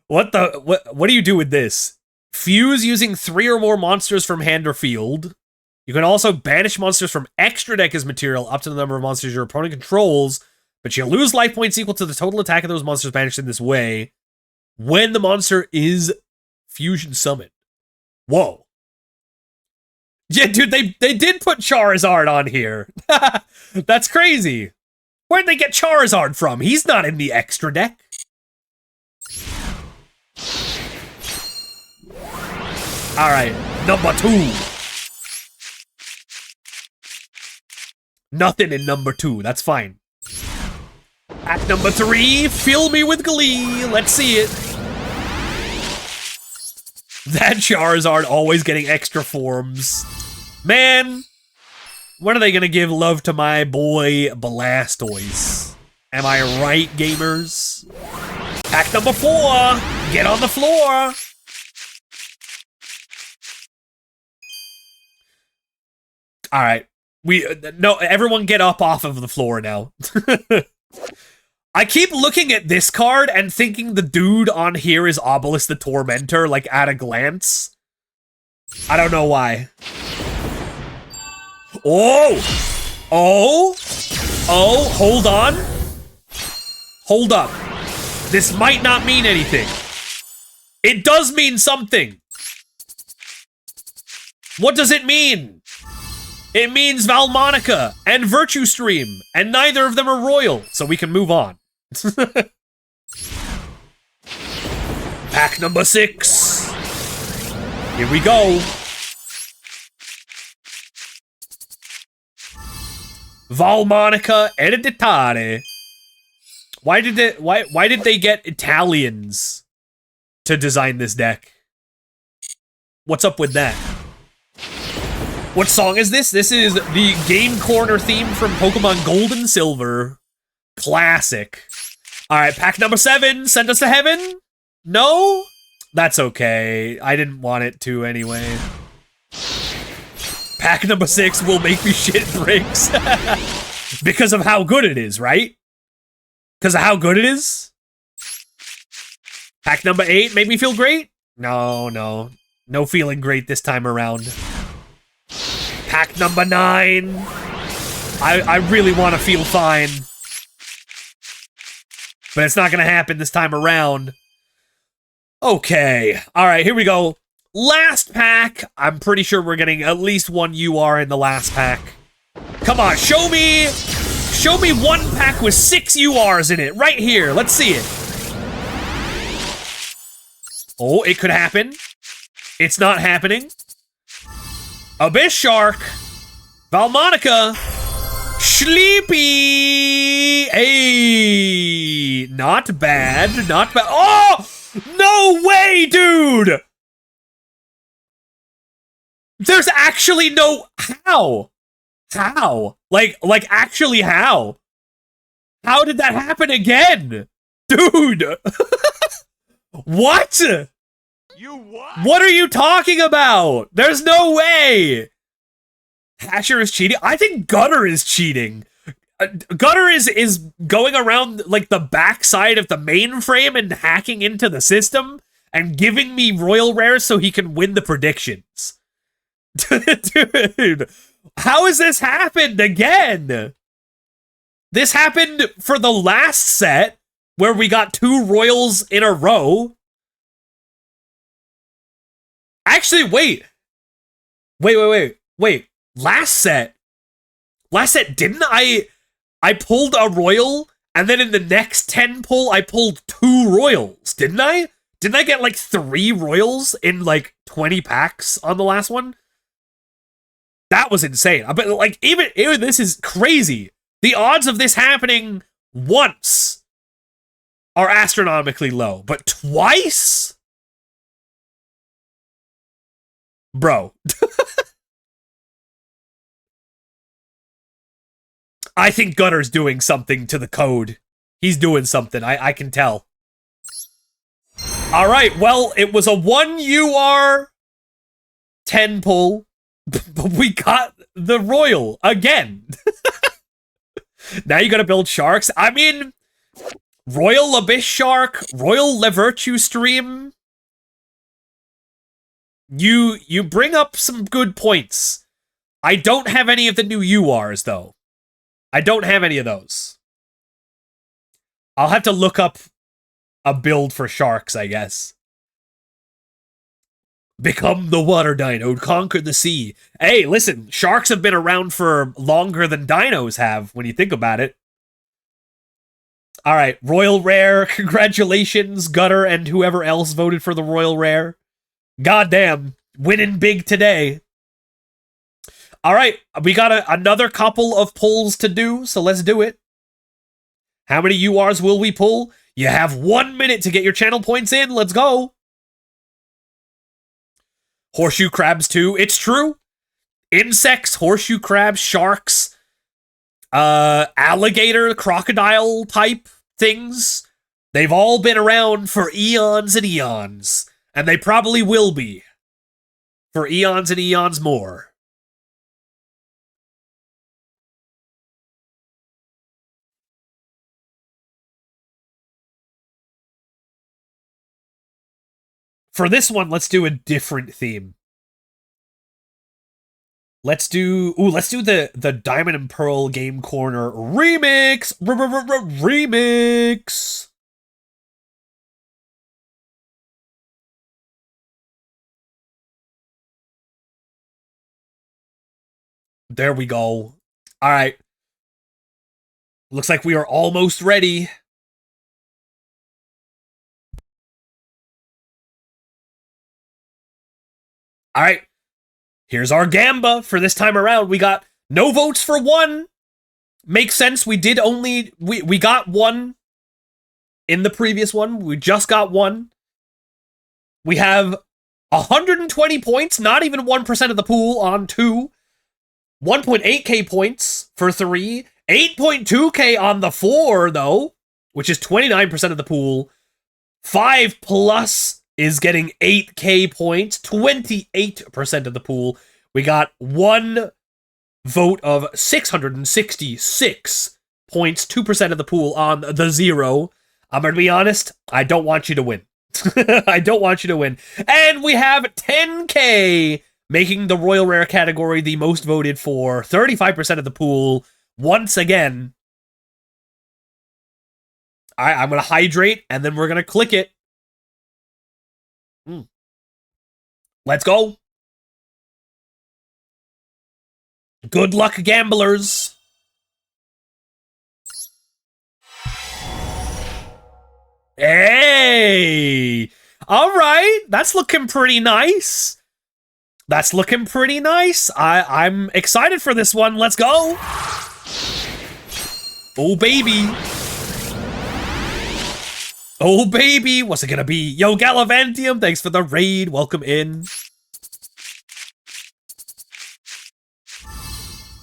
What do you do with this? Fuse using 3 or more monsters from hand or field. You can also banish monsters from extra deck as material up to the number of monsters your opponent controls, but you lose life points equal to the total attack of those monsters banished in this way when the monster is fusion summoned. Whoa. Yeah, dude, they did put Charizard on here. That's crazy. Where'd they get Charizard from? He's not in the extra deck. All right, number 2. Nothing in number 2. That's fine. Act number 3. Fill me with glee. Let's see it. That Charizard always getting extra forms. Man, when are they gonna give love to my boy Blastoise? Am I right, gamers? Act number 4. Get on the floor. All right. No, everyone get up off of the floor now. I keep looking at this card and thinking the dude on here is Obelisk the Tormentor, like, at a glance. I don't know why. Oh! Oh! Oh, hold on. Hold up. This might not mean anything. It does mean something. What does it mean? It means Valmonica and Virtue Stream, and neither of them are royal, so we can move on. Pack number 6. Here we go. Valmonica Ereditare. Why did they get Italians to design this deck? What's up with that? What song is this? This is the Game Corner theme from Pokemon Gold and Silver. Classic. All right, pack number 7, send us to heaven? No? That's okay. I didn't want it to anyway. Pack number 6 will make me shit bricks. Because of how good it is, right? Because of how good it is? Pack number 8 made me feel great? No. No feeling great this time around. Pack number 9. I really want to feel fine. But it's not going to happen this time around. Okay. All right, here we go. Last pack. I'm pretty sure we're getting at least 1 UR in the last pack. Come on, show me 1 pack with 6 URs in it. Right here. Let's see it. Oh, it could happen. It's not happening. Abyss Shark. Valmonica. Sleepy. Hey. Not bad. Not bad. Oh! No way, dude! There's actually no... How? How? Like actually how? How did that happen again? Dude! What? You what? What are you talking about? There's no way! Hasher is cheating? I think Gutter is cheating. Gutter is going around like the backside of the mainframe and hacking into the system and giving me royal rares so he can win the predictions. Dude, how has this happened again? This happened for the last set where we got 2 royals in a row. Actually, wait. Last set, didn't I pulled a royal, and then in the next 10 pull, I pulled 2 royals, didn't I? Didn't I get like 3 royals in like 20 packs on the last one? That was insane. But like, even this is crazy. The odds of this happening once are astronomically low, but twice? Bro. I think Gutter's doing something to the code. He's doing something. I can tell. All right. Well, it was a 1 UR 10 pull, but we got the royal again. Now you got to build sharks. I mean, Royal Abyss Shark, Royal Levirtue Stream. You bring up some good points. I don't have any of the new URs though. I don't have any of those. I'll have to look up a build for sharks, I guess. Become the water dino, conquer the sea. Hey, listen, sharks have been around for longer than dinos have, when you think about it. All right, Royal Rare, congratulations, Gutter and whoever else voted for the Royal Rare. Goddamn, winning big today. All right, we got another couple of pulls to do, so let's do it. How many URs will we pull? You have 1 minute to get your channel points in. Let's go. Horseshoe crabs too. It's true. Insects, horseshoe crabs, sharks, alligator, crocodile type things. They've all been around for eons and eons, and they probably will be for eons and eons more. For this one, let's do a different theme. Let's do the Diamond and Pearl Game Corner remix. Remix. There we go. All right. Looks like we are almost ready. All right, here's our Gamba for this time around. We got no votes for 1. Makes sense. We did only... We got 1 in the previous one. We just got 1. We have 120 points, not even 1% of the pool on 2. 1.8k points for 3. 8.2k on the 4, though. which is 29% of the pool. 5 plus is getting 8k points, 28% of the pool. We got 1 vote of 666 points, 2% of the pool on the 0. I'm gonna be honest, I don't want you to win. I don't want you to win. And we have 10k, making the Royal Rare category the most voted for 35% of the pool. Once again, I'm gonna hydrate, and then we're gonna click it. Let's go. Good luck, gamblers. Hey! All right, that's looking pretty nice. That's looking pretty nice. I'm excited for this one. Let's go. Oh, baby. Oh, baby. What's it gonna be? Yo, Gallivantium, thanks for the raid. Welcome in.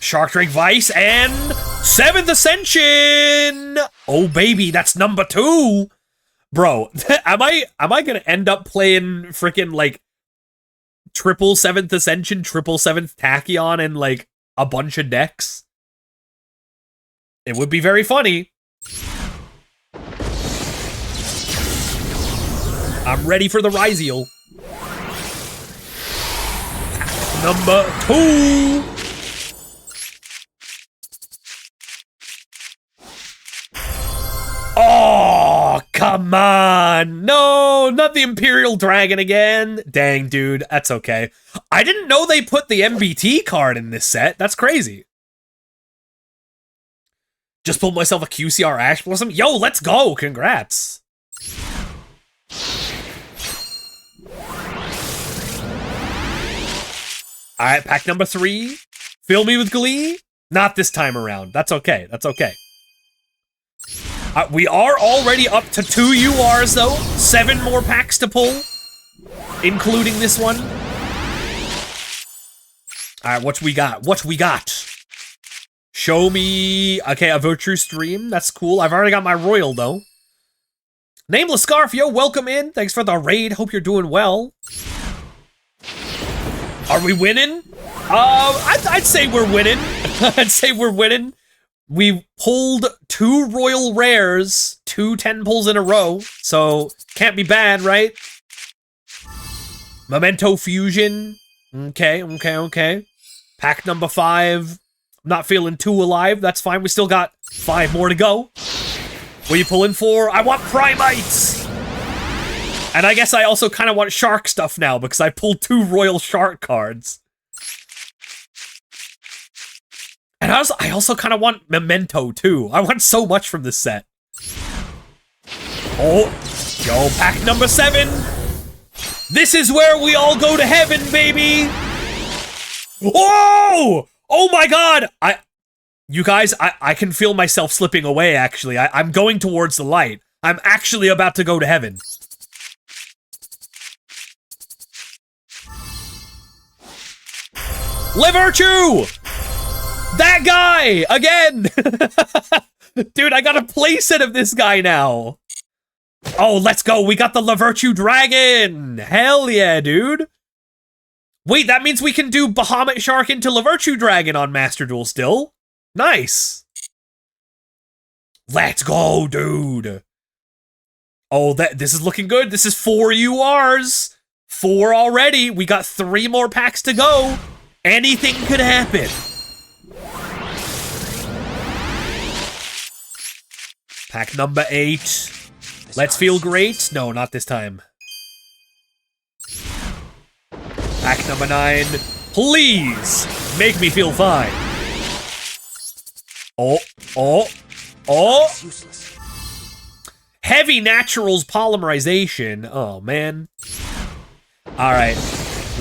Shark Drink Vice and 7th Ascension. Oh, baby, that's number 2. Bro, am I gonna end up playing freaking like triple 7th Ascension, triple 7th Tachyon, and like a bunch of decks? It would be very funny. I'm ready for the Ryziel. Number 2. Oh, come on. No, not the Imperial Dragon again. Dang, dude, that's okay. I didn't know they put the MBT card in this set. That's crazy. Just pulled myself a QCR Ash Blossom. Yo, let's go. Congrats. All right, pack number 3. Fill me with glee. Not this time around. That's okay. That's okay. We are already up to 2 URs, though. 7 more packs to pull, including this one. All right, what we got? What we got? Show me... Okay, a Virtue Stream. That's cool. I've already got my Royal, though. Nameless Scarf, yo, welcome in. Thanks for the raid. Hope you're doing well. Are we winning? I'd say we're winning. I'd say we're winning. We pulled 2 Royal Rares, 2 10 pulls in a row, so can't be bad, right? Memento Fusion. Okay. Pack number 5. I'm not feeling too alive. That's fine. We still got 5 more to go. What are you pulling for? I want Primites! And I guess I also kind of want Shark stuff now, because I pulled 2 Royal Shark cards. And I also kind of want Memento, too. I want so much from this set. Oh, yo, pack number 7. This is where we all go to heaven, baby. Whoa! Oh my god! You guys, I can feel myself slipping away, actually. I'm going towards the light. I'm actually about to go to heaven. Liverchu! That guy! Again! Dude, I got a playset of this guy now. Oh, let's go. We got the Lavirtue Dragon. Hell yeah, dude. Wait, that means we can do Bahamut Shark into Lavirtue Dragon on Master Duel still. Nice. Let's go, dude. Oh, this is looking good. This is 4 URs. 4 already. We got 3 more packs to go. Anything could happen. Pack number 8. Let's feel great. No, not this time. Pack number 9. Please make me feel fine. Oh. Heavy Naturals Polymerization. Oh, man. All right.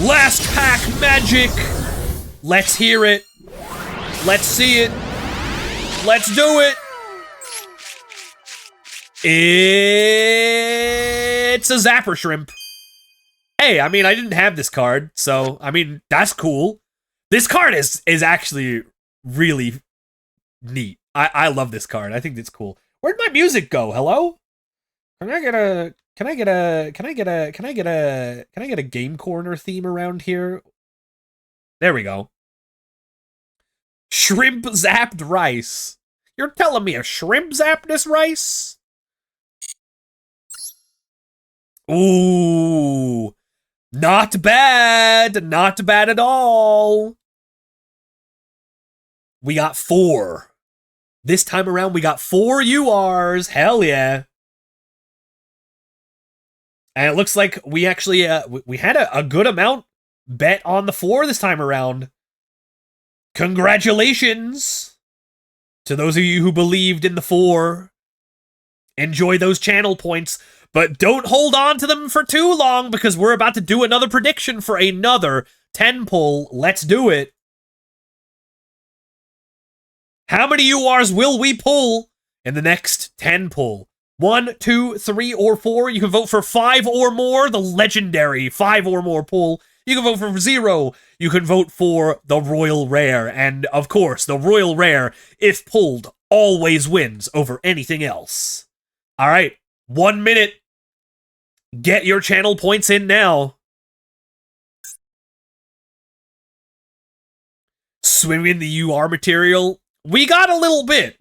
Last pack magic. Let's hear it. Let's see it. Let's do it. It's a Zapper Shrimp. Hey, I mean, I didn't have this card, so, I mean, that's cool. This card is actually really neat. I love this card. I think it's cool. Where'd my music go? Hello? Can I get a Game Corner theme around here? There we go. Shrimp zapped rice. You're telling me a shrimp zapped this rice? Ooh. Not bad. Not bad at all. We got 4. This time around, we got 4 URs. Hell yeah. And it looks like we actually, we had a good amount bet on the 4 this time around. Congratulations to those of you who believed in the 4. Enjoy those channel points, but don't hold on to them for too long because we're about to do another prediction for another 10 pull. Let's do it. How many URs will we pull in the next 10 pull? 1, 2, 3, or 4. You can vote for 5 or more, the legendary 5 or more pull. You can vote for 0. You can vote for the Royal Rare. And, of course, the Royal Rare, if pulled, always wins over anything else. All right, 1 minute. Get your channel points in now. Swimming in the UR material. We got a little bit.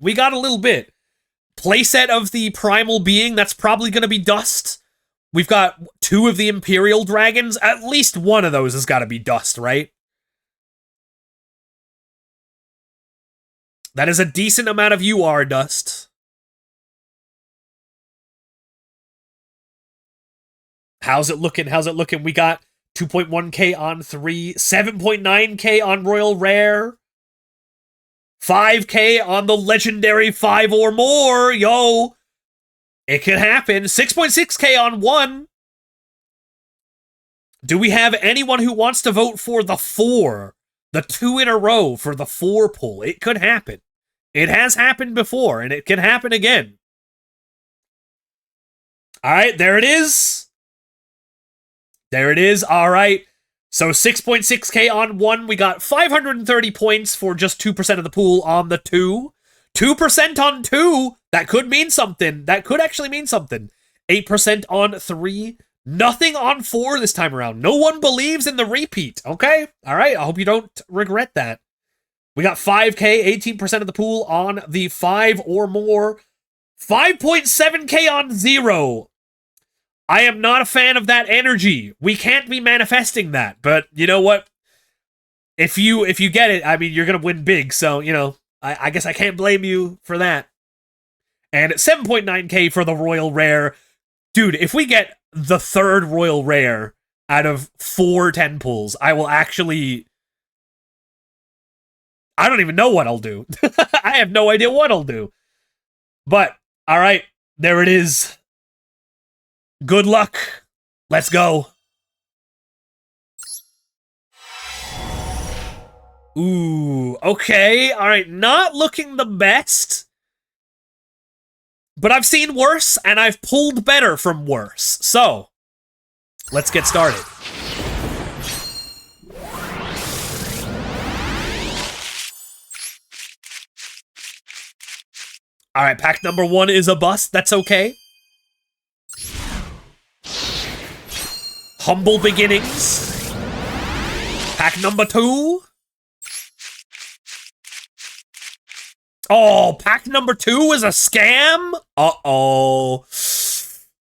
Playset of the Primal Being, that's probably going to be dust. We've got 2 of the Imperial Dragons. At least one of those has got to be dust, right? That is a decent amount of UR dust. How's it looking? We got 2.1k on 3, 7.9k on Royal Rare, 5k on the legendary 5 or more. Yo, it could happen. 6.6k on 1. Do we have anyone who wants to vote for the 4? The 2 in a row for the 4 pull. It could happen. It has happened before, and it can happen again. All right, there it is. There it is. All right. So 6.6k on 1. We got 530 points for just 2% of the pool on the 2. 2% on 2. That could mean something. That could actually mean something. 8% on 3. Nothing on 4 this time around. No one believes in the repeat. Okay? All right. I hope you don't regret that. We got 5k, 18% of the pool on the 5 or more. 5.7k on 0. I am not a fan of that energy. We can't be manifesting that. But you know what? If you get it, I mean, you're going to win big. So, you know, I guess I can't blame you for that. And 7.9k for the Royal Rare. Dude, if we get the 3rd Royal Rare out of 4 10 pulls, I will actually... I don't even know what I'll do. I have no idea what I'll do. But, all right, there it is. Good luck. Let's go. Ooh, okay. All right, not looking the best. But I've seen worse, and I've pulled better from worse. So, let's get started. All right, pack number 1 is a bust. That's okay. Humble beginnings. Pack number 2. Oh, pack number 2 is a scam? Uh-oh.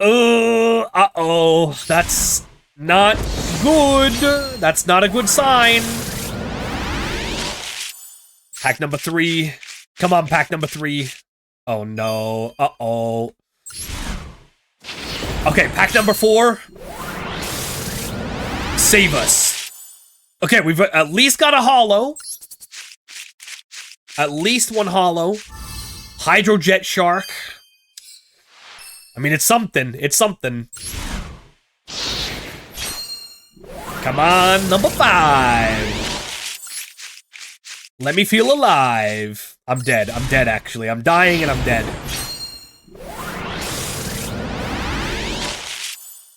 Uh-oh. That's not good. That's not a good sign. Pack number 3. Come on, pack number 3. Oh, no. Uh-oh. Okay, pack number 4. Save us. Okay, we've at least got a holo. At least 1 holo. Hydrojet Shark. I mean, it's something. It's something. Come on, number 5. Let me feel alive. I'm dead. I'm dead, actually. I'm dying and I'm dead.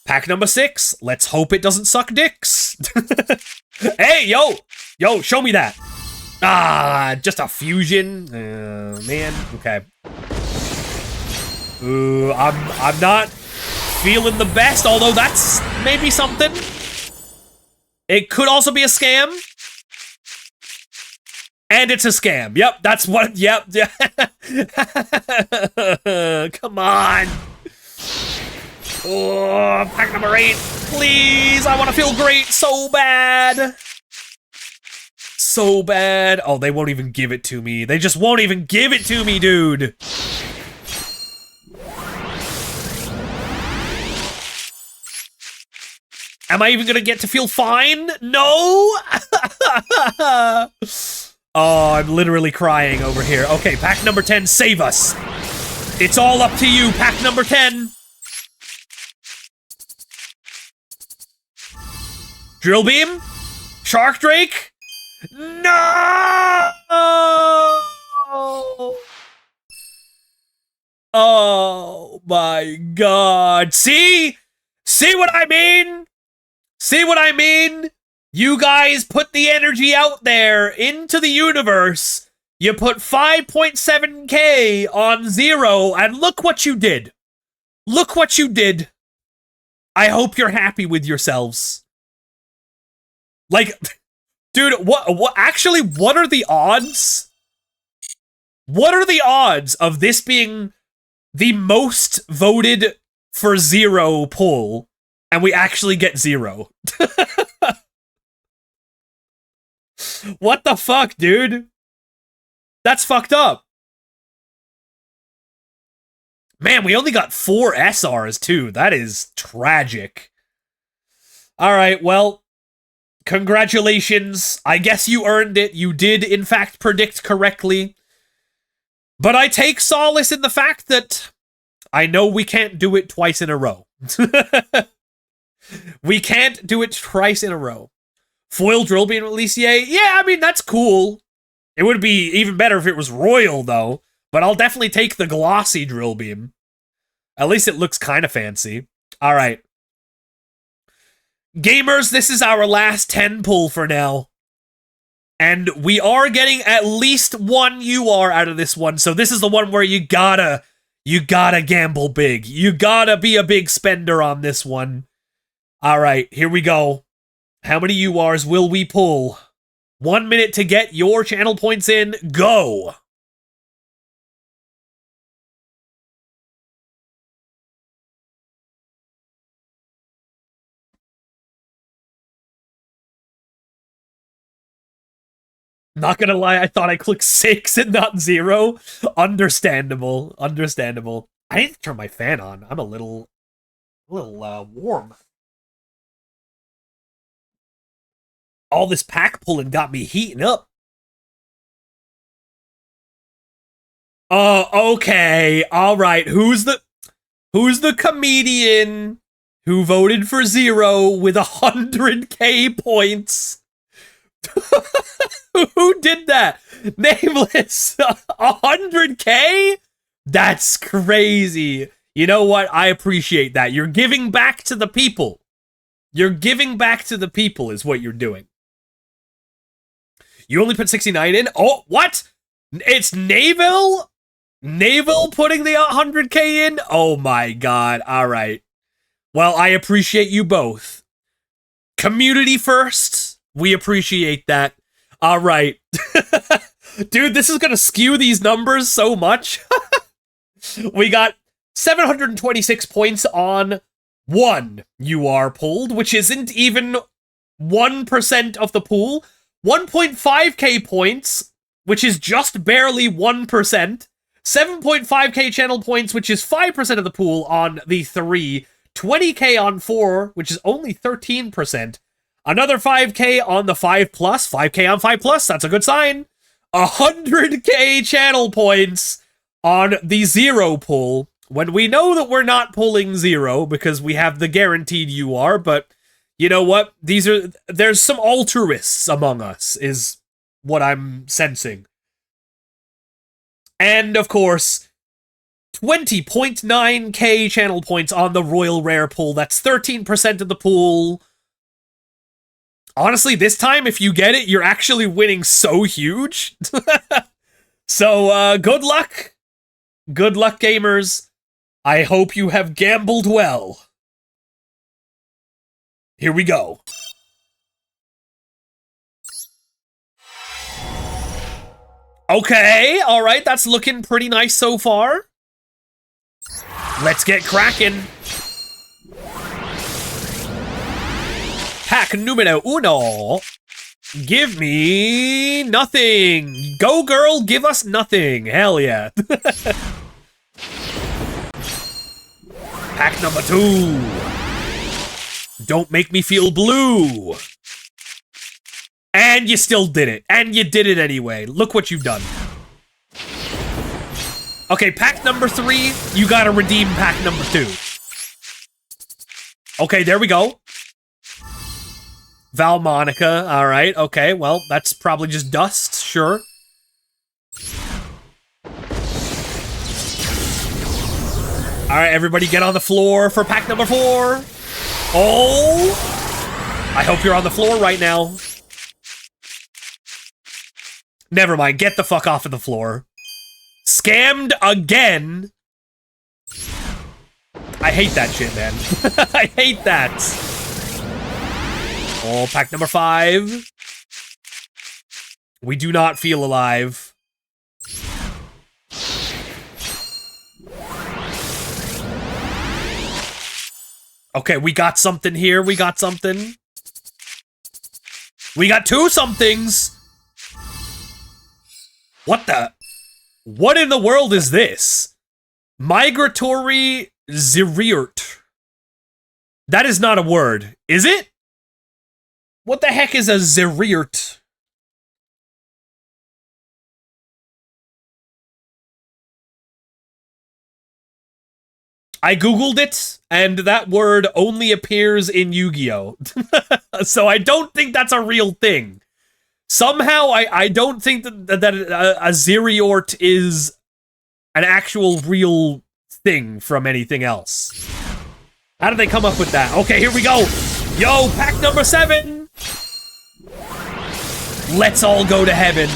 Pack number 6. Let's hope it doesn't suck dicks. Hey, yo! Yo, show me that. Ah, just a fusion. Man, okay. Ooh, I'm not feeling the best, although that's maybe something. It could also be a scam. And it's a scam. Yep, that's what, yep. Come on. Oh, pack number 8. Please, I want to feel great so bad. So bad. Oh, they won't even give it to me. They just won't even give it to me, dude. Am I even gonna get to feel fine? No! Oh, I'm literally crying over here. Okay, pack number 10, save us. It's all up to you, pack number 10. Drill beam? Shark Drake? No! Oh my god. See? See what I mean? See what I mean? You guys put the energy out there into the universe. You put 5.7k on 0, and look what you did. Look what you did. I hope you're happy with yourselves. Like, dude, actually, what are the odds? What are the odds of this being the most voted for 0 pull, and we actually get 0? What the fuck, dude? That's fucked up. Man, we only got 4 SRs, too. That is tragic. Alright, well, congratulations. I guess you earned it. You did, in fact, predict correctly. But I take solace in the fact that I know we can't do it twice in a row. We can't do it twice in a row. Foil drill beam release, yay. Yeah, I mean, that's cool. It would be even better if it was royal, though. But I'll definitely take the glossy drill beam. At least it looks kind of fancy. All right. Gamers, this is our last 10 pull for now. And we are getting at least 1 UR out of this one. So this is the one where you gotta gamble big. You gotta be a big spender on this one. All right, here we go. How many URs will we pull? 1 minute to get your channel points in. Go! Not gonna lie, I thought I clicked 6 and not 0. Understandable. Understandable. I need to turn my fan on. I'm a little warm. All this pack pulling got me heating up. Okay. All right. Who's the comedian who voted for 0 with 100k points? Who did that? Nameless. 100k? That's crazy. You know what? I appreciate that. You're giving back to the people. You're giving back to the people is what you're doing. You only put 69 in? Oh, what? It's Naval? Naval putting the 100k in? Oh my god. All right. Well, I appreciate you both. Community first. We appreciate that. All right. Dude, this is going to skew these numbers so much. We got 726 points on 1 UR pulled, which isn't even 1% of the pool. 1.5k points, which is just barely 1%. 7.5k channel points, which is 5% of the pool on the 3. 20k on 4, which is only 13%. Another 5k on the 5+, 5k on 5+, that's a good sign. 100k channel points on the 0 pull, when we know that we're not pulling 0 because we have the guaranteed UR, but you know what? There's some altruists among us, is what I'm sensing. And, of course, 20.9k channel points on the Royal Rare pull. That's 13% of the pool. Honestly, this time, if you get it, you're actually winning so huge. So, good luck. Good luck, gamers. I hope you have gambled well. Here we go. Okay, alright, that's looking pretty nice so far. Let's get cracking. Pack numero uno. Give me nothing. Go, girl, give us nothing. Hell yeah. Pack number 2. Don't make me feel blue. And you still did it. And you did it anyway. Look what you've done. Okay, pack number 3. You gotta redeem pack number 2. Okay, there we go. Valmonica. Alright, okay. Well, that's probably just dust. Sure. Alright, everybody get on the floor for pack number 4. Oh! I hope you're on the floor right now. Never mind, get the fuck off of the floor. Scammed again. I hate that shit, man. I hate that. Oh, pack number 5. We do not feel alive. Okay, we got something here. We got something. We got 2 somethings. What the? What in the world is this? Migratory Zeriert. That is not a word, is it? What the heck is a Zeriert? I googled it, and that word only appears in Yu-Gi-Oh! So I don't think that's a real thing. Somehow, I don't think that a Zeriort is an actual real thing from anything else. How did they come up with that? Okay, here we go. Yo, pack number 7. Let's all go to heaven.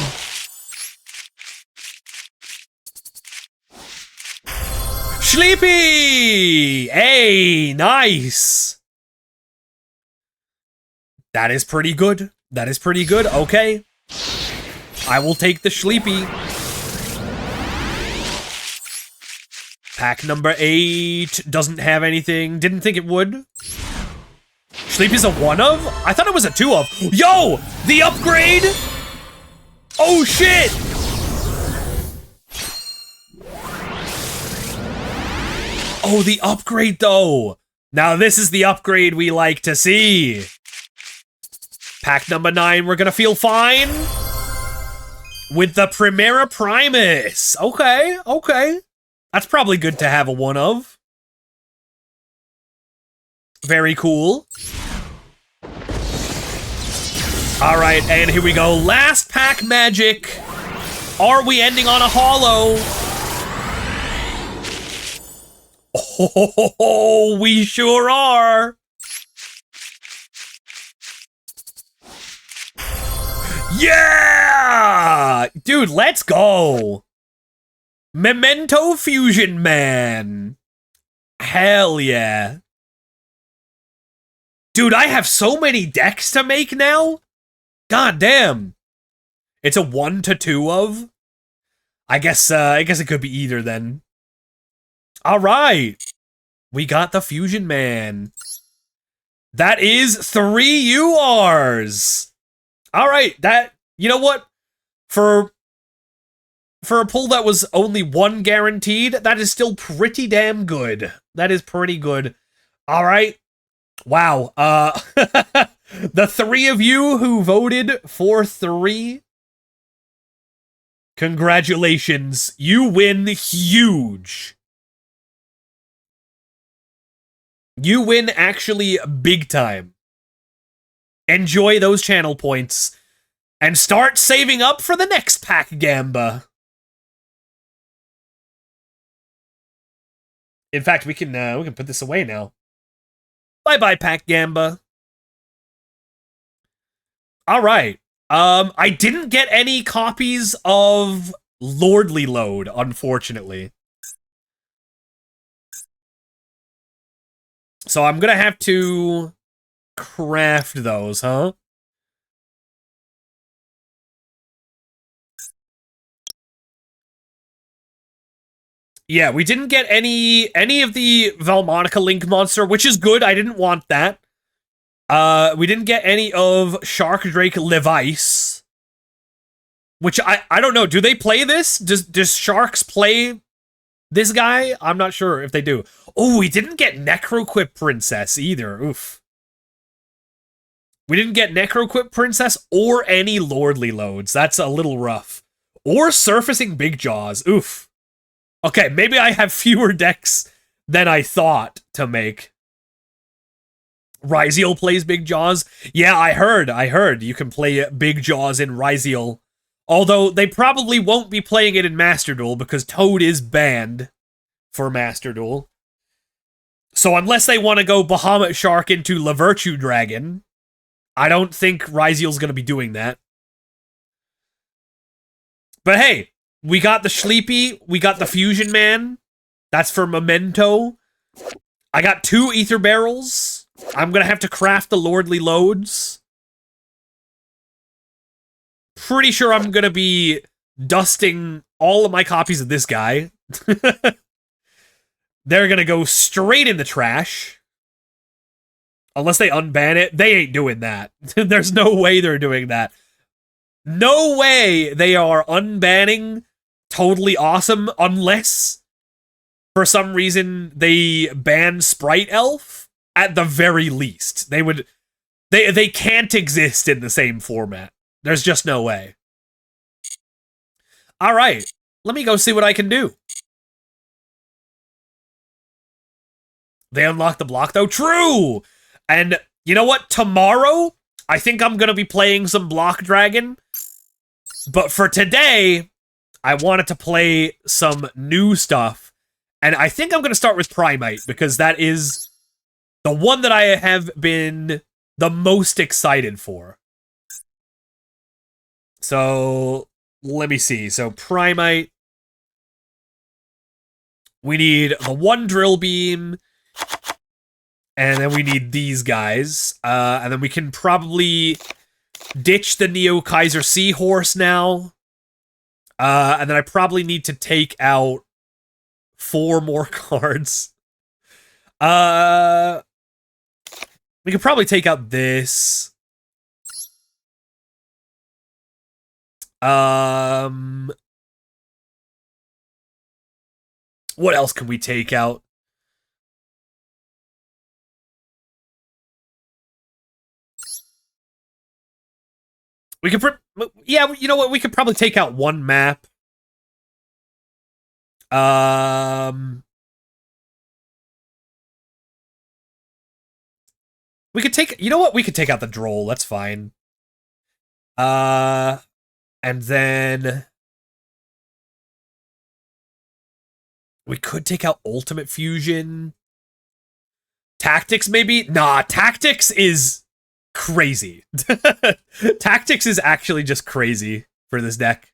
Sleepy! Hey, nice. That is pretty good. That is pretty good. Okay. I will take the Sleepy. Pack number 8 doesn't have anything. Didn't think it would. Sleepy's a 1 of? I thought it was a 2 of. Yo! The upgrade! Oh shit! Oh, the upgrade though. Now this is the upgrade we like to see. Pack number 9, we're gonna feel fine. With the Primera Primus. Okay, okay. That's probably good to have a 1 of. Very cool. Alright, and here we go. Last pack magic. Are we ending on a holo? Oh, we sure are. Yeah! Dude, let's go. Memento Fusion Man. Hell yeah. Dude, I have so many decks to make now. God damn. It's a 1 to 2 of. I guess it could be either then. All right. We got the Fusion Man. That is 3 URs. All right, that, you know what? For a pull that was only 1 guaranteed, that is still pretty damn good. That is pretty good. All right. Wow. The 3 of you who voted for 3, congratulations. You win huge. You win actually big time. Enjoy those channel points and start saving up for the next pack gamba. In fact, we can put this away now. Bye-bye, pack gamba. All right. I didn't get any copies of Lordly Load, unfortunately. So I'm gonna have to craft those, huh? Yeah, we didn't get any of the Valmonica Link monster, which is good. I didn't want that. We didn't get any of Shark Drake Levice, which I don't know. Do they play this? Does Sharks play this guy? I'm not sure if they do. Oh, we didn't get Necroquip Princess either. Oof. We didn't get Necroquip Princess or any Lordly Loads. That's a little rough. Or Surfacing Big Jaws. Oof. Okay, maybe I have fewer decks than I thought to make. Ryziel plays Big Jaws. Yeah, I heard. You can play Big Jaws in Ryziel. Although, they probably won't be playing it in Master Duel because Toad is banned for Master Duel. So unless they want to go Bahamut Shark into La Virtue Dragon, I don't think Ryziel's going to be doing that. But hey, we got the Sleepy, we got the Fusion Man. That's for Memento. I got 2 Ether Barrels. I'm gonna have to craft the Lordly Loads. Pretty sure I'm gonna be dusting all of my copies of this guy. They're gonna go straight in the trash. Unless they unban it. They ain't doing that. There's no way they're doing that. No way they are unbanning Totally Awesome unless for some reason they ban Sprite Elf at the very least. They can't exist in the same format. There's just no way. All right, let me go see what I can do. They unlocked the block though? True! And you know what? Tomorrow, I think I'm going to be playing some Block Dragon. But for today, I wanted to play some new stuff. And I think I'm going to start with Primite, because that is the one that I have been the most excited for. So, let me see. So, Primite. We need the 1 Drill Beam. And then we need these guys. And then we can probably ditch the Neo Kaiser Seahorse now. And then I probably need to take out 4 more cards. We could probably take out this. What else can we take out? We could, yeah, you know what? We could probably take out 1 map. We could take, you know what? We could take out the Droll. That's fine. And then we could take out Ultimate Fusion. Tactics, maybe? Nah, Tactics is crazy. Tactics is actually just crazy for this deck.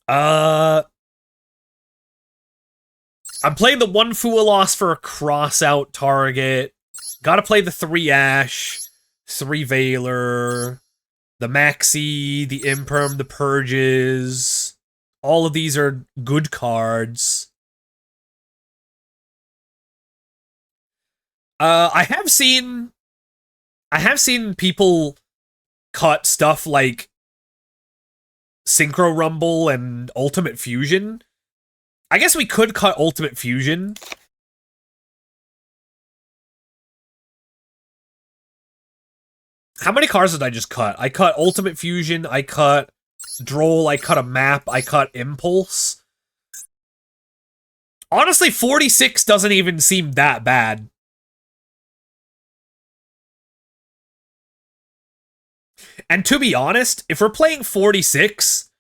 I'm playing the 1 Fualos for a cross-out target. Gotta play the 3 Ash, 3 Veiler, the Maxi, the Imperm, the Purges. All of these are good cards. I have seen people cut stuff like Synchro Rumble and Ultimate Fusion. I guess we could cut Ultimate Fusion. How many cards did I just cut? I cut Ultimate Fusion, I cut Droll, I cut a map, I cut Impulse. Honestly, 46 doesn't even seem that bad. And to be honest, if we're playing 46,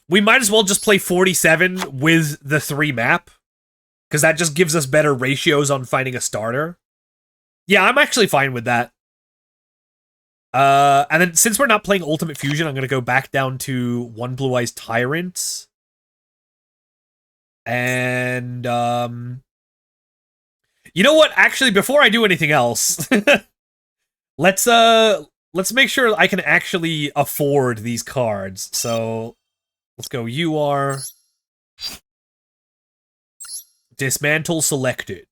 we might as well just play 47 with the 3 map, because that just gives us better ratios on finding a starter. Yeah, I'm actually fine with that. And then since we're not playing Ultimate Fusion, I'm going to go back down to 1 Blue Eyes Tyrant. And, you know what? Actually, before I do anything else, let's make sure I can actually afford these cards. So, let's go UR. Dismantle selected.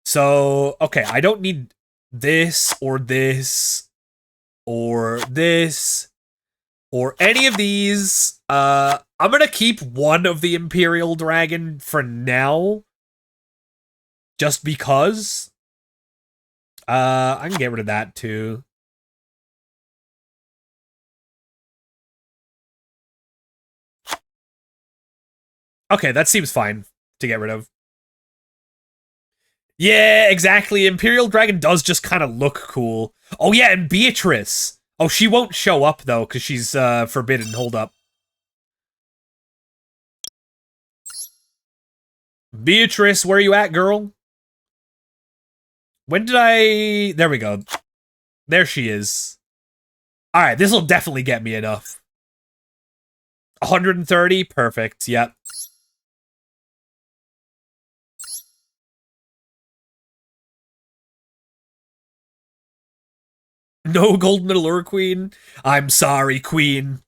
So, okay, I don't need this or this or this or any of these. I'm gonna keep one of the Imperial Dragon for now. Just because. I can get rid of that too. Okay, that seems fine to get rid of. Yeah, exactly. Imperial Dragon does just kind of look cool. Oh yeah, and Beatrice. Oh, she won't show up though, because she's forbidden. Hold up. Beatrice, where you at, girl? When did I... There we go. There she is. Alright, this will definitely get me enough. 130? Perfect, yep. No gold Middle-earth Queen? I'm sorry, Queen.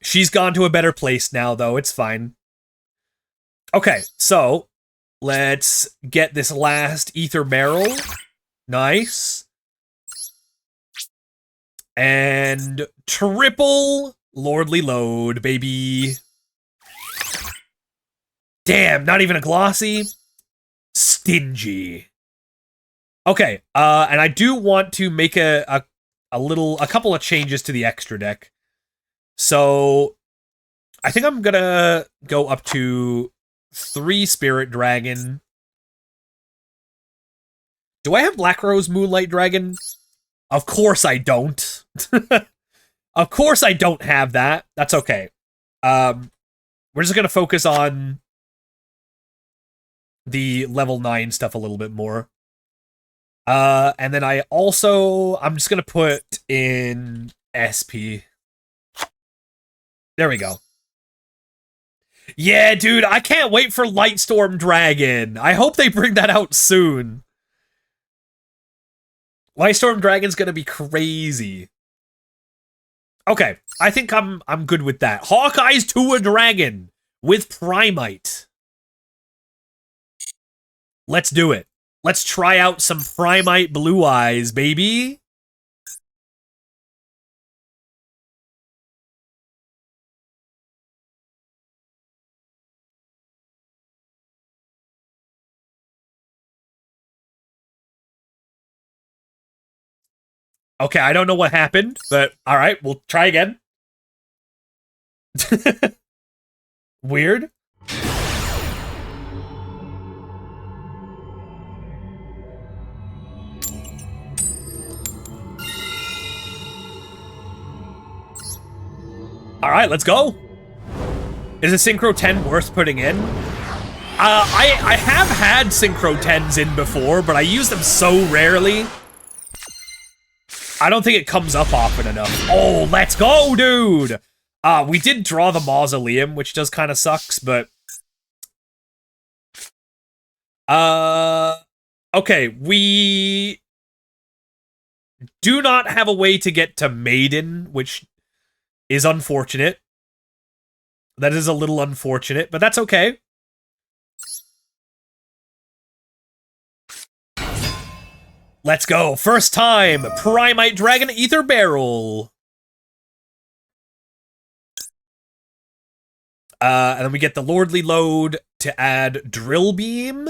She's gone to a better place now, though. It's fine. Okay, so let's get this last Ether Barrel. Nice. And triple Lordly Load, baby. Damn, not even a glossy. Stingy. Okay, and I do want to make a couple of changes to the extra deck. So, I think I'm gonna go up to 3 Spirit Dragon. Do I have Black Rose Moonlight Dragon? Of course I don't. Of course I don't have that. That's okay. We're just gonna focus on the level 9 stuff a little bit more. And then I'm just gonna put in SP. There we go. Yeah, dude, I can't wait for Lightstorm Dragon. I hope they bring that out soon. Lightstorm Dragon's gonna be crazy. Okay, I think I'm good with that. Hawkeye's to a dragon with Primite. Let's do it. Let's try out some Primite Blue Eyes, baby. Okay, I don't know what happened, but alright, we'll try again. Weird. Alright, let's go. Is a Synchro 10 worth putting in? I have had Synchro 10s in before, but I use them so rarely. I don't think it comes up often enough. Oh, let's go, dude! We did draw the Mausoleum, which does kind of sucks, but... Okay, we... do not have a way to get to Maiden, which is unfortunate. That is a little unfortunate, but that's okay. Let's go. First time. Primite Dragon Ether Barrel. And then we get the Lordly Load to add Drill Beam.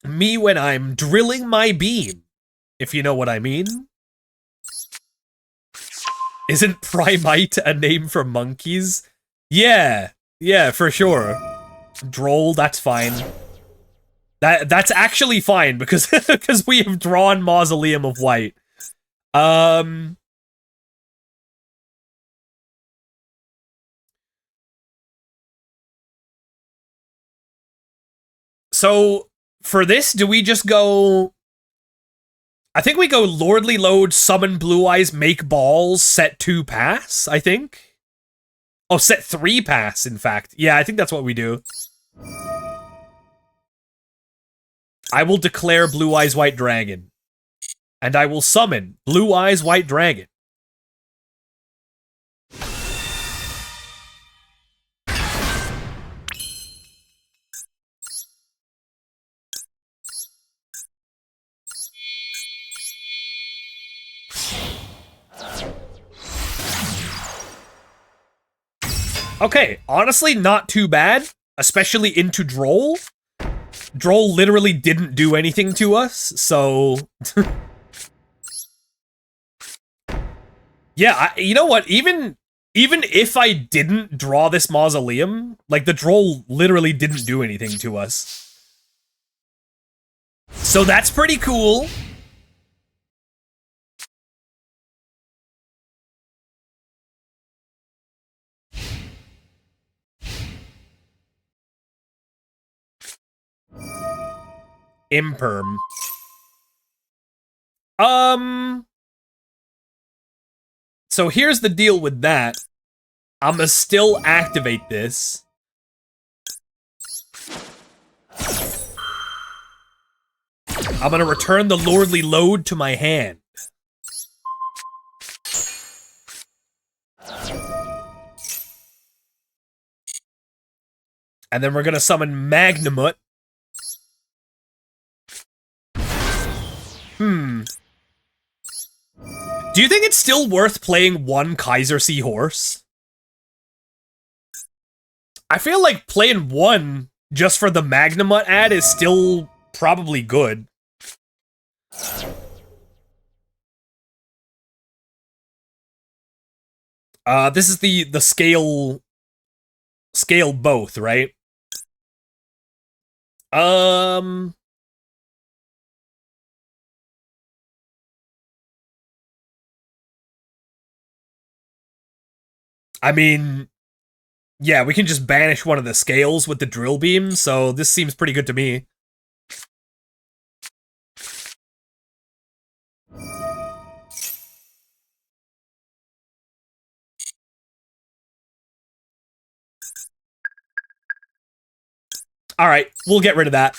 Me when I'm drilling my beam, if you know what I mean. Isn't Primite a name for monkeys? Yeah, for sure. Droll, that's fine. That's actually fine because because we have drawn Mausoleum of White. So for this, do we just go... I think we go Lordly Load, Summon Blue Eyes, Make Balls, set 2 pass, I think. Oh, set 3 pass, in fact. Yeah, I think that's what we do. I will declare Blue Eyes White Dragon. And I will summon Blue Eyes White Dragon. Okay, honestly, not too bad, especially into Droll. Droll literally didn't do anything to us, so... yeah, you know what, even if I didn't draw this mausoleum, like, the Droll literally didn't do anything to us. So that's pretty cool. Imperm. So here's the deal with that. I'ma still activate this. I'm gonna return the Lordly Load to my hand. And then we're gonna summon Magnamut. Do you think it's still worth playing one Kaiser Seahorse? I feel like playing one just for the Magnamut ad is still probably good. This is the scale both, right? I mean, yeah, we can just banish one of the scales with the drill beam, so this seems pretty good to me. Alright, we'll get rid of that.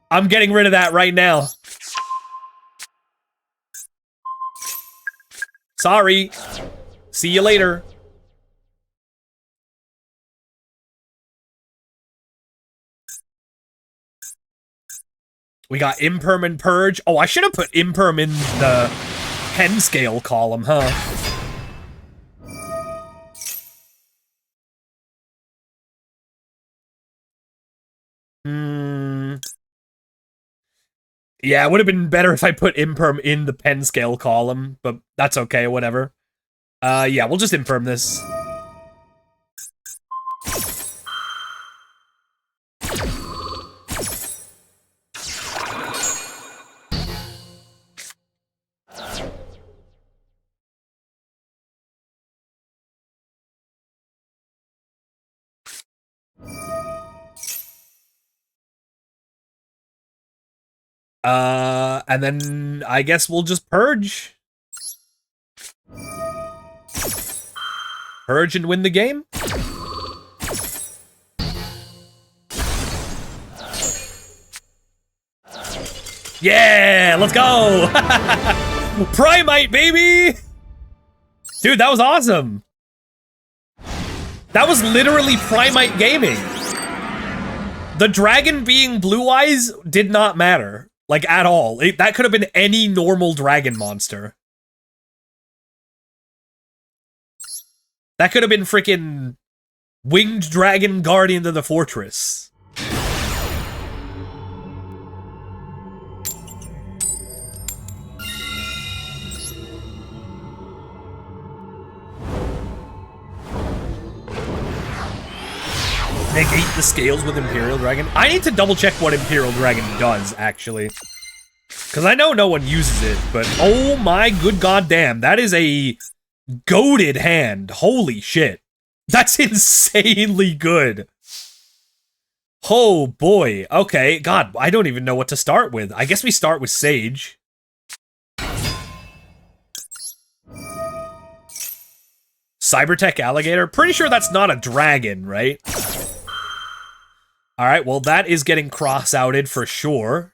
I'm getting rid of that right now. Sorry. See you later. We got Imperm and Purge. Oh, I should have put Imperm in the pen scale column, huh? Yeah, it would have been better if I put Imperm in the pen scale column, but that's okay, whatever. Yeah, we'll just Imperm this. And then I guess we'll just Purge. Purge and win the game? Yeah, let's go! Primite, baby! Dude, that was awesome! That was literally Primite gaming. The dragon being Blue Eyes did not matter. Like, at all. That could have been any normal dragon monster. That could have been freaking Winged Dragon Guardian of the Fortress. Negate the scales with Imperial Dragon. I need to double check what Imperial Dragon does, actually. Because I know no one uses it, but oh my good goddamn, that is a goated hand. Holy shit. That's insanely good. Oh boy. Okay. God, I don't even know what to start with. I guess we start with Sage. Cybertech Alligator? Pretty sure that's not a dragon, right? Alright, well that is getting cross-outed for sure.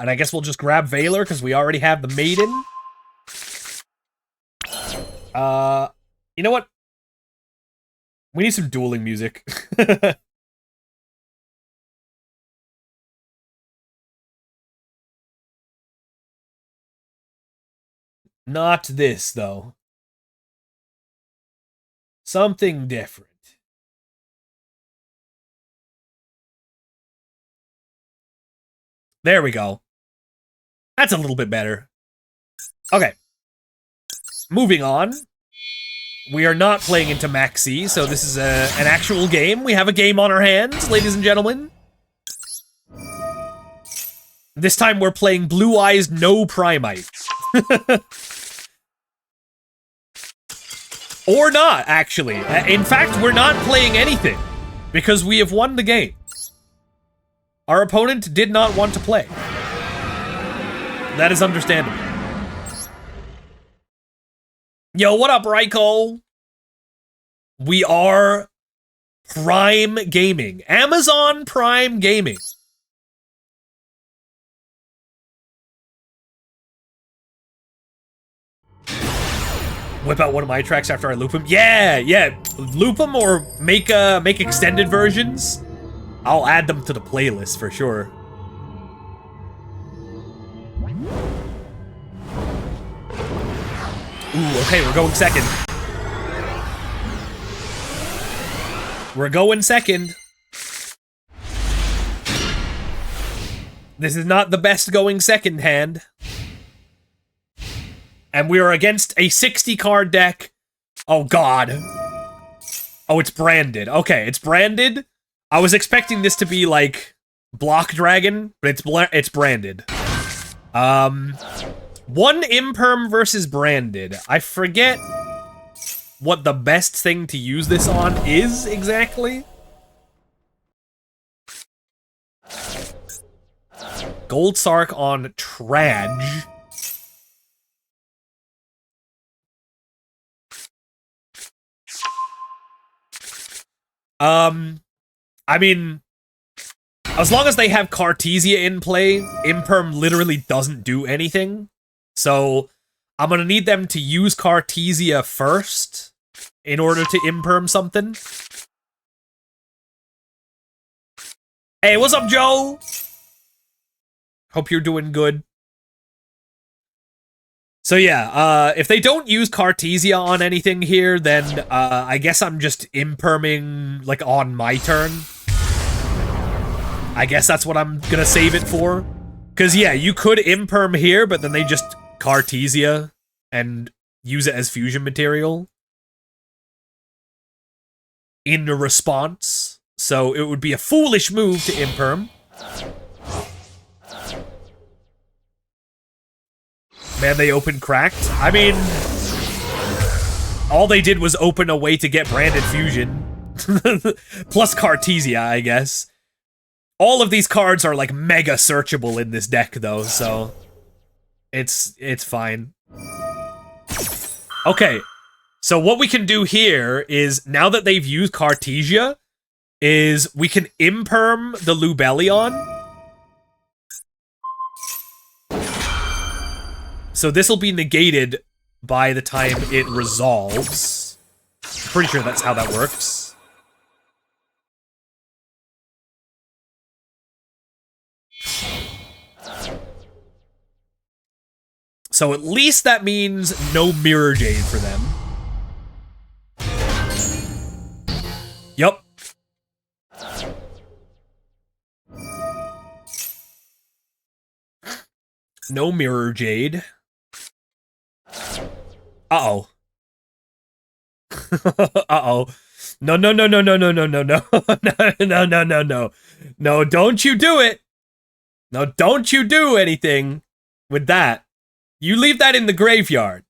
And I guess we'll just grab Valor because we already have the Maiden. You know what? We need some dueling music. Not this, though. Something different. There we go. That's a little bit better. Okay. Moving on. We are not playing into Maxi, so this is an actual game. We have a game on our hands, ladies and gentlemen. This time we're playing Blue Eyes No Primite. Or not, actually. In fact, we're not playing anything, because we have won the game. Our opponent did not want to play. That is understandable. Yo, what up, Ryko? We are Prime Gaming. Amazon Prime Gaming. Whip out one of my tracks after I loop them. Yeah. Loop them or make extended versions. I'll add them to the playlist for sure. Ooh, okay, we're going second. We're going second. This is not the best going second hand. And we are against a 60-card deck. Oh, God. Oh, it's branded. Okay, it's branded. I was expecting this to be, like, Block Dragon, but it's branded. One Imperm versus branded. I forget what the best thing to use this on is exactly. Gold Sark on Traj. I mean, as long as they have Cartesia in play, Imperm literally doesn't do anything. So, I'm gonna need them to use Cartesia first in order to Imperm something. Hey, what's up, Joe? Hope you're doing good. So yeah, if they don't use Cartesia on anything here, then I guess I'm just Imperming, like, on my turn. I guess that's what I'm gonna save it for. Because, yeah, you could Imperm here, but then they just Cartesia and use it as fusion material in response. So it would be a foolish move to Imperm. Man, they opened cracked. I mean, all they did was open a way to get branded fusion. Plus Cartesia, I guess. All of these cards are, like, mega searchable in this deck, though, so it's fine. Okay, so what we can do here is, now that they've used Cartesia, is we can Imperm the Lubellion. So this will be negated by the time it resolves. I'm pretty sure that's how that works. So at least that means no Mirror Jade for them. Yup. No Mirror Jade. Uh-oh. Uh-oh. No, no, no, no, no, no, no, no, no, no, no, no, no, no. No, don't you do it. No, don't you do anything with that. You leave that in the graveyard.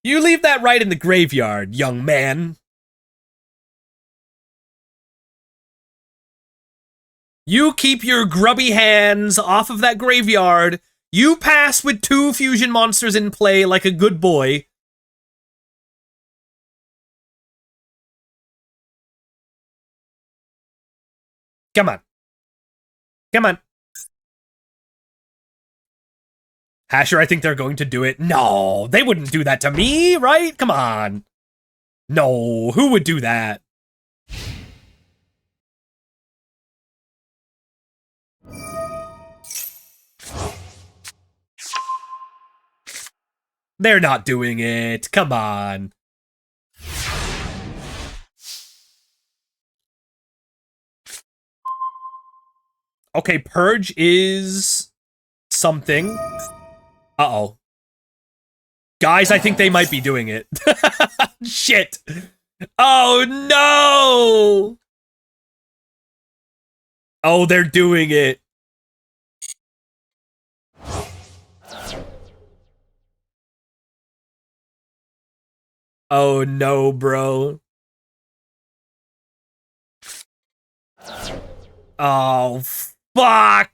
You leave that right in the graveyard, young man. You keep your grubby hands off of that graveyard. You pass with 2 fusion monsters in play like a good boy. Come on. Come on. Hasher, I think they're going to do it. No, they wouldn't do that to me, right? Come on. No, who would do that? They're not doing it. Come on. Okay, Purge is something. Uh-oh. Guys, I think they might be doing it. Shit. Oh, no! Oh, they're doing it. Oh, no, bro. Oh, fuck!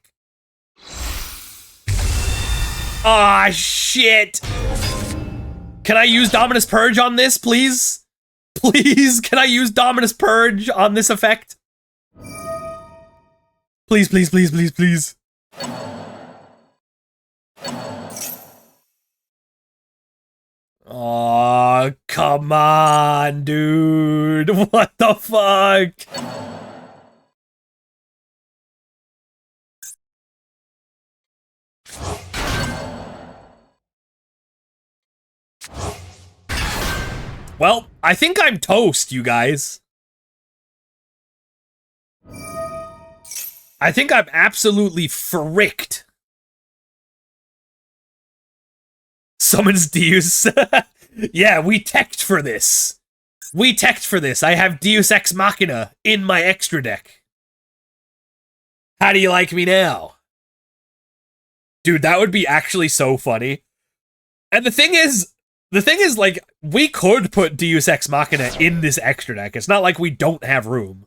Ah, shit! Can I use Dominus Purge on this, please? Please, can I use Dominus Purge on this effect? Please, please, please, please, please. Oh, come on, dude. What the fuck? Well, I think I'm toast, you guys. I think I'm absolutely fricked. Summons Deus. Yeah, we teched for this. We teched for this. I have Deus Ex Machina in my extra deck. How do you like me now? Dude, that would be actually so funny. And the thing is, like, we could put Deus Ex Machina in this extra deck. It's not like we don't have room.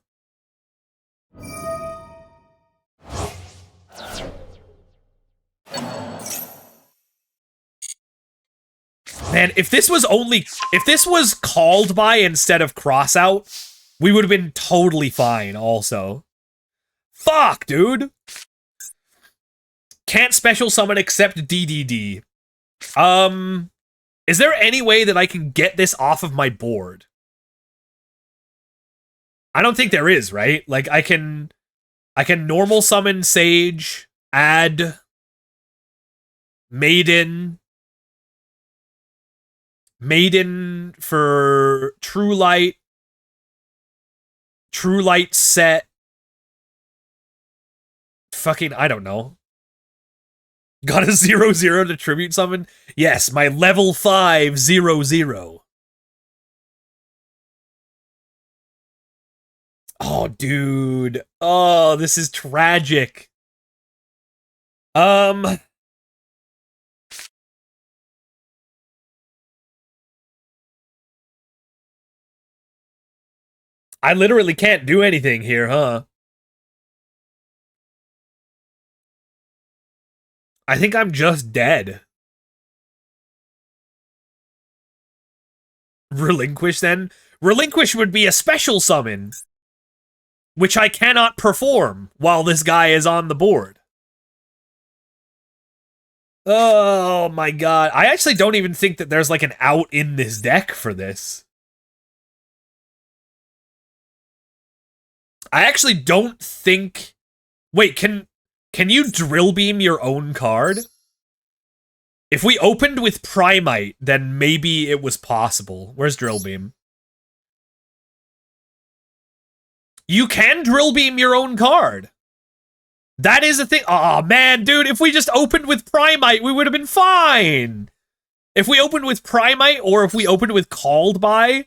Man, if this was called by instead of cross out, we would have been totally fine also. Fuck, dude. Can't special summon except DDD. Is there any way that I can get this off of my board? I don't think there is, right? Like, I can normal summon Sage, add Maiden for True Light set. Fucking, I don't know. Got a 0/0 to tribute summon? Yes, my level 5 0/0. Oh, dude. Oh, this is tragic. I literally can't do anything here, huh? I think I'm just dead. Relinquish, then? Relinquish would be a special summon, which I cannot perform while this guy is on the board. Oh my god. I actually don't even think that there's like an out in this deck for this. I actually don't think... Wait, can you drill beam your own card? If we opened with Primite, then maybe it was possible. Where's drill beam? You can drill beam your own card. That is a thing. Oh man, dude, if we just opened with Primite, we would have been fine. If we opened with Primite, or if we opened with Called By,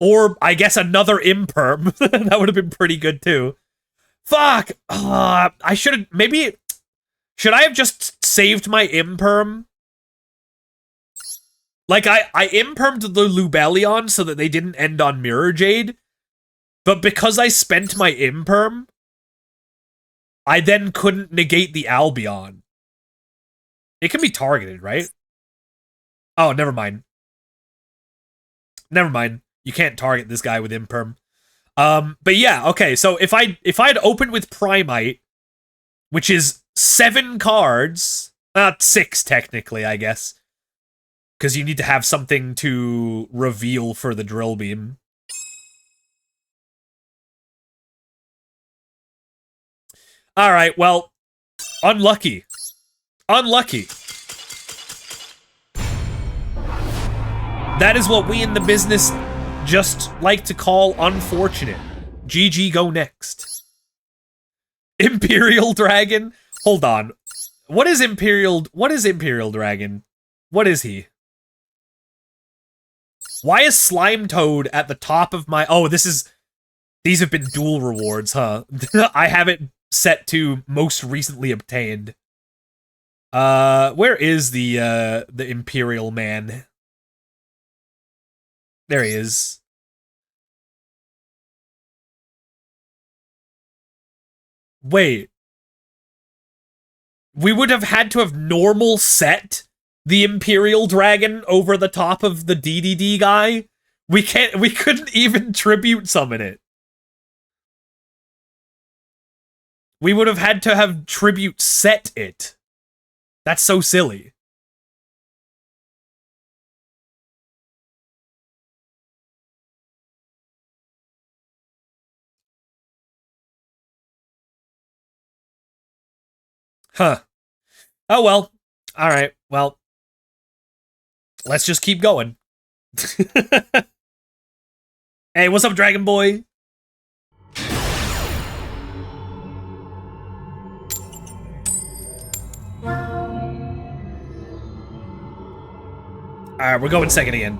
Or, I guess, another imperm. That would have been pretty good, too. Fuck! I should have... Maybe... Should I have just saved my imperm? Like, I impermed the Lubellion so that they didn't end on Mirror Jade. But because I spent my imperm, I then couldn't negate the Albion. It can be targeted, right? Oh, never mind. Never mind. You can't target this guy with imperm. But yeah, okay, so if I'd opened with Primite, which is 7 cards, not 6 technically, I guess, because you need to have something to reveal for the Drill Beam. Alright, well, unlucky. Unlucky. That is what we in the business just like to call unfortunate. GG, go next. Imperial Dragon? Hold on. What is Imperial Dragon? What is he? Why is Slime Toad at the top of my... Oh, these have been dual rewards, huh? I have it set to most recently obtained. Where is the Imperial man? There he is. Wait. We would have had to have normal set the Imperial Dragon over the top of the DDD guy? We couldn't even tribute summon it. We would have had to have tribute set it. That's so silly. Huh. Oh well. Alright, well. Let's just keep going. Hey, what's up, Dragon Boy? Alright, we're going second again.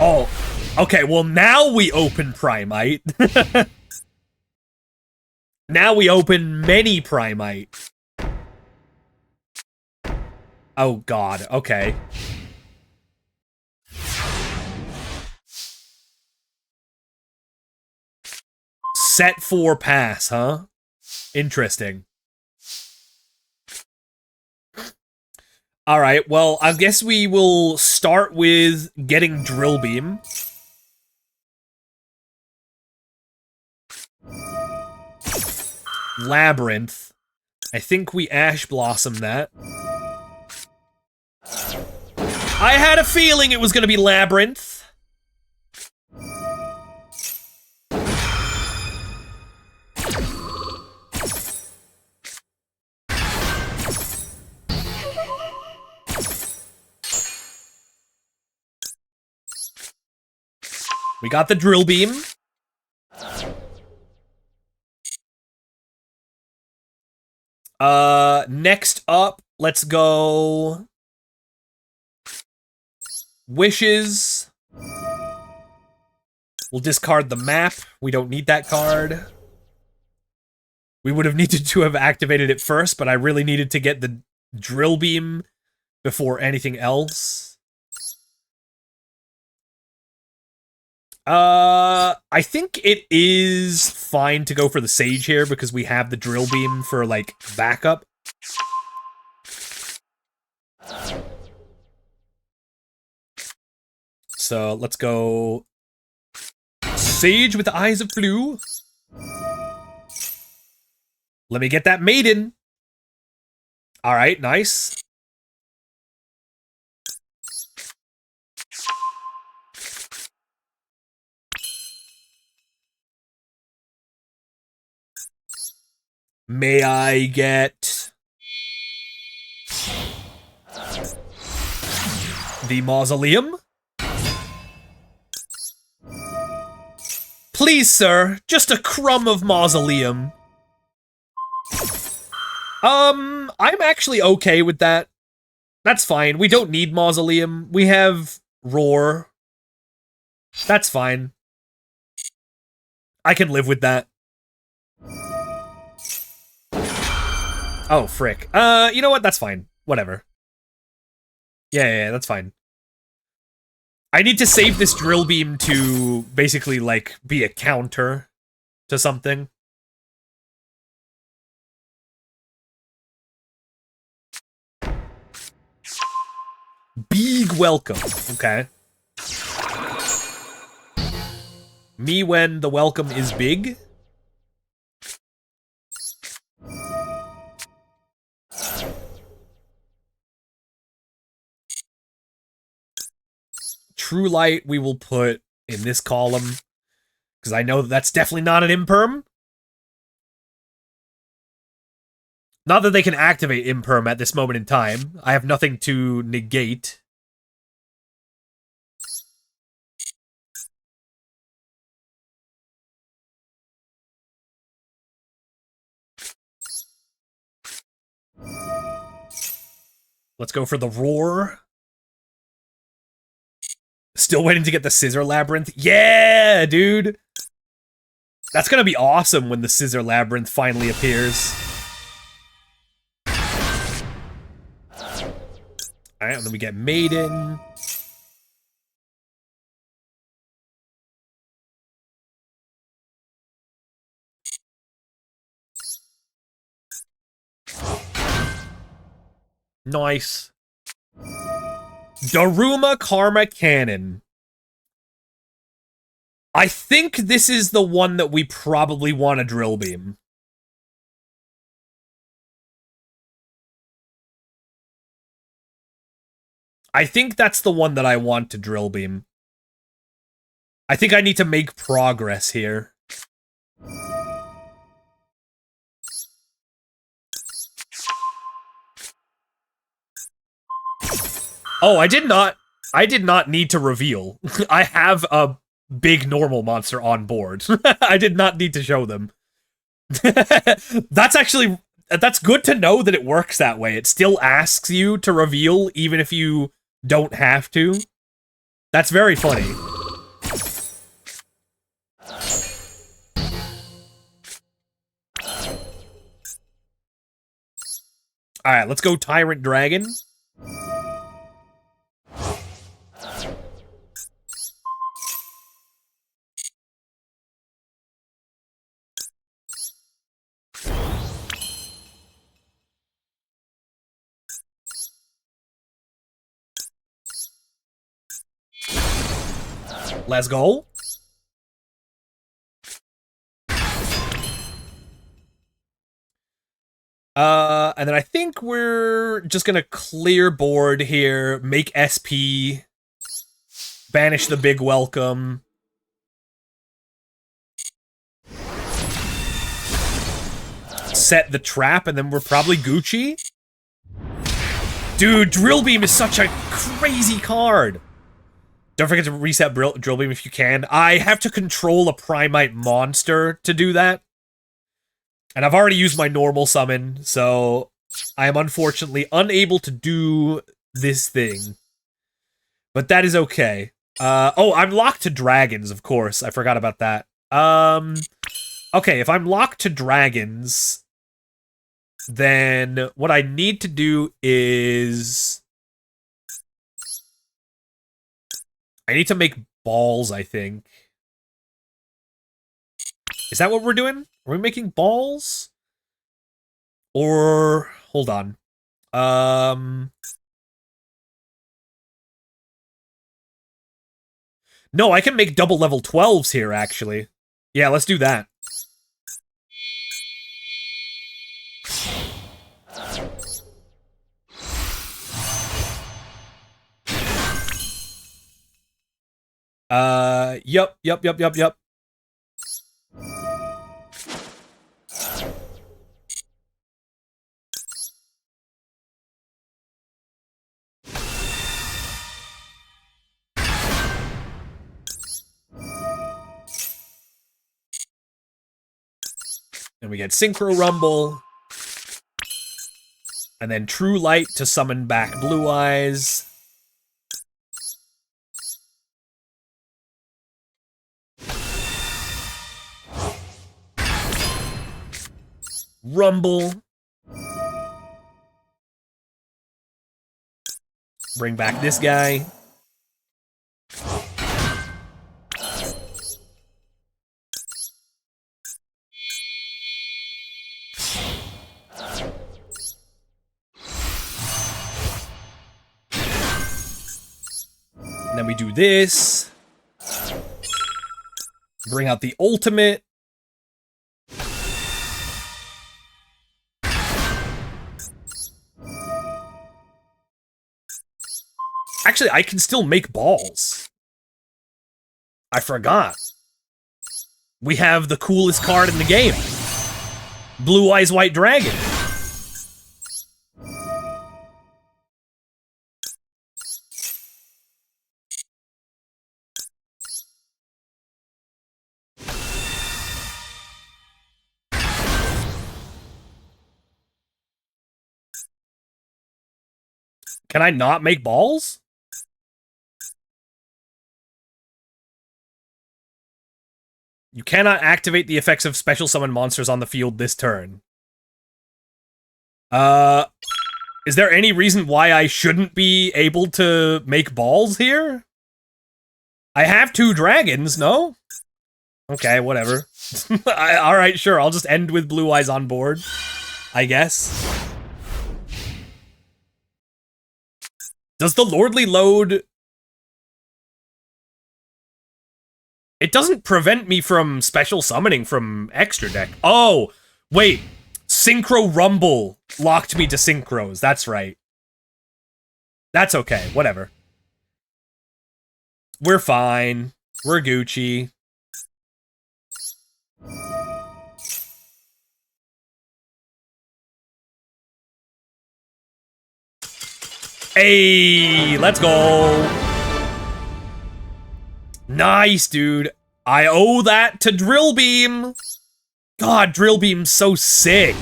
Oh, okay, well now we open Primite. Now we open many Primite. Oh god, okay. Set 4 pass, huh? Interesting. Alright, well, I guess we will start with getting Drill Beam. Labyrinth. I think we Ash Blossom that. I had a feeling it was gonna be Labyrinth. We got the Drill Beam. Next up, let's go... Wishes. We'll discard the map. We don't need that card. We would have needed to have activated it first, but I really needed to get the Drill Beam before anything else. I think it is fine to go for the Sage here because we have the Drill Beam for, like, backup. So, let's go... Sage with the Eyes of Blue. Let me get that Maiden. Alright, nice. May I get... the Mausoleum? Please, sir, just a crumb of Mausoleum. I'm actually okay with that. That's fine. We don't need Mausoleum. We have Roar. That's fine. I can live with that. Oh, frick. You know what? That's fine. Whatever. Yeah, that's fine. I need to save this drill beam to basically, like, be a counter to something. Big welcome. Okay. Me when the welcome is big. True Light we will put in this column, because I know that's definitely not an imperm. Not that they can activate imperm at this moment in time. I have nothing to negate. Let's go for the Roar. Still waiting to get the Scissor Labyrinth. Yeah, dude! That's gonna be awesome when the Scissor Labyrinth finally appears. Alright, and then we get Maiden. Nice. Daruma Karma Cannon. I think this is the one that we probably want to Drill Beam. I think that's the one that I want to Drill Beam. I think I need to make progress here. Oh, I did not need to reveal. I have a big normal monster on board. I did not need to show them. That's good to know that it works that way. It still asks you to reveal even if you don't have to. That's very funny. Alright, let's go Tyrant Dragon. Let's go. And then I think we're just gonna clear board here, make SP, banish the big welcome. Set the trap, and then we're probably Gucci. Dude, Drill Beam is such a crazy card. Don't forget to reset Drill Beam if you can. I have to control a Primite monster to do that. And I've already used my normal summon, so I am unfortunately unable to do this thing. But that is okay. Oh, I'm locked to dragons, of course. I forgot about that. Okay, if I'm locked to dragons, then what I need to do is I need to make balls, I think. Is that what we're doing? Are we making balls? Or hold on. No, I can make double level 12s here, actually. Yeah, let's do that. Yup. And we get Synchro Rumble. And then True Light to summon back Blue Eyes. Rumble. Bring back this guy. And then we do this. Bring out the ultimate. Actually, I can still make balls. I forgot. We have the coolest card in the game. Blue Eyes White Dragon. Can I not make balls? You cannot activate the effects of special summon monsters on the field this turn. Is there any reason why I shouldn't be able to make balls here? I have 2 dragons, no? Okay, whatever. Alright, sure, I'll just end with Blue Eyes on board, I guess. Does the Lordly Load... It doesn't prevent me from special summoning from extra deck. Oh, wait. Synchro Rumble locked me to synchros. That's right. That's okay. Whatever. We're fine. We're Gucci. Hey, let's go. Nice, dude. I owe that to Drill Beam. God, Drill Beam's so sick.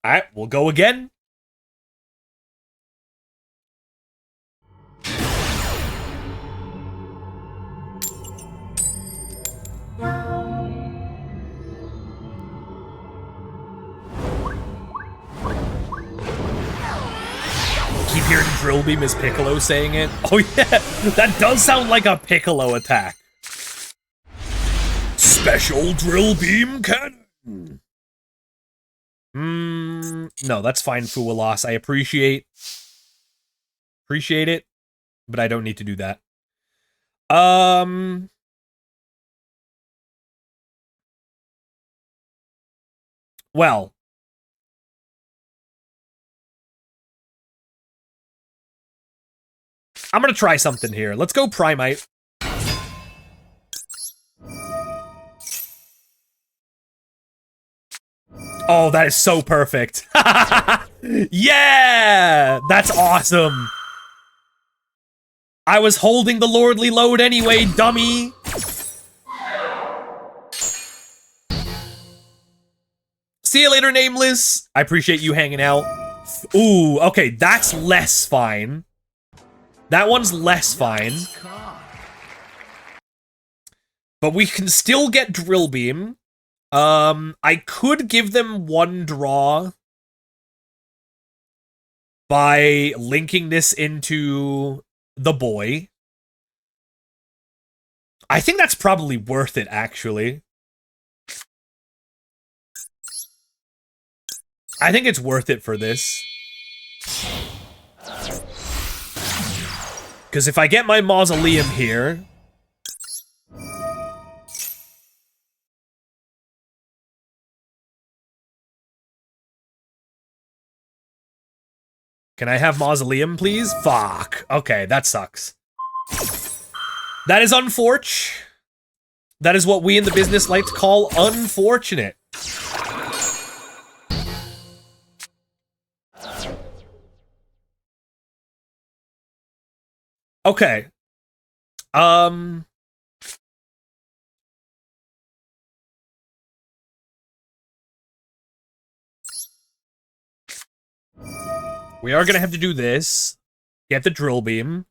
Alright, we'll go again. Keep hearing Drill Beam as Piccolo saying it. Oh yeah, that does sound like a Piccolo attack. Special Drill Beam Cannon. No, that's fine, Fuwalas. I appreciate it, but I don't need to do that. Well. I'm gonna try something here. Let's go Primite. Oh, that is so perfect. Yeah! That's awesome. I was holding the Lordly Load anyway, dummy. See you later, Nameless. I appreciate you hanging out. Ooh, okay, that's less fine. That one's less fine. But we can still get Drill Beam. I could give them 1 draw by linking this into the boy. I think that's probably worth it, actually. I think it's worth it for this. Because if I get my Mausoleum here... Can I have Mausoleum, please? Fuck. Okay, that sucks. That is unfortunate. That is what we in the business like to call unfortunate. Okay. We are gonna have to do this. Get the drill beam.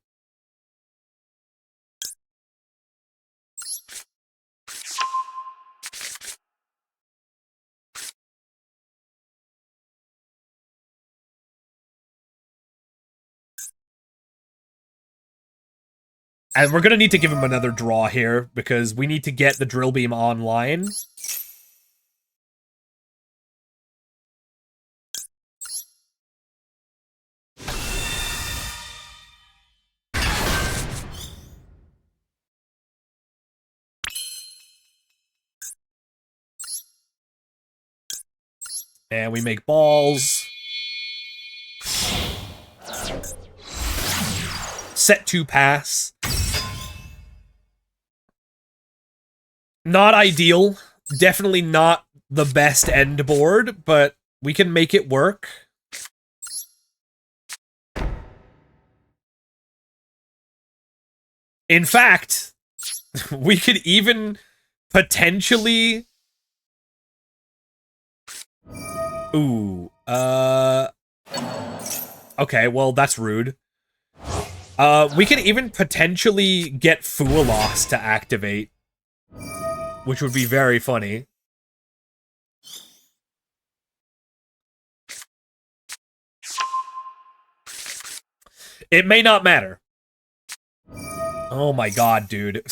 And we're gonna need to give him another draw here, because we need to get the drill beam online. And we make balls. Set to pass. Not ideal. Definitely not the best end board, but we can make it work. In fact, we could even potentially... Ooh, okay, well, that's rude. We could even potentially get Fualos to activate, which would be very funny. It may not matter. Oh my god, dude.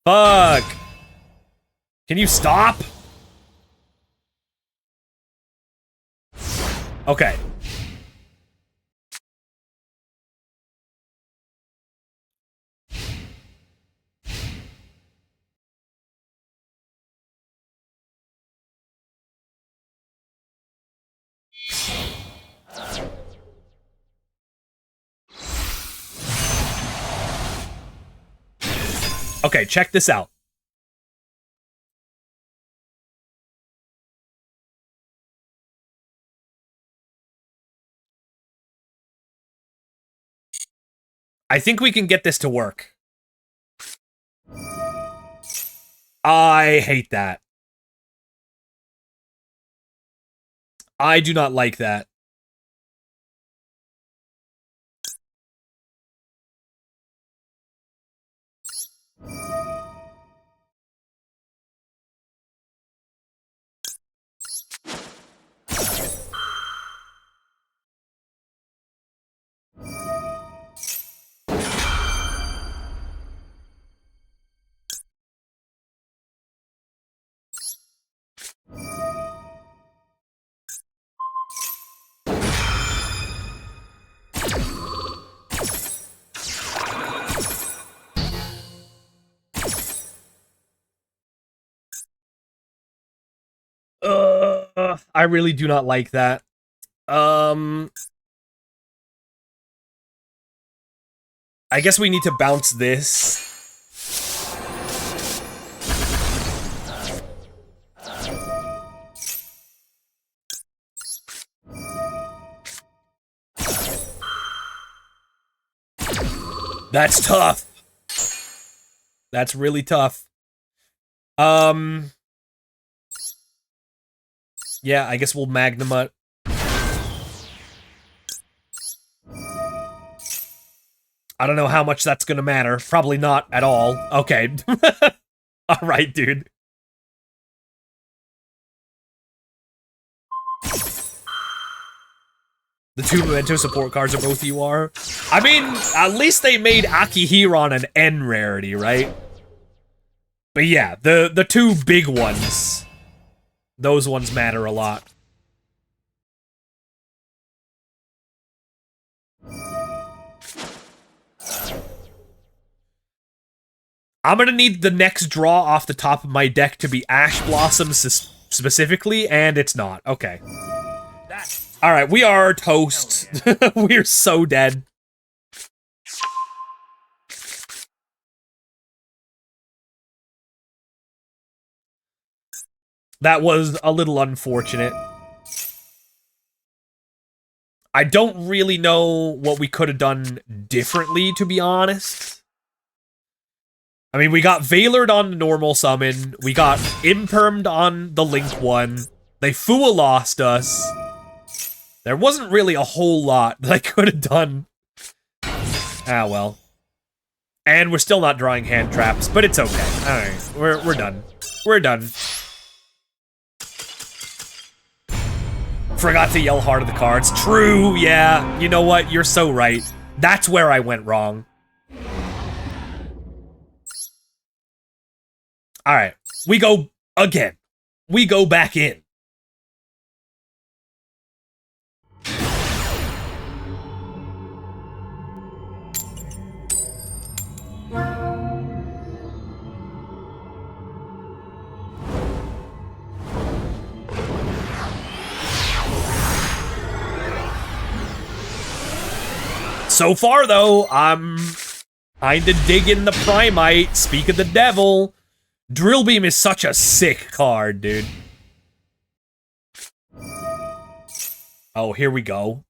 Fuck! Can you stop? Okay. Okay, check this out. I think we can get this to work. I hate that. I do not like that. I really do not like that. I guess we need to bounce this. That's tough. That's really tough. Yeah, I guess we'll Magnamut. I don't know how much that's gonna matter. Probably not at all. Okay. Alright, dude. The two Memento support cards are both UR. I mean, at least they made Akihiron an N rarity, right? But yeah, the two big ones. Those ones matter a lot. I'm gonna need the next draw off the top of my deck to be Ash Blossom specifically, and it's not. Okay. Alright, we are toast. We're so dead. That was a little unfortunate. I don't really know what we could have done differently, to be honest. I mean, we got Veilored on the normal summon. We got Impermed on the Link one. They Fuwa lost us. There wasn't really a whole lot that I could have done. Ah, well. And we're still not drawing hand traps, but it's okay. Alright, we're done. We're done. Forgot to yell hard at the cards. True, yeah. You know what? You're so right. That's where I went wrong. Alright, we go again. We go back in. So far, though, I'm kinda digging the primite. Speak of the devil. Drill Beam is such a sick card, dude. Oh, here we go.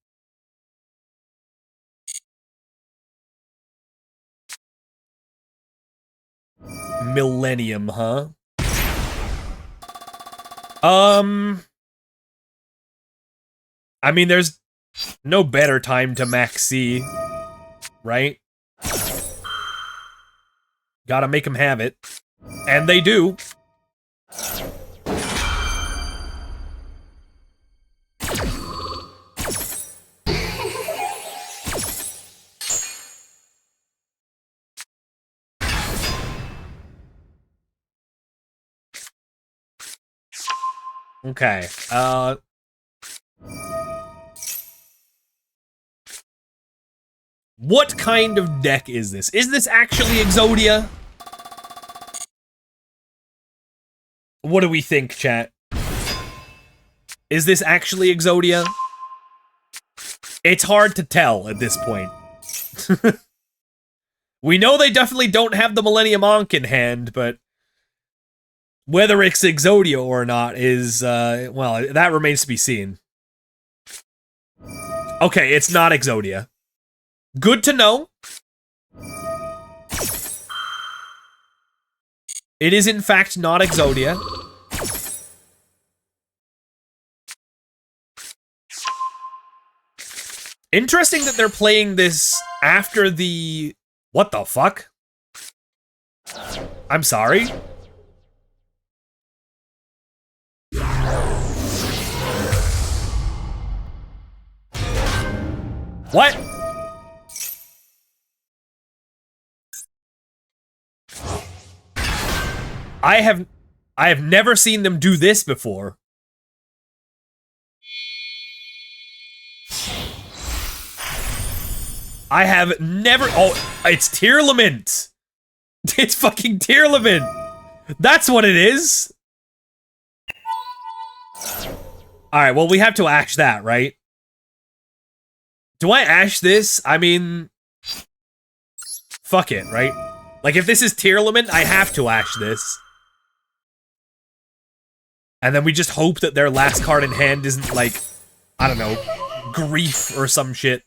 Millennium, huh? I mean, there's no better time to max C, right? Gotta make them have it. And they do. Okay, what kind of deck is this? Is this actually Exodia? What do we think, chat? Is this actually Exodia? It's hard to tell at this point. We know they definitely don't have the Millennium Ankh in hand, but whether it's Exodia or not is, well, that remains to be seen. Okay, it's not Exodia. Good to know. It is, in fact, not Exodia. Interesting that they're playing this after the... What the fuck? I'm sorry? What? I have never seen them do this before. I have never... Oh, it's Tearlament. It's fucking Tearlament. That's what it is. Alright, well, we have to ash that, right? Do I ash this? I mean... Fuck it, right? Like, if this is Tearlament, I have to ash this. And then we just hope that their last card in hand isn't, like, I don't know, Grief or some shit.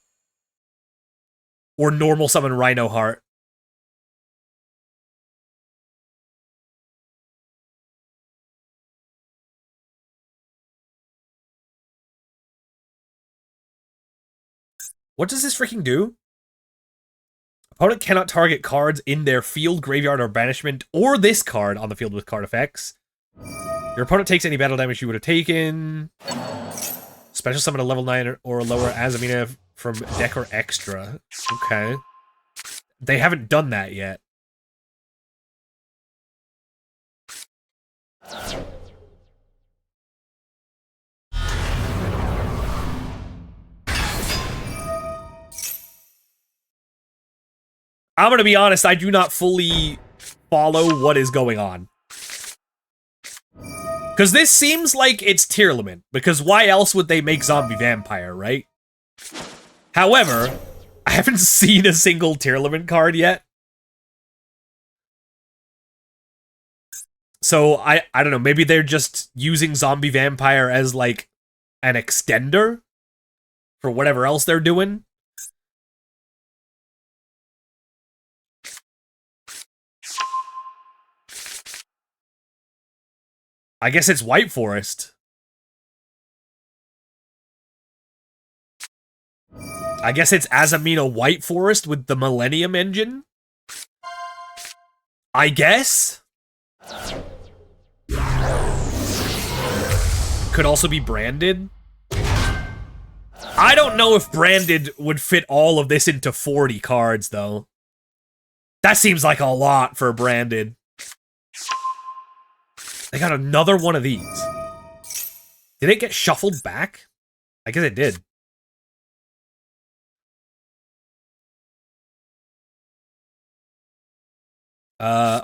Or normal summon Rhino Heart. What does this freaking do? Opponent cannot target cards in their field, graveyard, or banishment, or this card on the field with card effects. Your opponent takes any battle damage you would have taken. Special summon a level 9 or lower Azamina from deck or extra. Okay. They haven't done that yet. I'm gonna be honest, I do not fully follow what is going on. Because this seems like it's Tearlament, because why else would they make Zombie Vampire, right? However, I haven't seen a single Tearlament card yet. So, I don't know, maybe they're just using Zombie Vampire as, like, an extender for whatever else they're doing. I guess it's White Forest. I guess it's Azamina White Forest with the Millennium Engine? I guess? Could also be branded. I don't know if branded would fit all of this into 40 cards, though. That seems like a lot for branded. They got another one of these. Did it get shuffled back? I guess it did.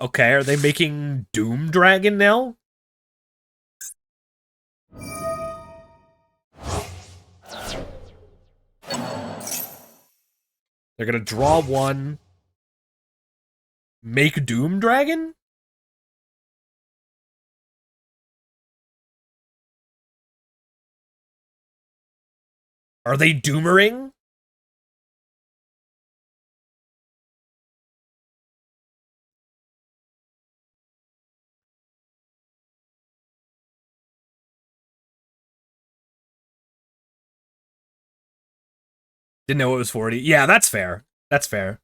Okay, are they making Doom Dragon now? They're gonna draw one. Make Doom Dragon? Are they Doomering? Didn't know it was 40. Yeah, that's fair. That's fair.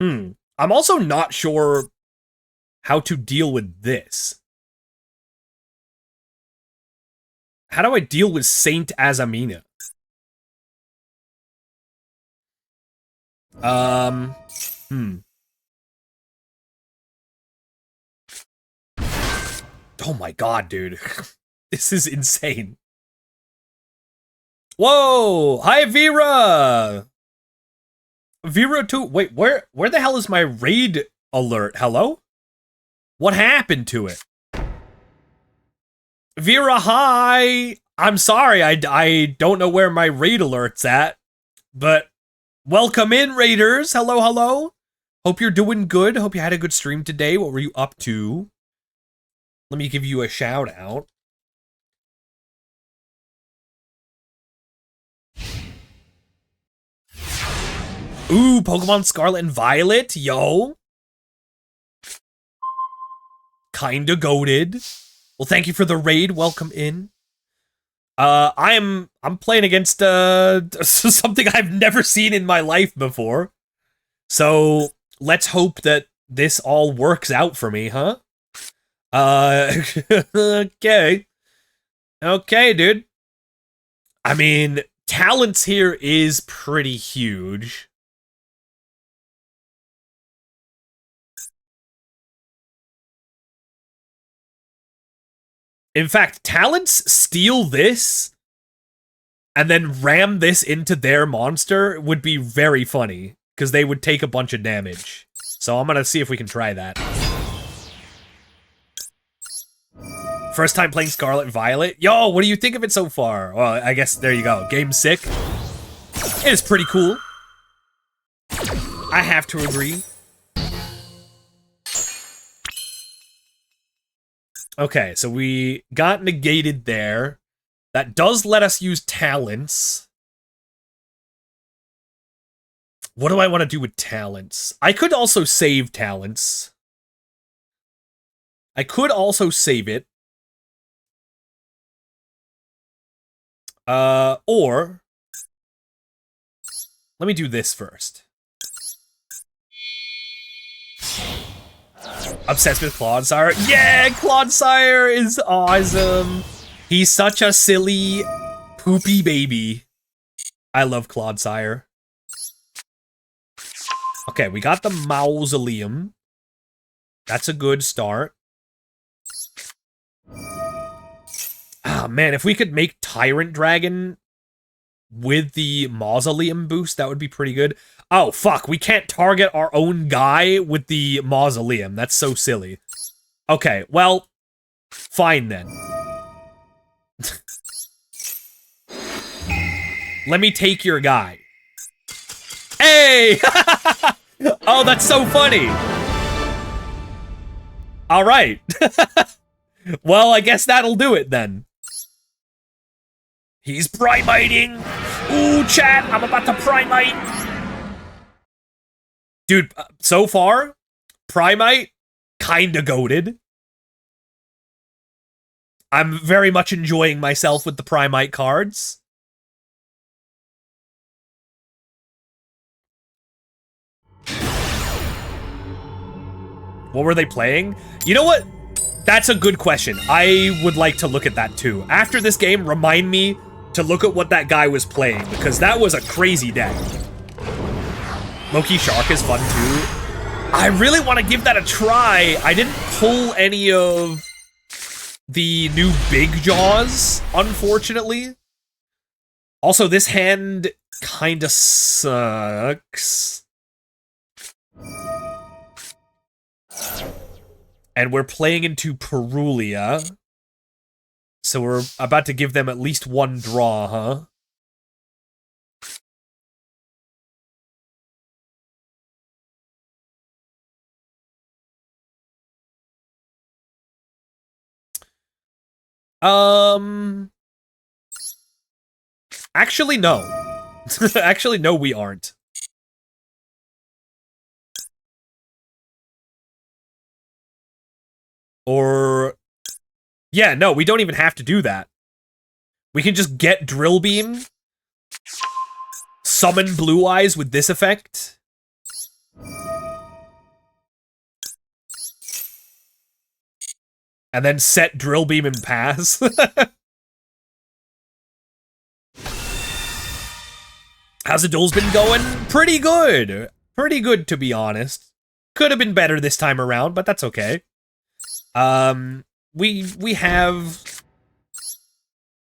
I'm also not sure how to deal with this. How do I deal with Saint Azamina? Oh my god, dude. This is insane. Whoa! Hi, Vera! Vera 2. Wait, where the hell is my raid alert? Hello? What happened to it? Vera, hi! I'm sorry, I don't know where my raid alert's at, but welcome in, raiders! Hello, hello! Hope you're doing good. Hope you had a good stream today. What were you up to? Let me give you a shout out. Ooh, Pokemon Scarlet and Violet, yo. Kinda goated. Well, thank you for the raid. Welcome in. I'm playing against something I've never seen in my life before. So let's hope that this all works out for me, huh? Okay. Okay, dude. I mean, talents here is pretty huge. In fact, talents steal this and then ram this into their monster would be very funny, because they would take a bunch of damage. So I'm gonna see if we can try that. First time playing Scarlet and Violet. Yo, what do you think of it so far? Well, I guess there you go. Game's sick. It is pretty cool. I have to agree. Okay, so we got negated there. That does let us use talents. What do I want to do with talents? I could also save talents. I could also save it. Or let me do this first. Obsessed with Clodsire. Yeah, Clodsire is awesome. He's such a silly, poopy baby. I love Clodsire. Okay, we got the Mausoleum. That's a good start. Ah, man, if we could make Tyrant Dragon with the Mausoleum boost, that would be pretty good. Oh, fuck, we can't target our own guy with the Mausoleum. That's so silly. Okay, well, fine then. Let me take your guy. Hey! Oh, that's so funny. All right. Well, I guess that'll do it then. He's primiting. Ooh, chat, I'm about to primite. Dude, so far, Primite, kinda goated. I'm very much enjoying myself with the Primite cards. What were they playing? You know what? That's a good question. I would like to look at that too. After this game, remind me to look at what that guy was playing, because that was a crazy deck. Loki Shark is fun too. I really want to give that a try. I didn't pull any of the new Big Jaws, unfortunately. Also, this hand kinda sucks. And we're playing into Perulia. So we're about to give them at least one draw, huh? Actually, no. Actually, no, we aren't. Or... yeah, no, we don't even have to do that. We can just get Drill Beam, summon Blue Eyes with this effect, and then set Drill Beam and pass. How's the duels been going? Pretty good. Pretty good, to be honest. Could have been better this time around, but that's okay. We have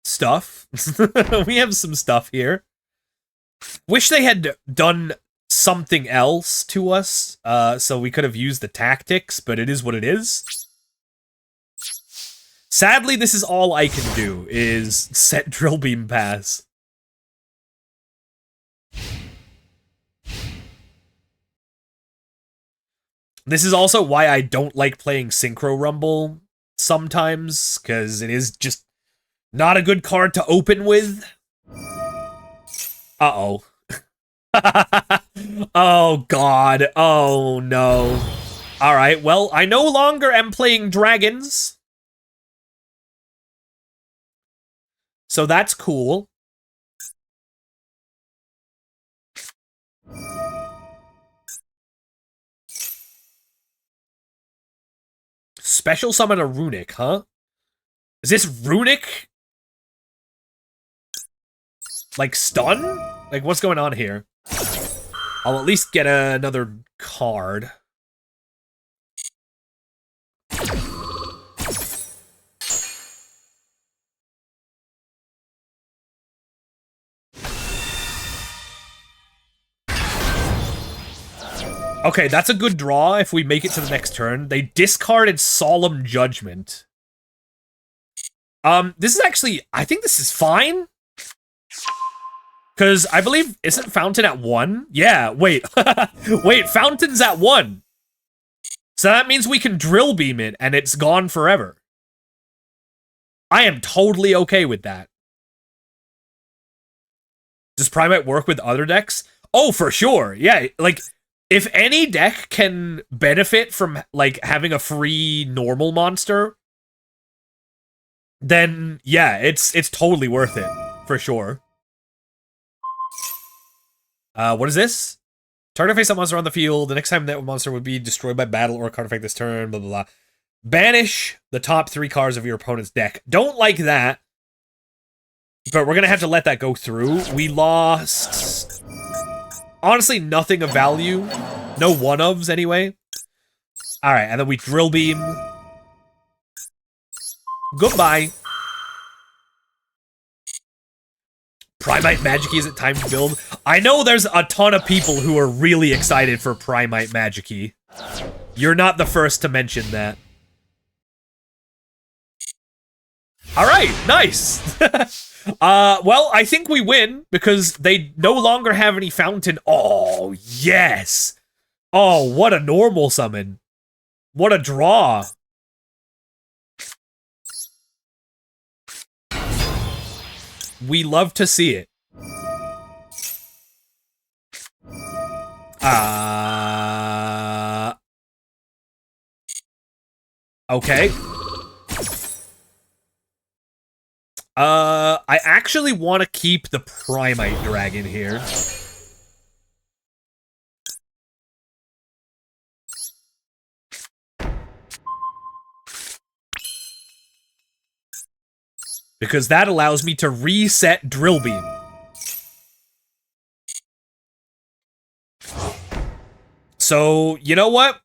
stuff. We have some stuff here. Wish they had done something else to us, so we could have used the tactics, but it is what it is. Sadly, this is all I can do, is set Drill Beam pass. This is also why I don't like playing Synchro Rumble sometimes, because it is just not a good card to open with. Uh-oh. Oh, God. Oh, no. Alright, well, I no longer am playing dragons. So that's cool. Special summon a Runic, huh? Is this Runic? Like, stun? Like, what's going on here? I'll at least get another card. Okay, that's a good draw if we make it to the next turn. They discarded Solemn Judgment. This is actually... I think this is fine. Because I believe... isn't Fountain at 1? Yeah, wait. Wait, Fountain's at 1. So that means we can Drill Beam it, and it's gone forever. I am totally okay with that. Does Primite work with other decks? Oh, for sure. Yeah, like... if any deck can benefit from, like, having a free normal monster, then, yeah, it's totally worth it, for sure. What is this? Target face that monster on the field. The next time that monster would be destroyed by battle or a card effect this turn, blah, blah, blah. Banish the top 3 cards of your opponent's deck. Don't like that, but we're gonna have to let that go through. We lost... honestly, nothing of value. No one-ofs, anyway. Alright, and then we Drill Beam. Goodbye. Primite Magic-y, is it time to build? I know there's a ton of people who are really excited for Primite Magic-y. You're not the first to mention that. Alright, nice! Well, I think we win, because they no longer have any Fountain. Oh, yes! Oh, what a normal summon. What a draw. We love to see it. Okay. I actually want to keep the primite dragon here. Because that allows me to reset drill beam. So, you know what?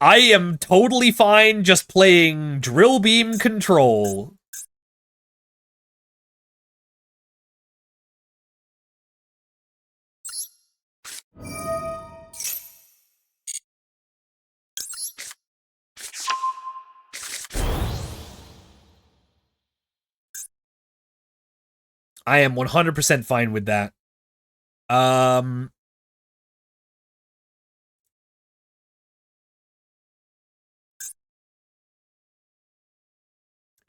I am totally fine just playing drill beam control. I am 100% fine with that.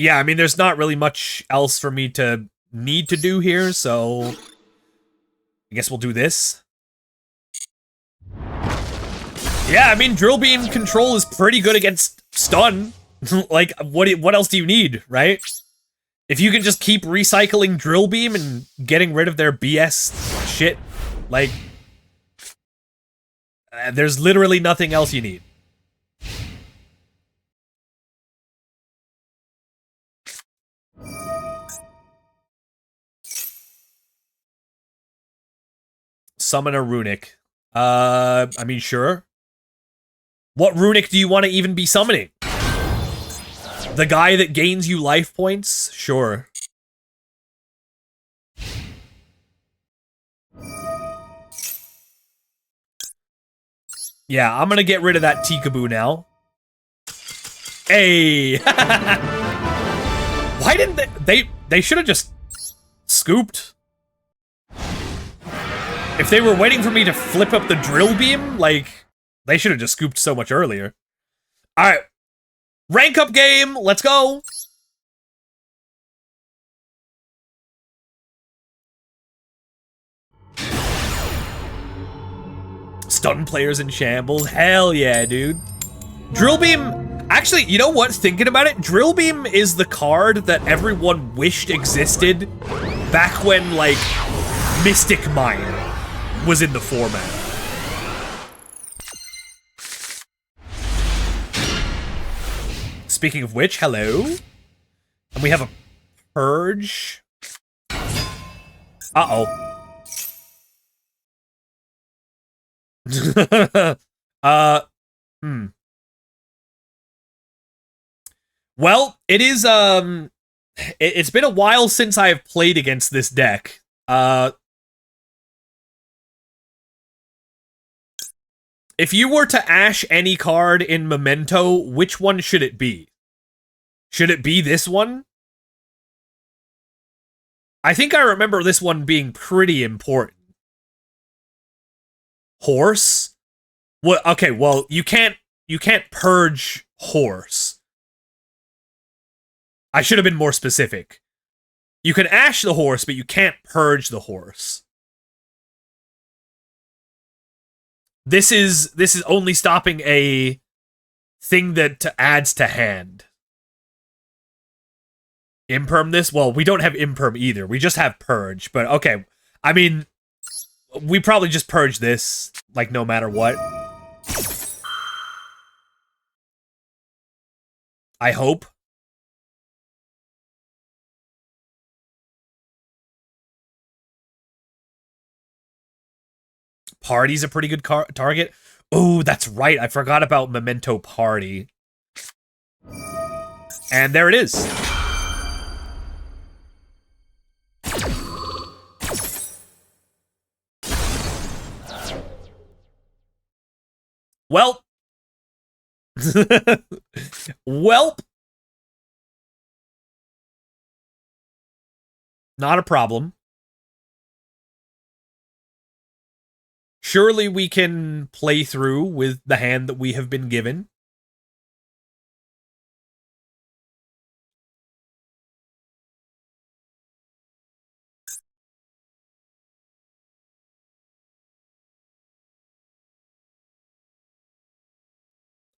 Yeah, I mean, there's not really much else for me to need to do here, so I guess we'll do this. Yeah, I mean, drill beam control is pretty good against stun. Like, what else do you need, right? If you can just keep recycling drill beam and getting rid of their BS shit, like, there's literally nothing else you need. Summon a runic. I mean, sure. What runic do you want to even be summoning? The guy that gains you life points? Sure. Yeah, I'm gonna get rid of that Tikaboo now. Hey! Why didn't they should have just scooped. If they were waiting for me to flip up the drill beam, like, they should have just scooped so much earlier. Alright. Rank up game, let's go! Stun players in shambles, hell yeah, dude. Drill beam, actually, you know what, thinking about it, drill beam is the card that everyone wished existed back when, like, Mystic Mine was in the format. Speaking of which, hello. And we have a purge. Uh-oh. Well, it is, it's been a while since I have played against this deck. If you were to ash any card in Memento, which one should it be? Should it be this one? I think I remember this one being pretty important. Horse? Well, okay, well, you can't purge horse. I should have been more specific. You can ash the horse, but you can't purge the horse. This is only stopping a thing that adds to hand. Imperm this? Well, we don't have imperm either. We just have purge, but okay. I mean, we probably just purge this, like, no matter what. I hope. Party's a pretty good target. Oh, that's right. I forgot about Memento Party. And there it is. Well. Welp. Not a problem. Surely we can play through with the hand that we have been given.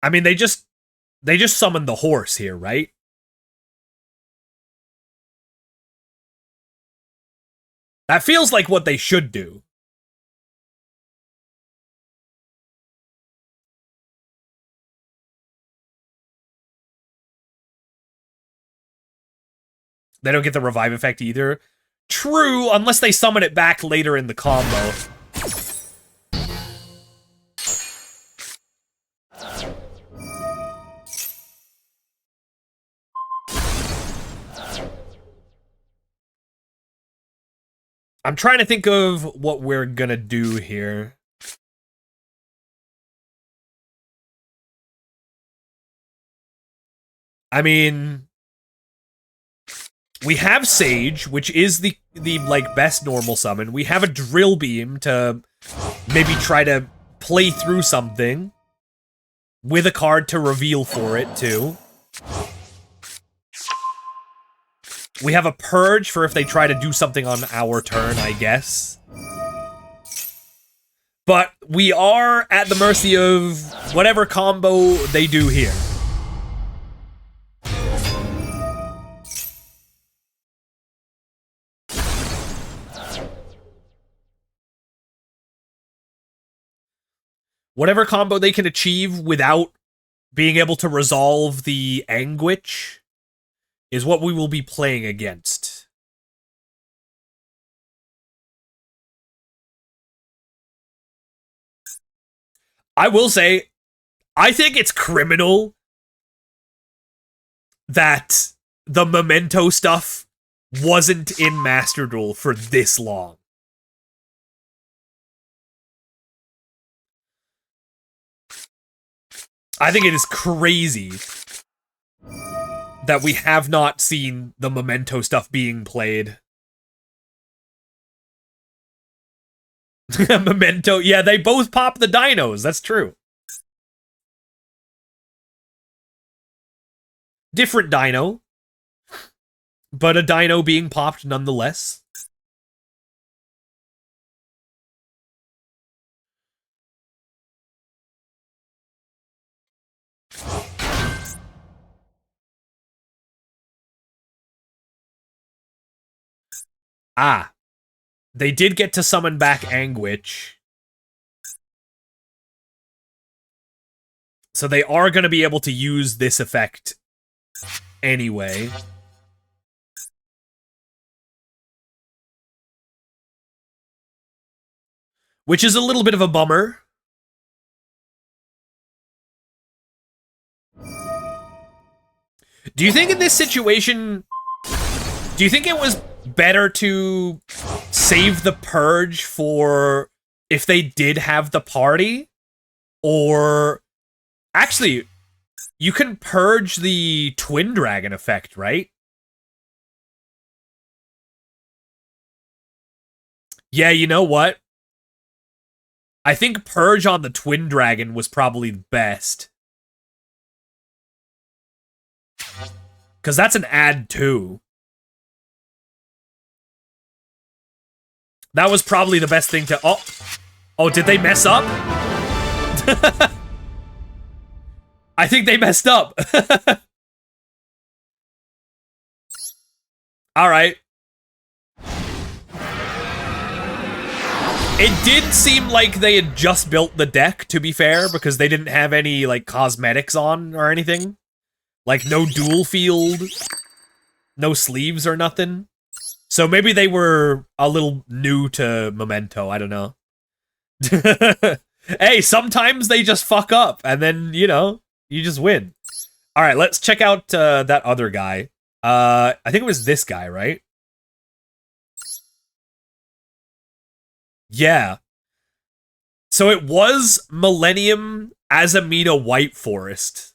I mean, they just They just summoned the horse here, right? That feels like what they should do. They don't get the revive effect either. True, unless they summon it back later in the combo. I'm trying to think of what we're gonna do here. I mean, we have Sage, which is the like best normal summon. We have a Drill Beam to maybe try to play through something with a card to reveal for it too. We have a Purge for if they try to do something on our turn, I guess. But we are at the mercy of whatever combo they do here. Whatever combo they can achieve without being able to resolve the Anguish is what we will be playing against. I will say, I think it's criminal that the Memento stuff wasn't in Master Duel for this long. I think it is crazy that we have not seen the Memento stuff being played. Memento, yeah, they both pop the dinos, that's true. Different dino, but a dino being popped nonetheless. Ah, they did get to summon back Anguish. So they are going to be able to use this effect anyway. Which is a little bit of a bummer. Do you think in this situation, do you think it was better to save the Purge for if they did have the party? Or actually, you can purge the Twin Dragon effect, right? Yeah, you know what? I think Purge on the Twin Dragon was probably the best. Because that's an add too. That was probably the best thing to... Oh, did they mess up? I think they messed up. Alright. It did seem like they had just built the deck, to be fair, because they didn't have any, like, cosmetics on or anything. Like, no dual field, no sleeves or nothing. So maybe they were a little new to Memento, I don't know. Hey, sometimes they just fuck up, and then, you know, you just win. Alright, let's check out that other guy. I think it was this guy, right? Yeah. So it was Millennium Azamina White Forest.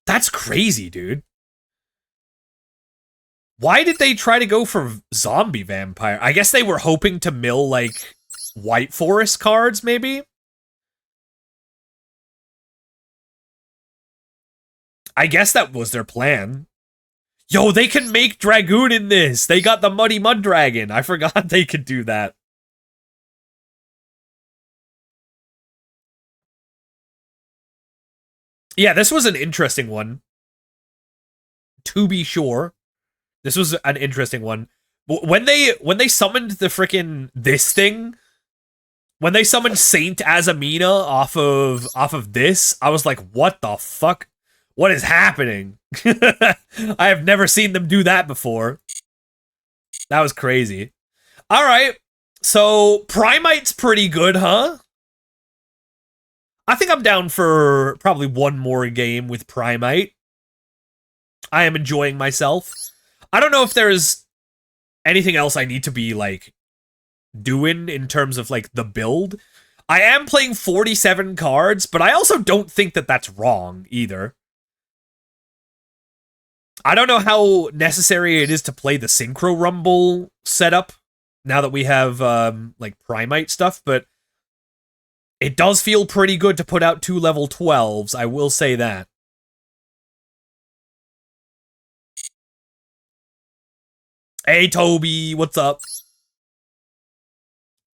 That's crazy, dude. Why did they try to go for zombie vampire? I guess they were hoping to mill, like, White Forest cards, maybe? I guess that was their plan. Yo, they can make Dragoon in this! They got the Muddy Mud Dragon! I forgot they could do that. Yeah, this was an interesting one. To be sure. This was an interesting one. When they summoned the frickin' this thing, when they summoned Saint Azamina off of this, I was like, what the fuck? What is happening? I have never seen them do that before. That was crazy. Alright, so Primite's pretty good, huh? I think I'm down for probably one more game with Primite. I am enjoying myself. I don't know if there's anything else I need to be, like, doing in terms of, like, the build. I am playing 47 cards, but I also don't think that that's wrong, either. I don't know how necessary it is to play the Synchro Rumble setup, now that we have, like, Primite stuff, but it does feel pretty good to put out 2 level 12s, I will say that. Hey, Toby, what's up?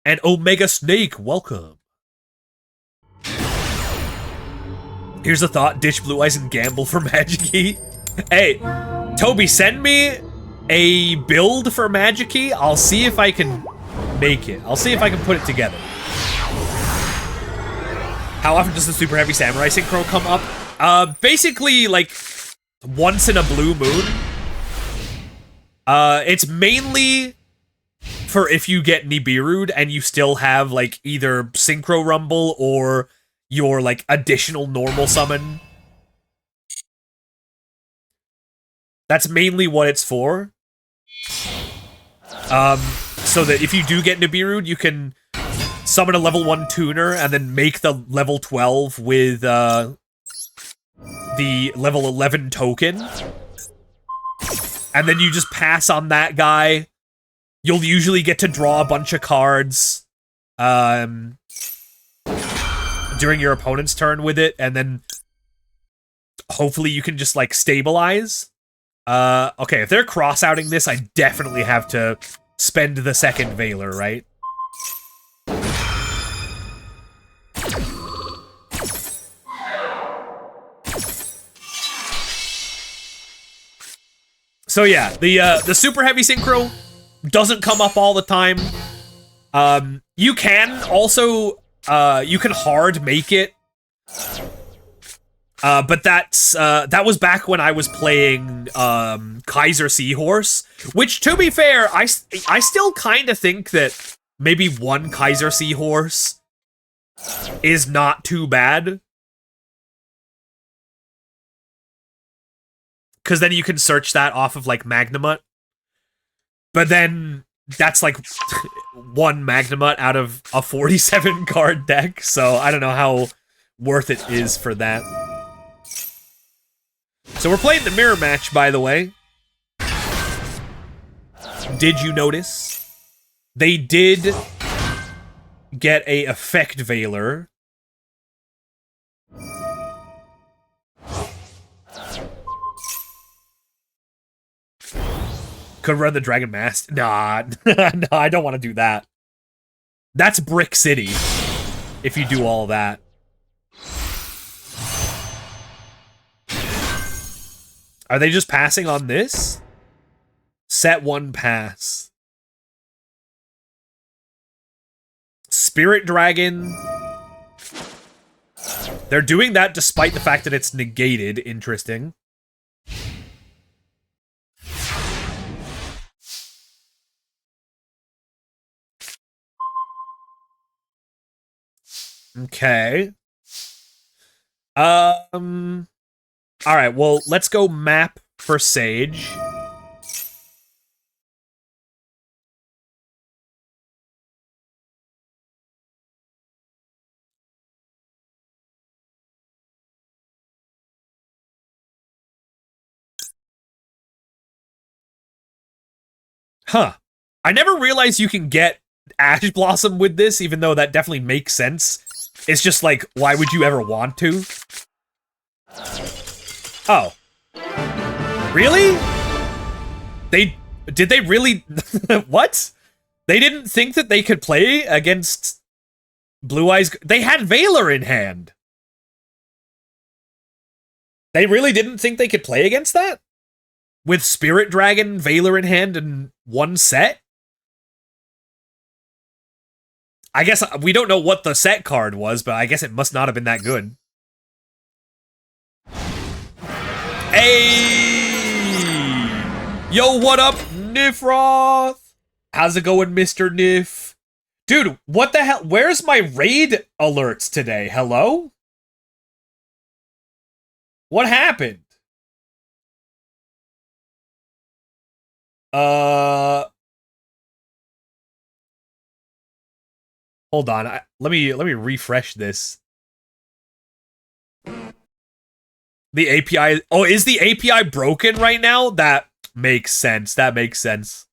And Omega Snake, welcome. Here's a thought, ditch Blue Eyes and gamble for Magic-E. Hey, Toby, send me a build for Magic-E. I'll see if I can make it. I'll see if I can put it together. How often does the Super Heavy Samurai Synchro come up? Basically, like, once in a blue moon. It's mainly for if you get Nibiru'd and you still have, like, either Synchro Rumble or your, like, additional normal summon. That's mainly what it's for. So that if you do get Nibiru'd, you can summon a level 1 tuner and then make the level 12 with, the level 11 token. And then you just pass on that guy. You'll usually get to draw a bunch of cards during your opponent's turn with it, and then hopefully you can just, like, stabilize. Okay, if they're cross-outing this, I definitely have to spend the second Veiler, right? So yeah, the Super Heavy Synchro doesn't come up all the time. You can also, you can hard make it. But that was back when I was playing, Kaiser Seahorse, which, to be fair, I still kind of think that maybe one Kaiser Seahorse is not too bad. Because then you can search that off of, like, Magnamut. But then that's, like, one Magnamut out of a 47-card deck, so I don't know how worth it is for that. So we're playing the mirror match, by the way. Did you notice? They did get a Effect Veiler. Could run the Dragon Mask. Nah, no, I don't want to do that. That's Brick City, if you do all that. Are they just passing on this? Set 1 pass. Spirit Dragon. They're doing that despite the fact that it's negated. Interesting. Okay. All right, well, let's go map for Sage. Huh. I never realized you can get Ash Blossom with this, even though that definitely makes sense. It's just like, why would you ever want to? Oh. Really? Did they really? What? They didn't think that they could play against Blue Eyes? They had Veiler in hand. They really didn't think they could play against that? With Spirit Dragon, Valor in hand, and one set? I guess we don't know what the set card was, but I guess it must not have been that good. Hey! Yo, what up, Nifroth? How's it going, Mr. Nif? Dude, what the hell? Where's my raid alerts today? Hello? What happened? Hold on. Let me refresh this. The API. Oh, is the API broken right now? That makes sense. That makes sense.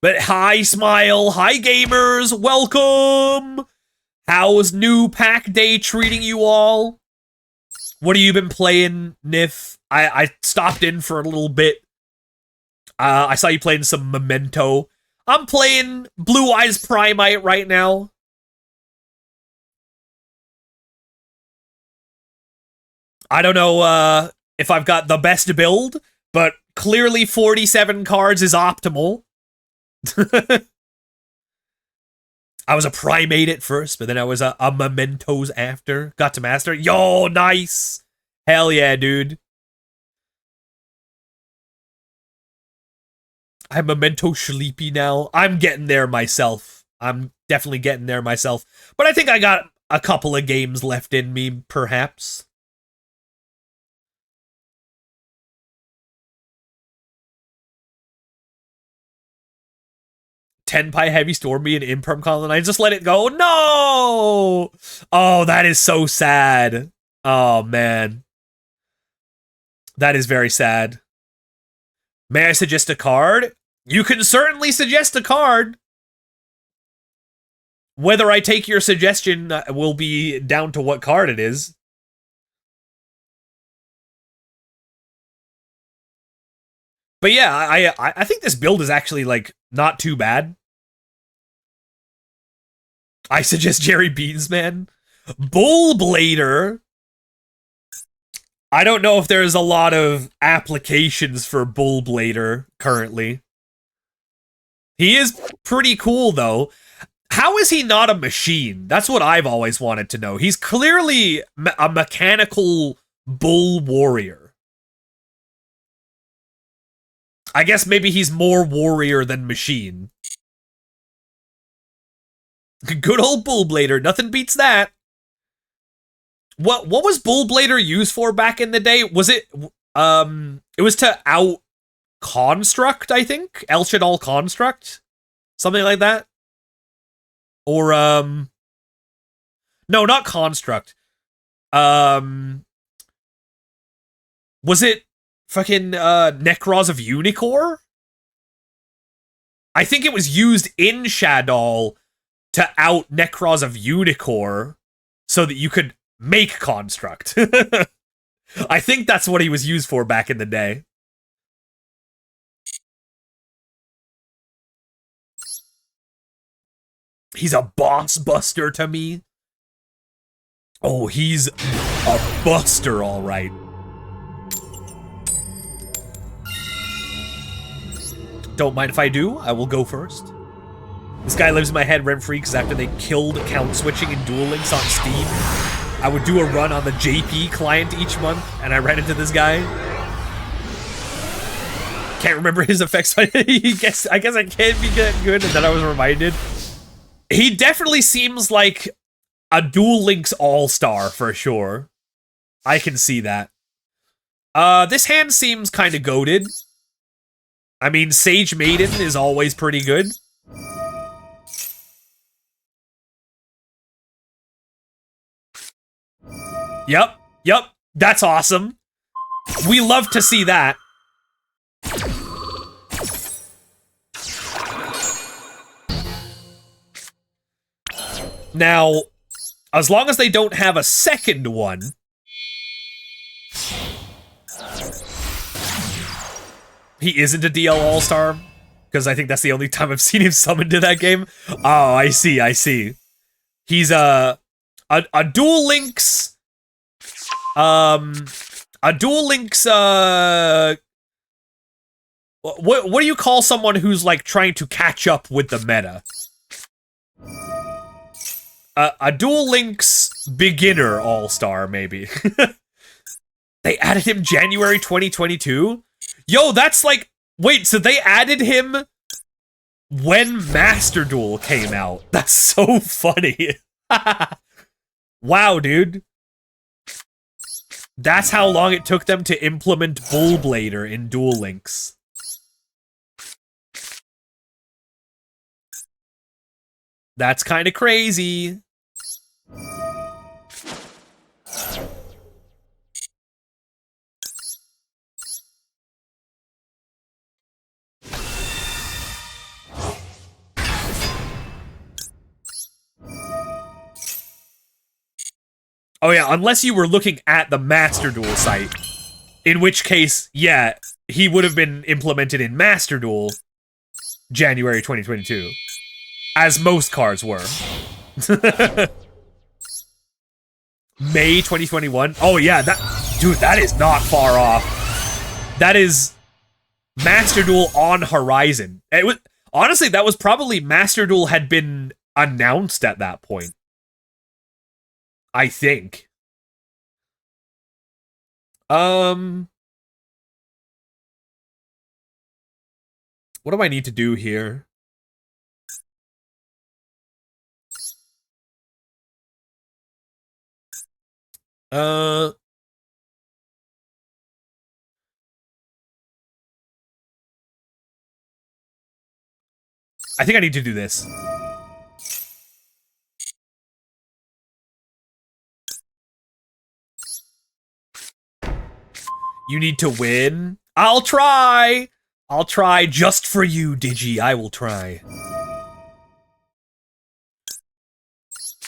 But hi, Smile. Hi, gamers. Welcome. How's new pack day treating you all? What have you been playing, Nif? I stopped in for a little bit. I saw you playing some Memento. I'm playing Blue Eyes Primite right now. I don't know if I've got the best build, but clearly 47 cards is optimal. I was a Primate at first, but then I was a Mementos after. Got to Master. Yo, nice! Hell yeah, dude. I'm Memento sleepy now. I'm getting there myself. I'm definitely getting there myself. But I think I got a couple of games left in me, perhaps. Tenpai Heavy Stormy and Imperm Colonize. Just let it go. No! Oh, that is so sad. Oh, man. That is very sad. May I suggest a card? You can certainly suggest a card. Whether I take your suggestion will be down to what card it is. But yeah, I think this build is actually, like, not too bad. I suggest Jerry Beans, man. Bullblader. I don't know if there's a lot of applications for Bullblader currently. He is pretty cool, though. How is he not a machine? That's what I've always wanted to know. He's clearly a mechanical bull warrior. I guess maybe he's more warrior than machine. Good old Bullblader. Nothing beats that. What was Bullblader used for back in the day? Was it it was to out Construct, I think? El Shadal Construct? Something like that? Or no, not Construct. Was it fucking Necros of Unicorn? I think it was used in Shadal to out Necros of Unicorn so that you could make Construct. I think that's what he was used for back in the day. He's a boss buster to me. Oh, he's a buster, all right. Don't mind if I do. I will go first. This guy lives in my head rent-free because after they killed count switching and Duel Links on Steam, I would do a run on the JP client each month, and I ran into this guy. Can't remember his effects. I guess I can't be good, and then I was reminded. He definitely seems like a Duel Links all-star for sure. I can see that. This hand seems kind of goated. I mean, Sage Maiden is always pretty good. Yep, that's awesome. We love to see that. Now, as long as they don't have a second one, he isn't a DL All-Star, because I think that's the only time I've seen him summoned to that game. Oh, I see. He's a Duel Links A Duel Links, what do you call someone who's, like, trying to catch up with the meta? A Duel Links beginner all-star, maybe. They added him January 2022? Yo, that's like... Wait, so they added him when Master Duel came out? That's so funny. Wow, dude. That's how long it took them to implement Bullblader in Duel Links. That's kind of crazy. Oh yeah, unless you were looking at the Master Duel site. In which case, yeah, he would have been implemented in Master Duel January 2022. As most cards were. May 2021? Oh yeah, dude, that is not far off. That is Master Duel on Horizon. It was, honestly, that was probably Master Duel had been announced at that point. I think. What do I need to do here? I think I need to do this. You need to win? I'll try! I'll try just for you, Digi. I will try.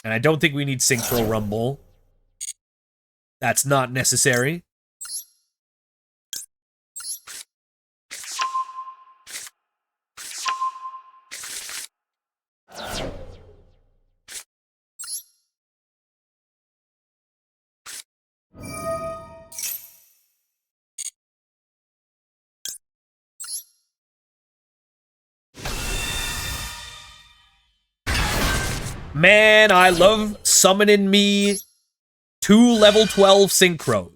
And I don't think we need Synchro Rumble. That's not necessary. Man, I love summoning me 2 level 12 synchros.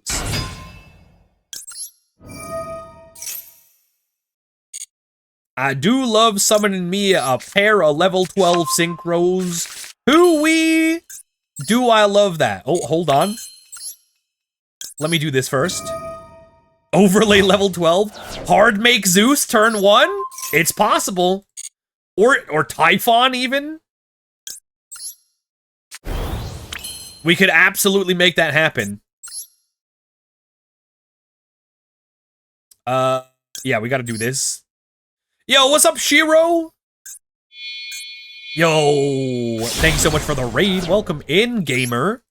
I do love summoning me a pair of level 12 synchros. Hoo-wee! Do I love that? Oh, hold on. Let me do this first. Overlay level 12. Hard make Zeus turn 1? It's possible. Or Typhon even? We could absolutely make that happen. Yeah, we gotta do this. Yo, what's up, Shiro? Yo, thank you so much for the raid. Welcome in, gamer.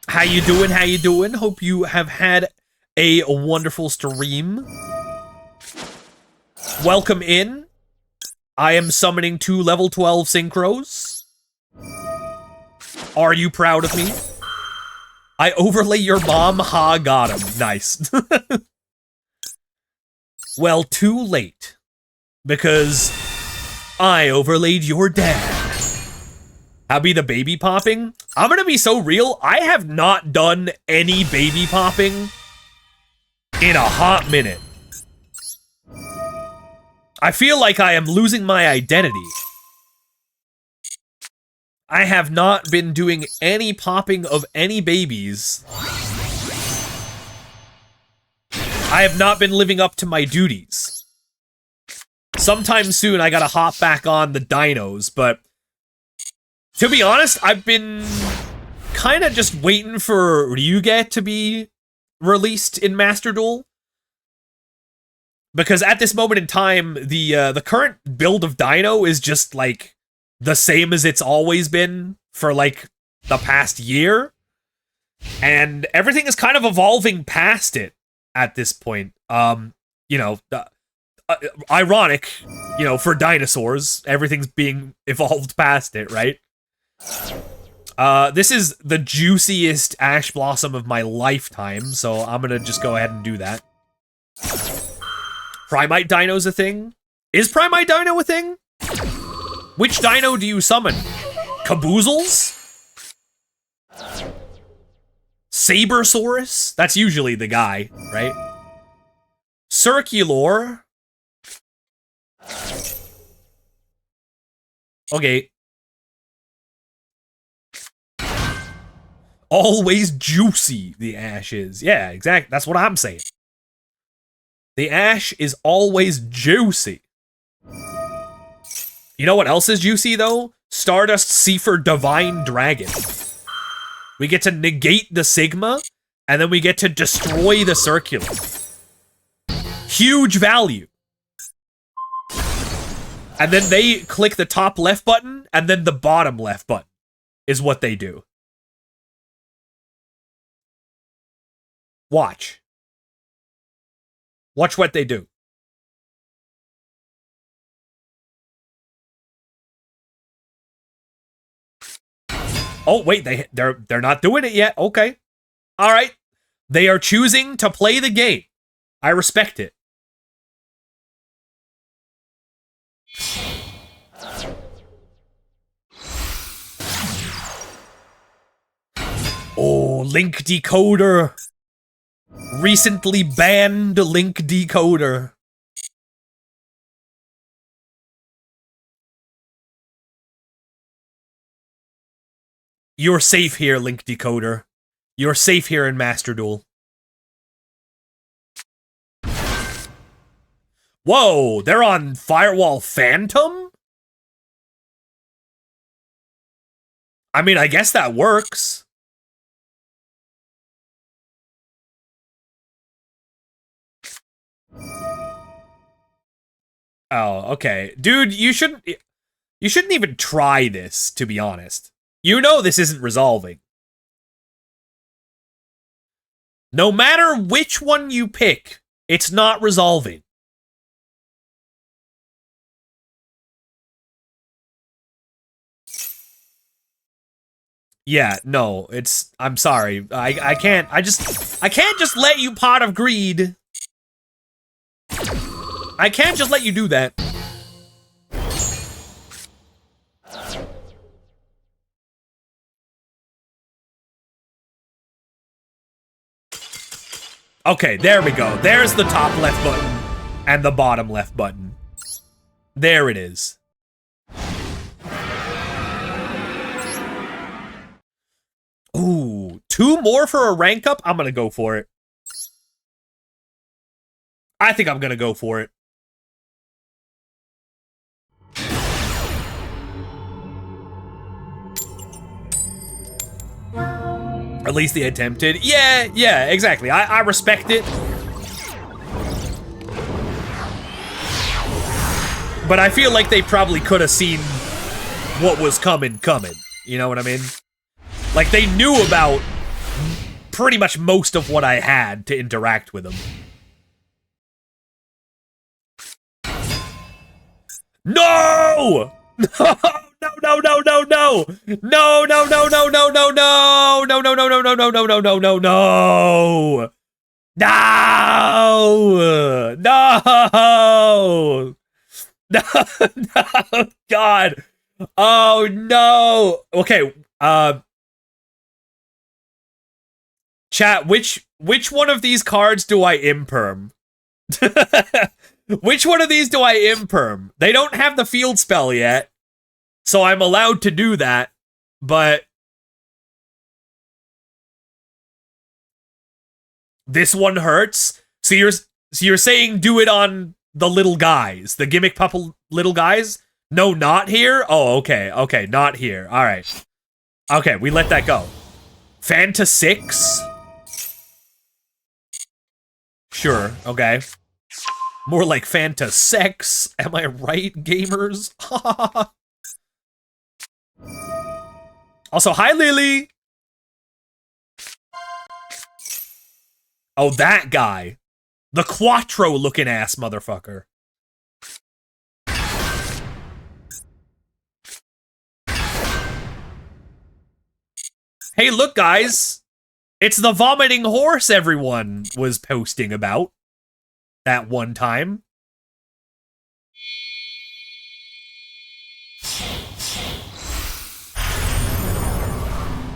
How you doing? How you doing? Hope you have had a wonderful stream. Welcome in. I am summoning 2 level 12 synchros. Are you proud of me? I overlay your mom. Ha, got him. Nice. Well, too late. Because I overlaid your dad. How be the baby popping? I'm gonna be so real. I have not done any baby popping in a hot minute. I feel like I am losing my identity. I have not been doing any popping of any babies. I have not been living up to my duties. Sometime soon, I gotta hop back on the dinos, but to be honest, I've been kind of just waiting for Ryuga to be released in Master Duel. Because at this moment in time, the current build of Dino is just, like, the same as it's always been for, like, the past year. And everything is kind of evolving past it at this point. You know, ironic, you know, for dinosaurs, everything's being evolved past it, right? This is the juiciest Ash Blossom of my lifetime, so I'm gonna just go ahead and do that. Primite Dino's a thing? Is Primite Dino a thing? Which dino do you summon? Caboozles? Sabersaurus? That's usually the guy, right? Circulor? Okay. Always juicy, the Ash is. Yeah, exactly. That's what I'm saying. The Ash is always juicy. You know what else is juicy, though? Stardust Seafer Divine Dragon. We get to negate the Sigma, and then we get to destroy the Circular. Huge value. And then they click the top left button, and then the bottom left button is what they do. Watch. Watch what they do. Oh, wait, they're not doing it yet. Okay. All right. They are choosing to play the game. I respect it. Oh, Link Decoder. Recently banned Link Decoder. You're safe here, Link Decoder. You're safe here in Master Duel. Whoa, they're on Firewall Phantom? I mean, I guess that works. Oh, okay. Dude, you shouldn't even try this, to be honest. You know this isn't resolving. No matter which one you pick, it's not resolving. Yeah, no, I'm sorry. I can't just let you Pot of Greed. I can't just let you do that. Okay, there we go. There's the top left button and the bottom left button. There it is. Ooh, 2 more for a rank up? I'm gonna go for it. I think I'm gonna go for it. At least they attempted. Yeah, exactly. I respect it. But I feel like they probably could have seen what was coming. You know what I mean? Like, they knew about pretty much most of what I had to interact with them. No! No! No, no, no, no, no! No, no, no, no, no, no, no! No, no, no, no, no, no, no, no, no, no, no! No! No! No, no, God! Oh, no! Okay, chat, which one of these cards do I imperm? Which one of these do I imperm? They don't have the field spell yet, so I'm allowed to do that, but this one hurts. So you're saying do it on the little guys, the gimmick pup little guys? No, not here? Oh, okay, not here. All right. Okay, we let that go. Fanta 6? Sure, okay. More like Fanta sex, am I right, gamers? Also, hi, Lily! Oh, that guy. The Quattro-looking ass motherfucker. Hey, look, guys. It's the vomiting horse everyone was posting about that one time.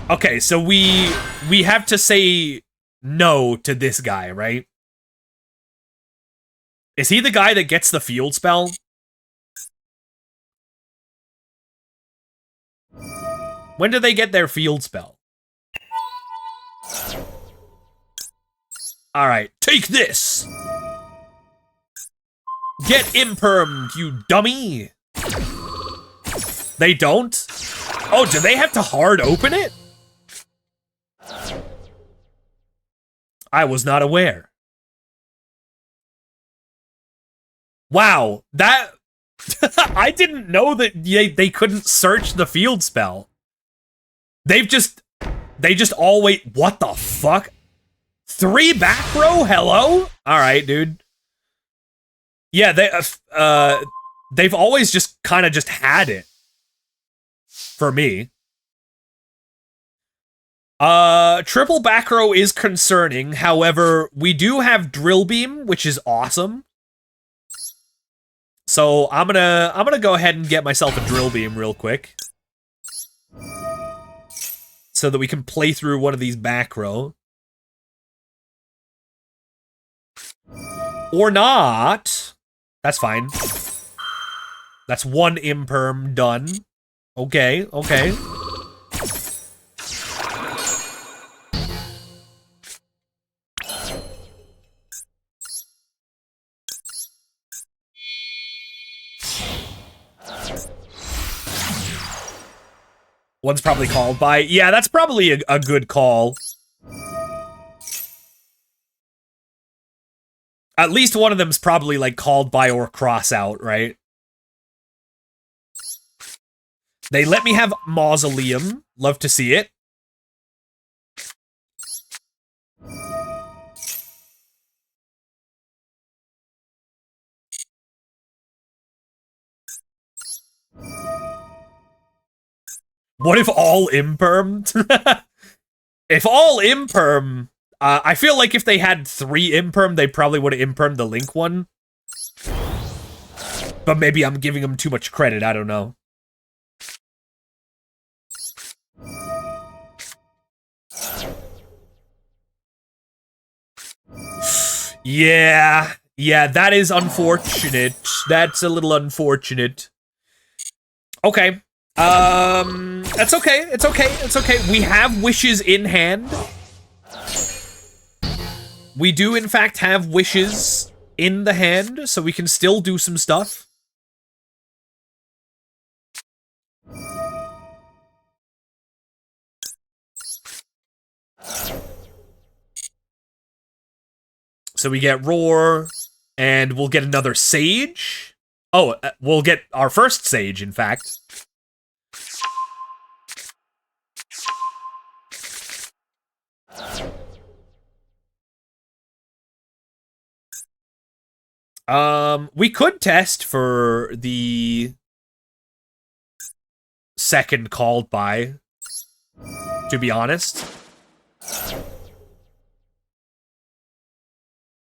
Okay, so we have to say no to this guy, right? Is he the guy that gets the field spell? When do they get their field spell? Alright, take this! Get impermed, you dummy! They don't? Oh, do they have to hard open it? I was not aware. Wow, that... I didn't know that they couldn't search the field spell. They just always... What the fuck? 3 back row? Hello? Alright, dude. Yeah, they've always just kind of just had it. For me. Triple back row is concerning. However, we do have drill beam, which is awesome. So I'm gonna go ahead and get myself a drill beam real quick. So that we can play through one of these back row. Or not. That's fine. That's 1 imperm done. Okay, okay. One's probably called by. Yeah, that's probably a good call. At least one of them's probably like called by or cross out, right? They let me have Mausoleum. Love to see it. What if all imperm? If all imperm, I feel like if they had 3 imperm, they probably would have impermed the Link one. But maybe I'm giving them too much credit, I don't know. Yeah, that is unfortunate. That's a little unfortunate. Okay. That's okay. It's okay. It's okay. We have wishes in hand. We do, in fact, have wishes in the hand, so we can still do some stuff. So we get Roar, and we'll get another Sage. Oh, we'll get our first Sage, in fact. We could test for the second called by, to be honest.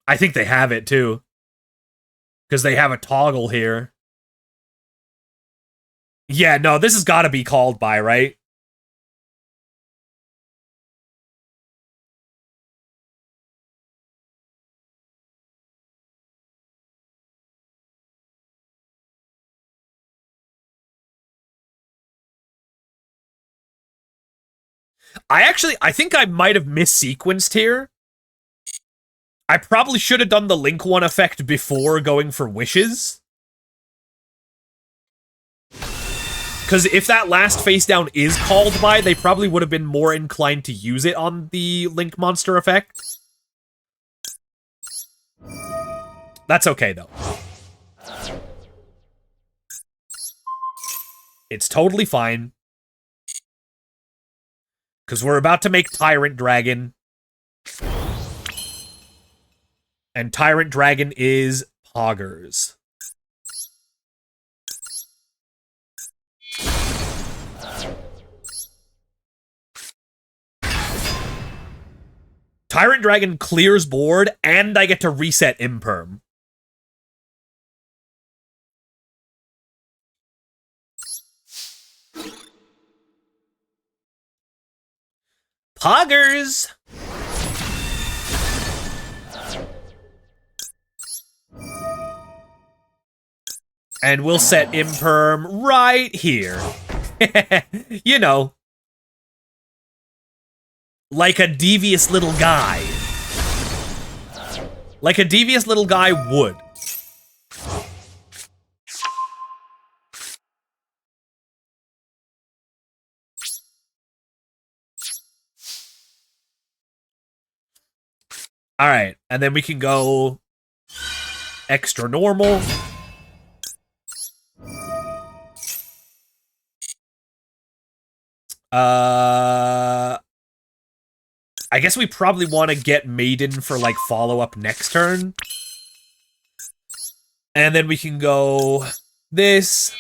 I think they have it, too. Because they have a toggle here. Yeah, no, this has got to be called by, right? I think I might have missequenced here. I probably should have done the Link 1 effect before going for wishes. Because if that last face down is called by, they probably would have been more inclined to use it on the Link monster effect. That's okay, though. It's totally fine. Because we're about to make Tyrant Dragon. And Tyrant Dragon is Poggers. Tyrant Dragon clears board, and I get to reset Imperm. Poggers! And we'll set Imperm right here. You know. Like a devious little guy. Like a devious little guy would. Alright, and then we can go extra normal. I guess we probably want to get Maiden for, like, follow-up next turn. And then we can go this.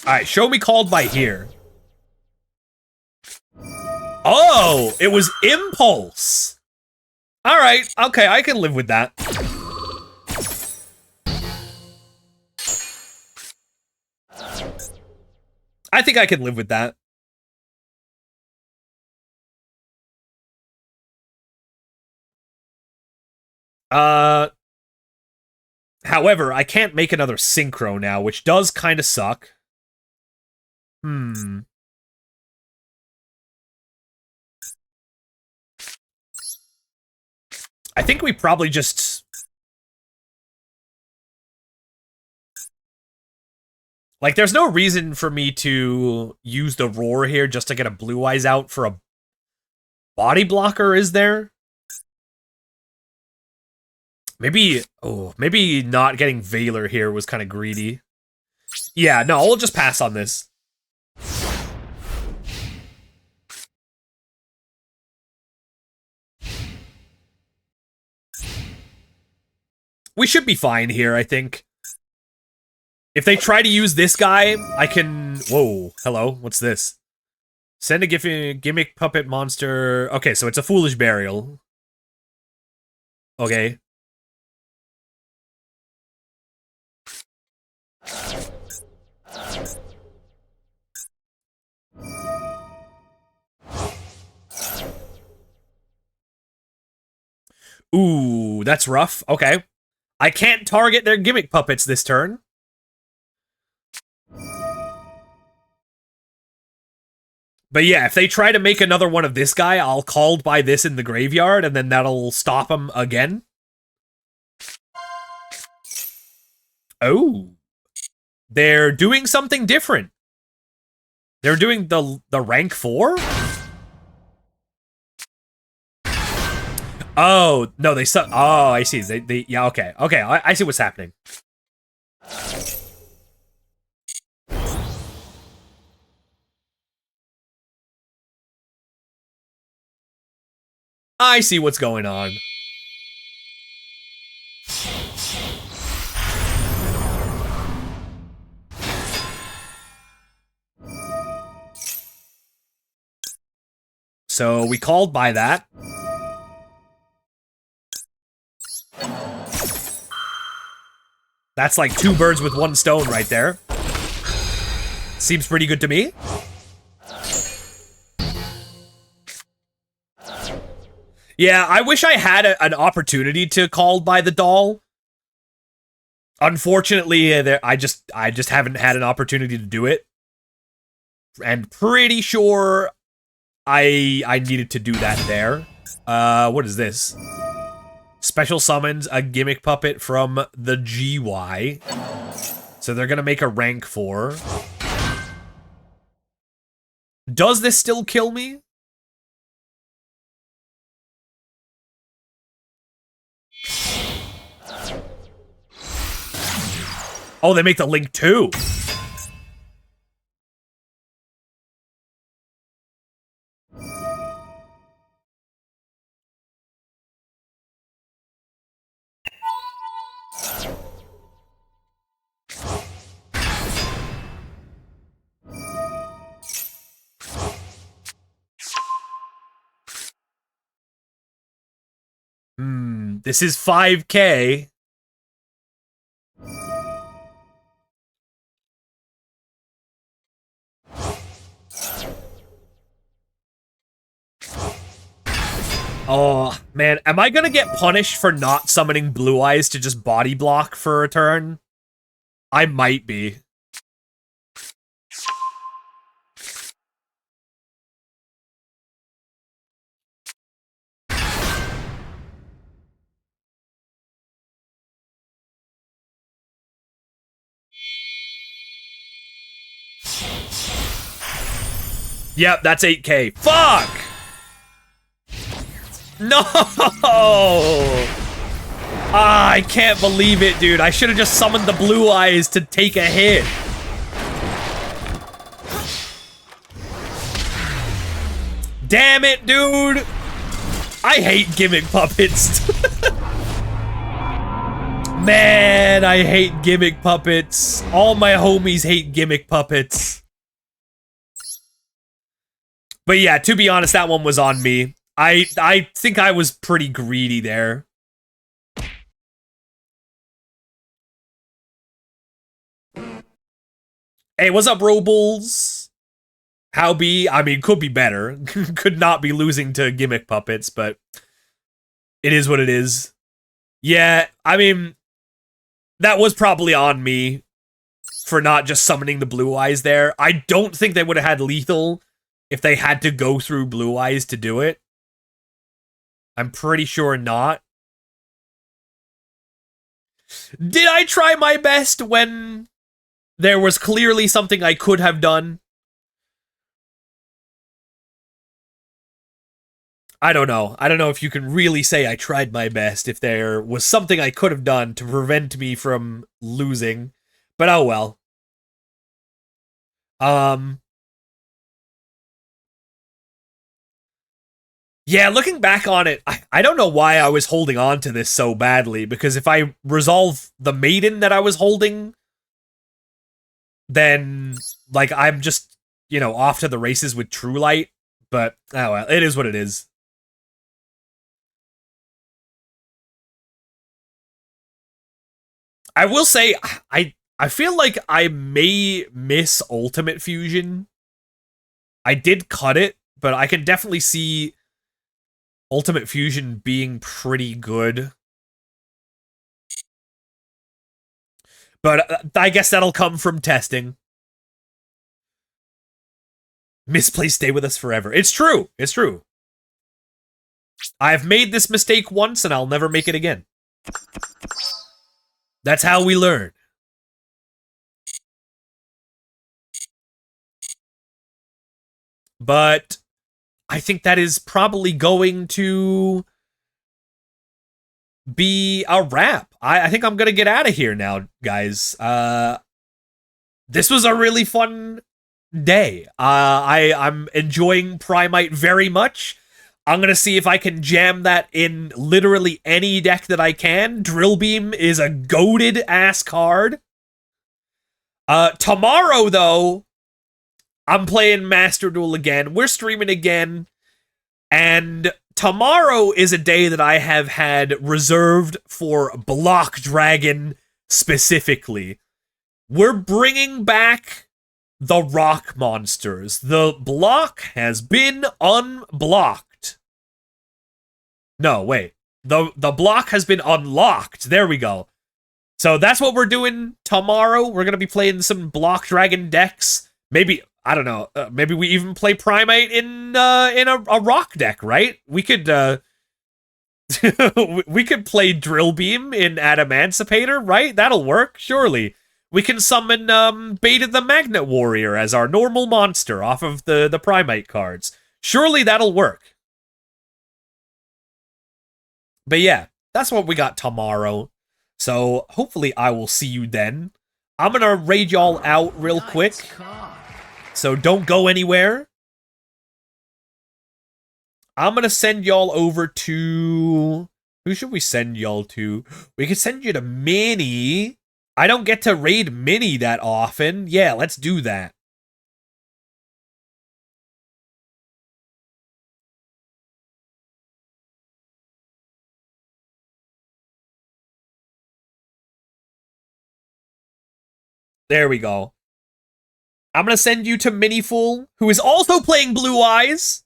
Alright, show me called by here. Oh, it was Impulse. Alright, okay, I can live with that. I think I can live with that. However, I can't make another synchro now, which does kind of suck. I think we probably just... Like, there's no reason for me to use the Roar here just to get a Blue Eyes out for a body blocker, is there? Maybe... Oh, maybe not getting Valor here was kind of greedy. Yeah, no, we'll just pass on this. We should be fine here, I think. If they try to use this guy, I can... Whoa, hello, what's this? Send a gimmick puppet monster... Okay, so it's a Foolish Burial. Okay. Ooh, that's rough. Okay. I can't target their gimmick puppets this turn. But yeah, if they try to make another one of this guy, I'll called by this in the graveyard, and then that'll stop them again. Oh. They're doing something different. They're doing the rank 4? Oh, no, they suck. Oh, I see. They yeah, okay. Okay, I see what's happening. I see what's going on. So we called by that. That's like 2 birds with 1 stone right there. Seems pretty good to me. Yeah, I wish I had an opportunity to call by the doll. Unfortunately, I just haven't had an opportunity to do it. And pretty sure I needed to do that there. What is this? Special summons a gimmick puppet from the GY. So they're gonna make a rank 4. Does this still kill me? Oh, they make the link too. This is 5K. Oh, man. Am I gonna get punished for not summoning Blue Eyes to just body block for a turn? I might be. Yep, that's 8K. Fuck! No! Ah, I can't believe it, dude. I should have just summoned the Blue Eyes to take a hit. Damn it, dude! I hate gimmick puppets. Man, I hate gimmick puppets. All my homies hate gimmick puppets. But yeah, to be honest, that one was on me. I think I was pretty greedy there. Hey, what's up, Robles? How be? I mean, could be better. Could not be losing to gimmick puppets, but it is what it is. Yeah, I mean, that was probably on me for not just summoning the Blue Eyes there. I don't think they would have had lethal if they had to go through Blue Eyes to do it. I'm pretty sure not. Did I try my best when there was clearly something I could have done? I don't know. I don't know if you can really say I tried my best if there was something I could have done to prevent me from losing. But oh well. Yeah, looking back on it, I don't know why I was holding on to this so badly, because if I resolve the maiden that I was holding, then, like, I'm just, you know, off to the races with True Light. But, oh well, it is what it is. I will say, I feel like I may miss Ultimate Fusion. I did cut it, but I can definitely see Ultimate Fusion being pretty good. But I guess that'll come from testing. Misplaced stay with us forever. It's true. It's true. I've made this mistake once and I'll never make it again. That's how we learn. But I think that is probably going to be a wrap. I think I'm going to get out of here now, guys. This was a really fun day. I'm enjoying Primite very much. I'm going to see if I can jam that in literally any deck that I can. Drill Beam is a goated ass card. Tomorrow, though, I'm playing Master Duel again. We're streaming again. And tomorrow is a day that I have had reserved for Block Dragon specifically. We're bringing back the rock monsters. The block has been unblocked. No, wait. The block has been unlocked. There we go. So that's what we're doing tomorrow. We're going to be playing some Block Dragon decks. Maybe, I don't know, maybe we even play Primate in a rock deck, right? We could, we could play Drill Beam in Adamancipator, right? That'll work, surely. We can summon Beta the Magnet Warrior as our normal monster off of the Primate cards. Surely that'll work. But yeah, that's what we got tomorrow. So hopefully I will see you then. I'm going to raid y'all out real quick. So don't go anywhere. I'm going to send y'all over to... Who should we send y'all to? We could send you to Minnie. I don't get to raid Minnie that often. Yeah, let's do that. There we go. I'm going to send you to Minifool, who is also playing Blue Eyes.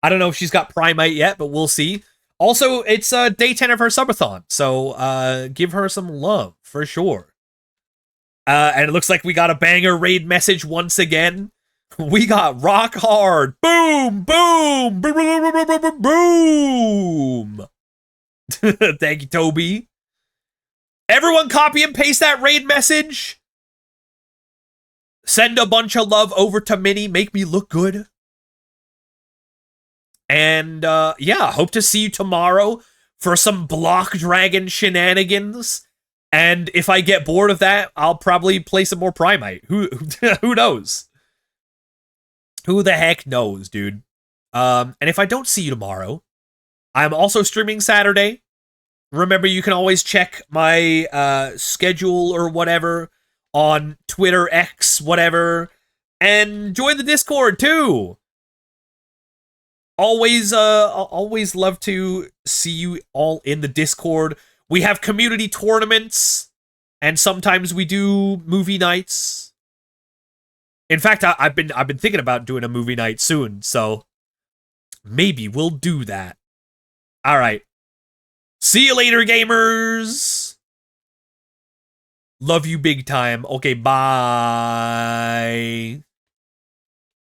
I don't know if she's got Primite yet, but we'll see. Also, it's day 10 of her subathon, so give her some love, for sure. And it looks like we got a banger raid message once again. We got rock hard. Boom, boom, boom, boom, boom, boom. Thank you, Toby. Everyone copy and paste that raid message. Send a bunch of love over to Minnie. Make me look good. And, yeah, hope to see you tomorrow for some Block Dragon shenanigans. And if I get bored of that, I'll probably play some more Primite. Who knows? Who the heck knows, dude? And if I don't see you tomorrow, I'm also streaming Saturday. Remember, you can always check my schedule or whatever on Twitter, X, whatever. And join the Discord, too. Always love to see you all in the Discord. We have community tournaments, and sometimes we do movie nights. In fact, I've been thinking about doing a movie night soon, so maybe we'll do that. All right. See you later, gamers. Love you big time. Okay, bye.